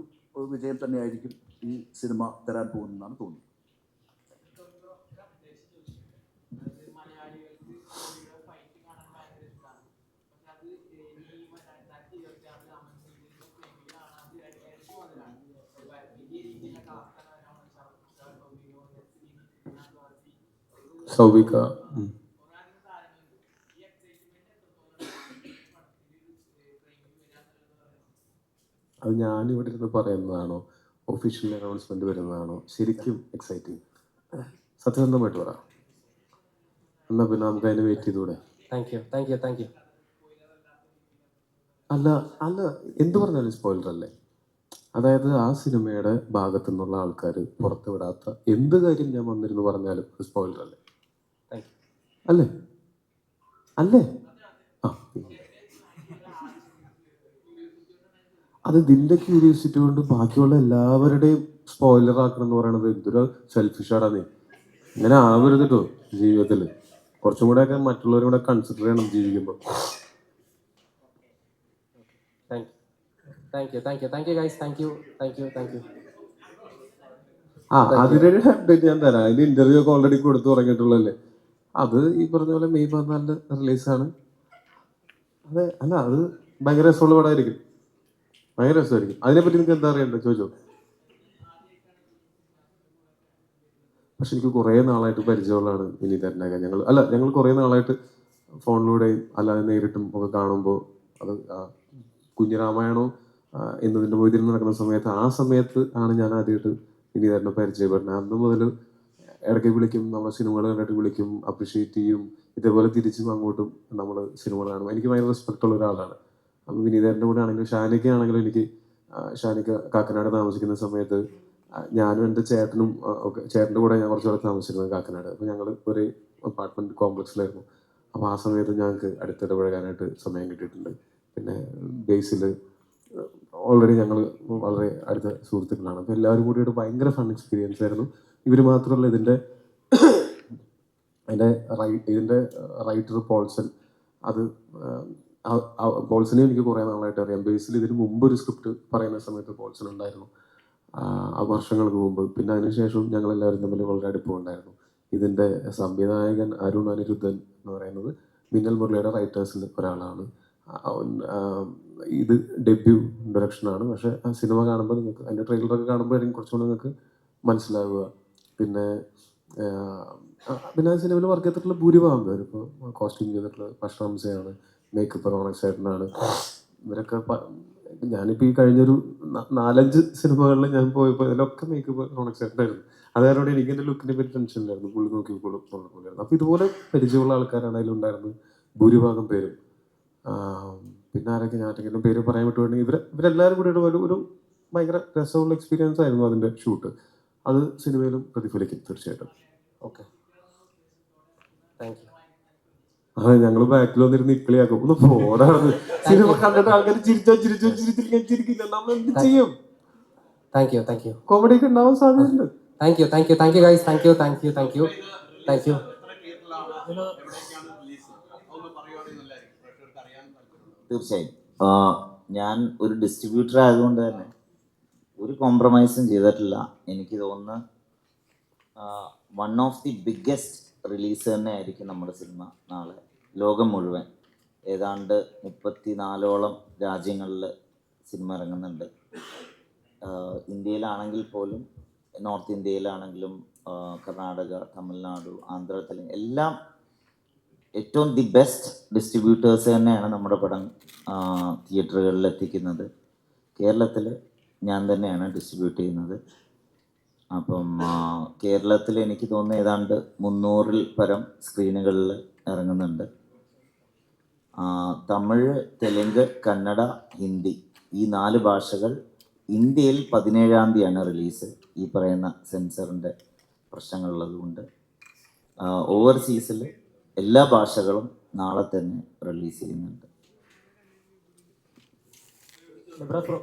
വിജയം തന്നെയായിരിക്കും ഈ സിനിമ തരാൻ പോകുന്നതെന്നാണ് തോന്നുന്നത്. സൗബിക അത് ഞാനിവിടെ ഇരുന്ന് പറയുന്നതാണോ ഒഫീഷ്യൽ അനൗൺസ്മെന്റ് വരുന്നതാണോ ശരിക്കും എക്സൈറ്റിങ്? സത്യസന്ധമായിട്ട് പറ. എന്നാ പിന്നെ നമുക്ക് അതിന് വെയിറ്റ് ചെയ്തൂടെ? Thank you. അല്ല എന്ത് പറഞ്ഞാലും സ്പോയിലർ അല്ലേ? അതായത് ആ സിനിമയുടെ ഭാഗത്തു നിന്നുള്ള ആൾക്കാർ പുറത്തുവിടാത്ത എന്ത് കാര്യം ഞാൻ വന്നിരുന്നു പറഞ്ഞാലും സ്പോയിലർ അല്ലേ? അല്ലേ? അത് ഇതിൻ്റെ ക്യൂരിയോസിറ്റി കൊണ്ട് ബാക്കിയുള്ള എല്ലാവരുടെയും സ്പോയിലർ ആക്കണം എന്ന് പറയുന്നത് എന്തൊരു സെൽഫിഷാടാ നീ. ഇങ്ങനെ ആവരുത് കേട്ടോ ജീവിതത്തിൽ. കുറച്ചും കൂടെ ഒക്കെ മറ്റുള്ളവരും കൂടെ കൺസിഡർ ചെയ്യണം ജീവിക്കുമ്പോൾ. Thank you guys. Thank you. അതിനൊരു അപ്ഡേറ്റ് ഞാൻ തരാം. അതിന്റെ ഇന്റർവ്യൂ ഒക്കെ ഓൾറെഡി കൊടുത്തു തുടങ്ങിയിട്ടുള്ളല്ലേ. അത് ഈ പറഞ്ഞ പോലെ മെയ് 14 റിലീസാണ്. അത് ഭയങ്കര രസമുള്ള പടമായിരിക്കും. ഭയങ്കര രസമായിരിക്കും. അതിനെപ്പറ്റി നിങ്ങൾക്ക് എന്താ അറിയണ്ടത് ചോദിച്ചോ. പക്ഷെ എനിക്ക് കുറേ നാളായിട്ട് പരിചയമുള്ളതാണ് വിനീതേട്ടനൊക്കെ. ഞങ്ങൾ കുറേ നാളായിട്ട് ഫോണിലൂടെയും അല്ലാതെ നേരിട്ടും ഒക്കെ കാണുമ്പോൾ അത് കുഞ്ഞിരാമായണോ എന്നതിൻ്റെ മൊയ്തീൻ നടക്കുന്ന സമയത്ത് ആ സമയത്ത് ആണ് ഞാൻ ആദ്യമായിട്ട് വിനീതേട്ടനെ പരിചയപ്പെടുന്നത്. അന്ന് മുതൽ ഇടയ്ക്ക് വിളിക്കും, നമ്മൾ സിനിമകൾ കണ്ടിട്ട് വിളിക്കും, അപ്രിഷ്യേറ്റ് ചെയ്യും. ഇതേപോലെ തിരിച്ചും അങ്ങോട്ടും നമ്മൾ സിനിമകൾ കാണും. എനിക്ക് ഭയങ്കര റെസ്പെക്ട് ഉള്ള ഒരാളാണ്. അപ്പം വിനീതേട്ടൻ്റെ കൂടെ ആണെങ്കിലും ഷാനിക്കയാണെങ്കിലും എനിക്ക് ഷാനിക്ക കാക്കനാട് താമസിക്കുന്ന സമയത്ത് ഞാനും എൻ്റെ ചേട്ടനും ഒക്കെ ചേട്ടൻ്റെ കൂടെ ഞാൻ കുറച്ച് പേർക്ക് താമസിച്ചിരുന്നത് കാക്കനാട്. അപ്പോൾ ഞങ്ങൾ ഒരു അപ്പാർട്ട്മെൻറ്റ് കോംപ്ലക്സിലായിരുന്നു. അപ്പോൾ ആ സമയത്ത് ഞങ്ങൾക്ക് അടുത്തിടപഴകാനായിട്ട് സമയം കിട്ടിയിട്ടുണ്ട്. പിന്നെ ബേസിൽ ഓൾറെഡി ഞങ്ങൾ വളരെ അടുത്ത സുഹൃത്തുക്കളാണ്. അപ്പോൾ എല്ലാവരും കൂടിയിട്ട് ഭയങ്കര ഫൺ എക്സ്പീരിയൻസ് ആയിരുന്നു. ഇവർ മാത്രമല്ല, ഇതിൻ്റെ റൈറ്റർ പോൾസൺ, അത് പോൾസനെ എനിക്ക് കുറേ നാളായിട്ട് അറിയാം. ബേസിൽ ഇതിന് മുമ്പ് ഒരു സ്ക്രിപ്റ്റ് പറയുന്ന സമയത്ത് പോൾസൺ ഉണ്ടായിരുന്നു, വർഷങ്ങൾക്ക് മുമ്പ്. പിന്നെ അതിനുശേഷം ഞങ്ങളെല്ലാവരും തമ്മിൽ വളരെ അടുപ്പമുണ്ടായിരുന്നു. ഇതിൻ്റെ സംവിധായകൻ അരുൺ അനിരുദ്ധൻ എന്ന് പറയുന്നത് മിന്നൽ മുരളിയുടെ റൈറ്റേഴ്സിൽ ഒരാളാണ്. ഇത് ഡെബ്യൂ ഡയറക്ഷനാണ്. പക്ഷേ ആ സിനിമ കാണുമ്പോൾ നിങ്ങൾക്ക് അതിൻ്റെ ട്രെയിലറൊക്കെ കാണുമ്പോഴായിരിക്കും കുറച്ചുകൂടി നിങ്ങൾക്ക് മനസ്സിലാവുക. പിന്നെ ആ സിനിമയിൽ വർക്ക് ചെയ്തിട്ടുള്ള ഭൂരിഭാഗം പേര് ഇപ്പോൾ കോസ്റ്റ്യൂം ചെയ്തിട്ടുള്ള പഷ്റംസയാണ്, മേക്കപ്പ് റോണക് ചേട്ടനാണ്, ഇവരൊക്കെ ഞാനിപ്പോൾ ഈ കഴിഞ്ഞൊരു 4-5 സിനിമകളിൽ ഞാൻ പോയപ്പോൾ ഇതിലൊക്കെ മേക്കപ്പ് റോണക്സേട്ടനായിരുന്നു. അത് കാരണം എനിക്ക് എൻ്റെ ലുക്കിനെ പറ്റി ടെൻഷൻ ഇല്ലായിരുന്നു. പുള്ളി നോക്കിക്കോളും കുഴപ്പമില്ലായിരുന്നു. അപ്പോൾ ഇതുപോലെ പരിചയമുള്ള ആൾക്കാരാണ് അതിലുണ്ടായിരുന്നത് ഭൂരിഭാഗം പേരും. പിന്നെ ആരൊക്കെ ഞാൻ പേര് പറയാൻ വിട്ടുകൊണ്ടെങ്കിൽ ഇവരെല്ലാവരും കൂടി ഒരു ഭയങ്കര രസമുള്ള എക്സ്പീരിയൻസ് ആയിരുന്നു അതിൻ്റെ ഷൂട്ട്. അത് സിനിമയിലും പ്രതിഫലിക്കും തീർച്ചയായിട്ടും. Okay, thank you. അതെ, ഞങ്ങൾ ബാക്കിൽ വന്നിരുന്ന് ഇക്കളിയാക്കും, ഒന്ന് പോടാണ്. സിനിമ കണ്ടിട്ട് ആൾക്കാർ ചിരിച്ചിരിക്കില്ല, നമ്മൾ എന്ത് ചെയ്യും? Thank you, thank you. Comedy ഒക്കെ ഉണ്ടാവാൻ സാധ്യതയുണ്ട്. Thank you, thank you, thank you guys, thank you, thank you, thank you, thank you. തീർച്ചയായും ഞാൻ ഒരു ഡിസ്ട്രിബ്യൂട്ടർ ആയതുകൊണ്ട് തന്നെ ഒരു കോംപ്രമൈസും ചെയ്തിട്ടില്ല. എനിക്ക് തോന്നുന്നു one of the biggest release തന്നെ ആയിരിക്കും നമ്മുടെ സിനിമ നാളെ. ലോകം മുഴുവൻ ഏതാണ്ട് 34ഓളം രാജ്യങ്ങളിൽ സിനിമ ഇറങ്ങുന്നുണ്ട്. ഇന്ത്യയിലാണെങ്കിൽ പോലും, നോർത്ത് ഇന്ത്യയിലാണെങ്കിലും, കർണാടക, തമിഴ്നാട്, ആന്ധ്ര, തെലുങ്ക് എല്ലാം ഏറ്റവും ദി ബെസ്റ്റ് ഡിസ്ട്രിബ്യൂട്ടേഴ്സ് തന്നെയാണ് നമ്മുടെ പടം തിയേറ്ററുകളിൽ എത്തിക്കുന്നത്. കേരളത്തിൽ ഞാൻ തന്നെയാണ് ഡിസ്ട്രിബ്യൂട്ട് ചെയ്യുന്നത്. അപ്പം കേരളത്തിൽ എനിക്ക് തോന്നുന്നു ഏതാണ്ട് 300-ൽ പരം സ്ക്രീനുകളിൽ ഇറങ്ങുന്നുണ്ട്. തമിഴ്, തെലുങ്ക്, കന്നഡ, ഹിന്ദി ഈ 4 ഭാഷകൾ. ഇന്ത്യയിൽ 17-ാം തീയതിയാണ് റിലീസ്. ഈ പറയുന്ന സെൻസറിൻ്റെ പ്രശ്നങ്ങളുള്ളതുകൊണ്ട് ഓവർസീസിൽ എല്ലാ ഭാഷകളും നാളെ തന്നെ റിലീസ് ചെയ്യുന്നുണ്ട്. പറഞ്ഞു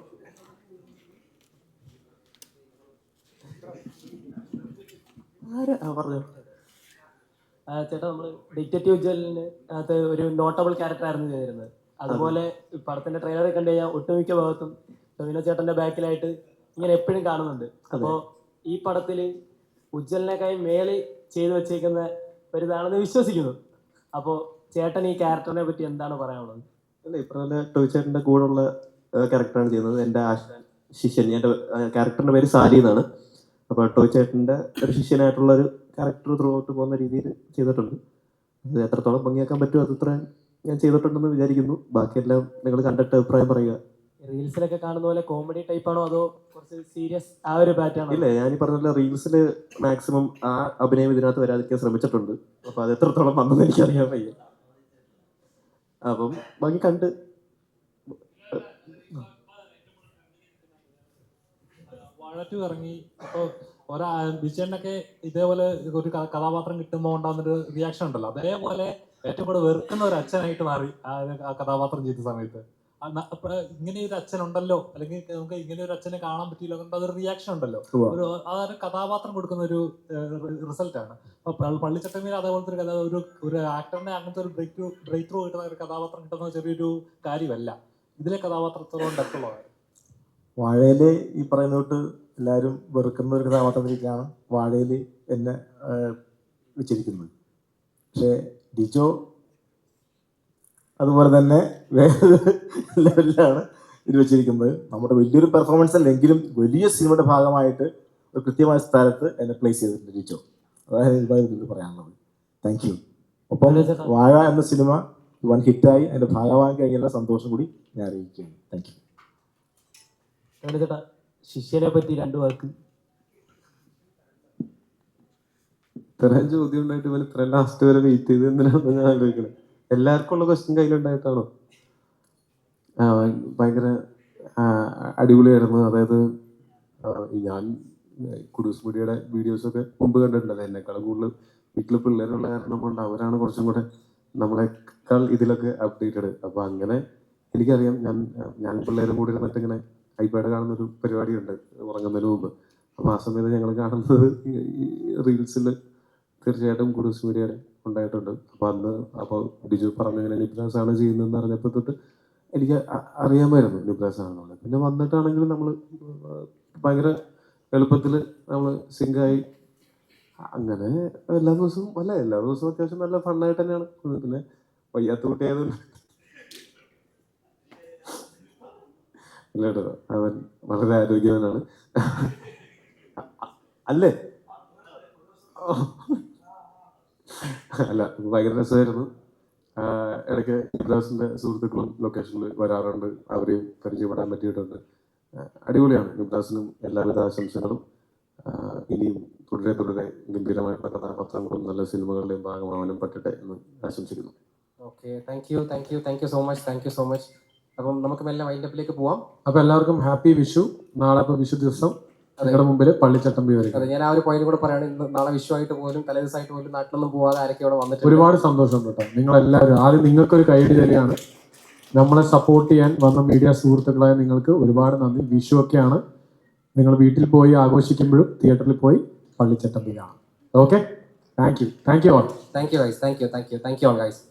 ചേട്ടാ, നമ്മൾ ഡിറ്റക്റ്റീവ് ഉജ്ജ്വലിന് അകത്ത് ഒരു നോട്ടബിൾ ക്യാരക്ടർ ആയിരുന്നു ചെയ്തിരുന്നത്. അതുപോലെ പടത്തിന്റെ ട്രെയിലറിൽ കണ്ടു കഴിഞ്ഞാൽ ഒട്ടുമിക്ക ഭാഗത്തും ടൊവിനോ ചേട്ടന്റെ ബാക്കിലായിട്ട് ഇങ്ങനെ എപ്പോഴും കാണുന്നുണ്ട്. അപ്പോൾ ഈ പടത്തിൽ ഉജ്ജ്വലിനേക്കായി മേളിൽ ചെയ്തു വെച്ചേക്കുന്ന ഒരു ഇതാണെന്ന് വിശ്വസിക്കുന്നു. അപ്പോൾ ചേട്ടൻ ഈ ക്യാരക്ടറിനെ പറ്റി എന്താണ് പറയാനുള്ളത്? അല്ല, ഈ പറഞ്ഞ ടോയ് ചേട്ടൻ്റെ കൂടെയുള്ള ക്യാരക്ടറാണ് ചെയ്യുന്നത്. എൻ്റെ ശിഷ്യൻ, എൻ്റെ ക്യാരക്ടറിൻ്റെ പേര് സാലി എന്നാണ്. അപ്പോൾ ടോയ് ചേട്ടൻ്റെ ഒരു ശിഷ്യനായിട്ടുള്ള ഒരു ക്യാരക്ടർ ത്രൂ ഔട്ട് പോകുന്ന രീതിയിൽ ചെയ്തിട്ടുണ്ട്. അത് എത്രത്തോളം ഭംഗിയാക്കാൻ പറ്റുമോ അതത്ര ഞാൻ ചെയ്തിട്ടുണ്ടെന്ന് വിചാരിക്കുന്നു. ബാക്കിയെല്ലാം നിങ്ങൾ കണ്ടിട്ട് അഭിപ്രായം പറയുക. റീൽസിലൊക്കെ കാണുന്ന പോലെ കോമഡി ടൈപ്പാണോ അതോ കുറച്ച് സീരിയസ് ആ ഒരു പാറ്റേൺ? ഇല്ല, ഞാൻ ഈ പറഞ്ഞ റീൽസിൽ മാക്സിമം ആ അഭിനയം ഇതിനകത്ത് വരാതിരിക്കാൻ ശ്രമിച്ചിട്ടുണ്ട്. അപ്പോൾ അത് എത്രത്തോളം വന്നെന്ന് എനിക്കറിയാൻ വയ്യ. അപ്പം ബാക്കി കണ്ട് വാഴ 2 ഇറങ്ങി. ഇപ്പോൾ ബിജേനൊക്കെ ഇതേപോലെ ഒരു കഥാപാത്രം കിട്ടുമ്പോൾ ഉണ്ടാകുന്നൊരു റിയാക്ഷൻ ഉണ്ടല്ലോ, അതേപോലെ ഏറ്റവും കൂടുതൽ വെറുക്കുന്ന ഒരു അച്ഛനായിട്ട് മാറി ആ കഥാപാത്രം ചെയ്ത സമയത്ത്. ഇങ്ങനെ ഒരു അച്ഛനുണ്ടല്ലോ, അല്ലെങ്കിൽ നമുക്ക് ഇങ്ങനെ ഒരു അച്ഛനെ കാണാൻ പറ്റിയില്ല, അതൊരു റിയാക്ഷൻ ഉണ്ടല്ലോ. അതൊരു കഥാപാത്രം കൊടുക്കുന്ന ഒരു റിസൾട്ടാണ്. അപ്പൊ പള്ളിച്ചട്ടമേൽ അതേപോലത്തെ ഒരു കഥ, ഒരു ആക്ടറിനെ അങ്ങനത്തെ ഒരു ബ്രേക്ക് ത്രൂ കിട്ടുന്ന ഒരു കഥാപാത്രം കിട്ടുന്ന ചെറിയൊരു കാര്യമല്ല. ഇതിലെ കഥാപാത്രത്തോളം ഡെപ്തുള്ളതാണ്. വാഴയില് ഈ പറയുന്ന തൊട്ട് എല്ലാവരും വെറുക്കുന്ന ഒരു കഥാപാത്രത്തിലേക്കാണ് വാഴയിൽ എന്നെ വെച്ചിരിക്കുന്നത്. പക്ഷേ ഡിജോ അതുപോലെ തന്നെ വേറെ ലെവലിലാണ് ഇത് വെച്ചിരിക്കുന്നത്. നമ്മുടെ വലിയൊരു പെർഫോമൻസ് അല്ലെങ്കിലും വലിയ സിനിമയുടെ ഭാഗമായിട്ട് ഒരു കൃത്യമായ സ്ഥലത്ത് എന്നെ പ്ലേസ് ചെയ്തിട്ടുണ്ട് ഡിജോ. അതായത് ഇത് പറയാനുള്ളത്. Thank you. ഒപ്പം വാഴ എന്ന സിനിമ വൺ ഹിറ്റായി അതിൻ്റെ ഭാഗമാകാൻ കഴിഞ്ഞുള്ള സന്തോഷം കൂടി ഞാൻ അറിയിക്കുകയാണ്. Thank you. ചേട്ടാ, ശിഷ്യനെ പറ്റി 2 വാക്ക്. ഇത്രയും ചോദ്യം ഉണ്ടായിട്ട് ഇവൻ ഇത്രയും ലാസ്റ്റ് വരെ വെയിറ്റ് ചെയ്ത് എന്തിനാണെന്ന് ഞാൻ ആലോചിക്കുന്നത്. എല്ലാവർക്കും ഉള്ള ക്വസ്റ്റ്യൻ കയ്യിലുണ്ടായിട്ടാണോ? ഭയങ്കര അടിപൊളിയായിരുന്നു. അതായത് ഞാൻ കുഡൂസ് മീഡിയയുടെ വീഡിയോസൊക്കെ മുമ്പ് കണ്ടിട്ടുണ്ടല്ലോ. എന്നെക്കാളും കൂടുതൽ വീട്ടിൽ പിള്ളേരുള്ള കാരണം കൊണ്ട് അവരാണ് കുറച്ചും കൂടെ നമ്മളെക്കാൾ ഇതിലൊക്കെ അപ്ഡേറ്റഡ്. അപ്പോൾ അങ്ങനെ എനിക്കറിയാം. ഞാൻ പിള്ളേരും കൂടി ഇരുന്നിട്ട് ഇങ്ങനെ ഐപാഡ് കാണുന്നൊരു പരിപാടിയുണ്ട് ഉറങ്ങുന്നതിന് മുമ്പ്. അപ്പോൾ ആ സമയത്ത് ഞങ്ങൾ കാണുന്നത് റീൽസിൽ തീർച്ചയായിട്ടും കുഡൂസ് മീഡിയയുടെ ഉണ്ടായിട്ടുണ്ട്. അപ്പോൾ ഡിജു പറഞ്ഞിങ്ങനെ നിബ്രാസ് ആണ് ചെയ്യുന്നതെന്ന് അറിഞ്ഞപ്പോൾ തൊട്ട് എനിക്ക് അറിയാമായിരുന്നു നിബ്രാസ് ആണെന്നുള്ളത്. പിന്നെ വന്നിട്ടാണെങ്കിലും നമ്മൾ ഭയങ്കര എളുപ്പത്തിൽ നമ്മൾ സിങ്കായി അങ്ങനെ എല്ലാ ദിവസവും അത്യാവശ്യം നല്ല ഫണ്ണായിട്ട് തന്നെയാണ്. പിന്നെ വയ്യാത്ത കുട്ടിയായതുകൊണ്ട് അല്ല കേട്ടോ, അവൻ വളരെ ആരോഗ്യവാനാണ് അല്ലേ? അല്ല, ഭയങ്കര രസമായിരുന്നു. ഇടയ്ക്ക് നിബ്രാസിന്റെ സുഹൃത്തുക്കളും ലൊക്കേഷനിൽ വരാറുണ്ട്, അവരെയും പരിചയപ്പെടാൻ പറ്റിയിട്ടുണ്ട്. അടിപൊളിയാണ്. നിബ്രാസിനും എല്ലാവിധ ആശംസകളും. ഇനിയും തുടരെ ഗംഭീരമായിട്ടുള്ള കഥാപാത്രങ്ങളും നല്ല സിനിമകളുടെയും ഭാഗമാവാനും പറ്റട്ടെ എന്ന് ആശംസിക്കുന്നു. Okay, thank you so much. അപ്പം നമുക്ക് മെല്ലെ വൈൻഡപ്പിലേക്ക് പോവാം. അപ്പൊ എല്ലാവർക്കും ഹാപ്പി വിഷു. നാളെ ഇപ്പൊ വിഷു ദിവസം നിങ്ങളുടെ മുമ്പിൽ പള്ളിച്ചട്ടമ്പി വരും. അതെ, ഞാൻ ആ ഒരു പോയിന്റ് കൂടെ പറയാണ്. ഇന്ന് നാളെ വിഷുവായിട്ട് പോലും തലേദിവസമായിട്ട് പോലും നാട്ടിലൊന്നും പോവാതെ ആരൊക്കെ ഇവിടെ വന്നിട്ടുണ്ട്. ഒരുപാട് സന്തോഷം കേട്ടോ. നിങ്ങളെല്ലാവരും ആദ്യം നിങ്ങൾക്കൊരു കൈയടി തരികയാണ്. നമ്മളെ സപ്പോർട്ട് ചെയ്യാൻ വന്ന മീഡിയ സുഹൃത്തുക്കളായ നിങ്ങൾക്ക് ഒരുപാട് നന്ദി. വിഷു ഒക്കെയാണ്, നിങ്ങൾ വീട്ടിൽ പോയി ആഘോഷിക്കുമ്പോഴും തിയേറ്ററിൽ പോയി പള്ളിച്ചട്ടമ്പി കാണാം. Okay, thank you all. Thank you all guys.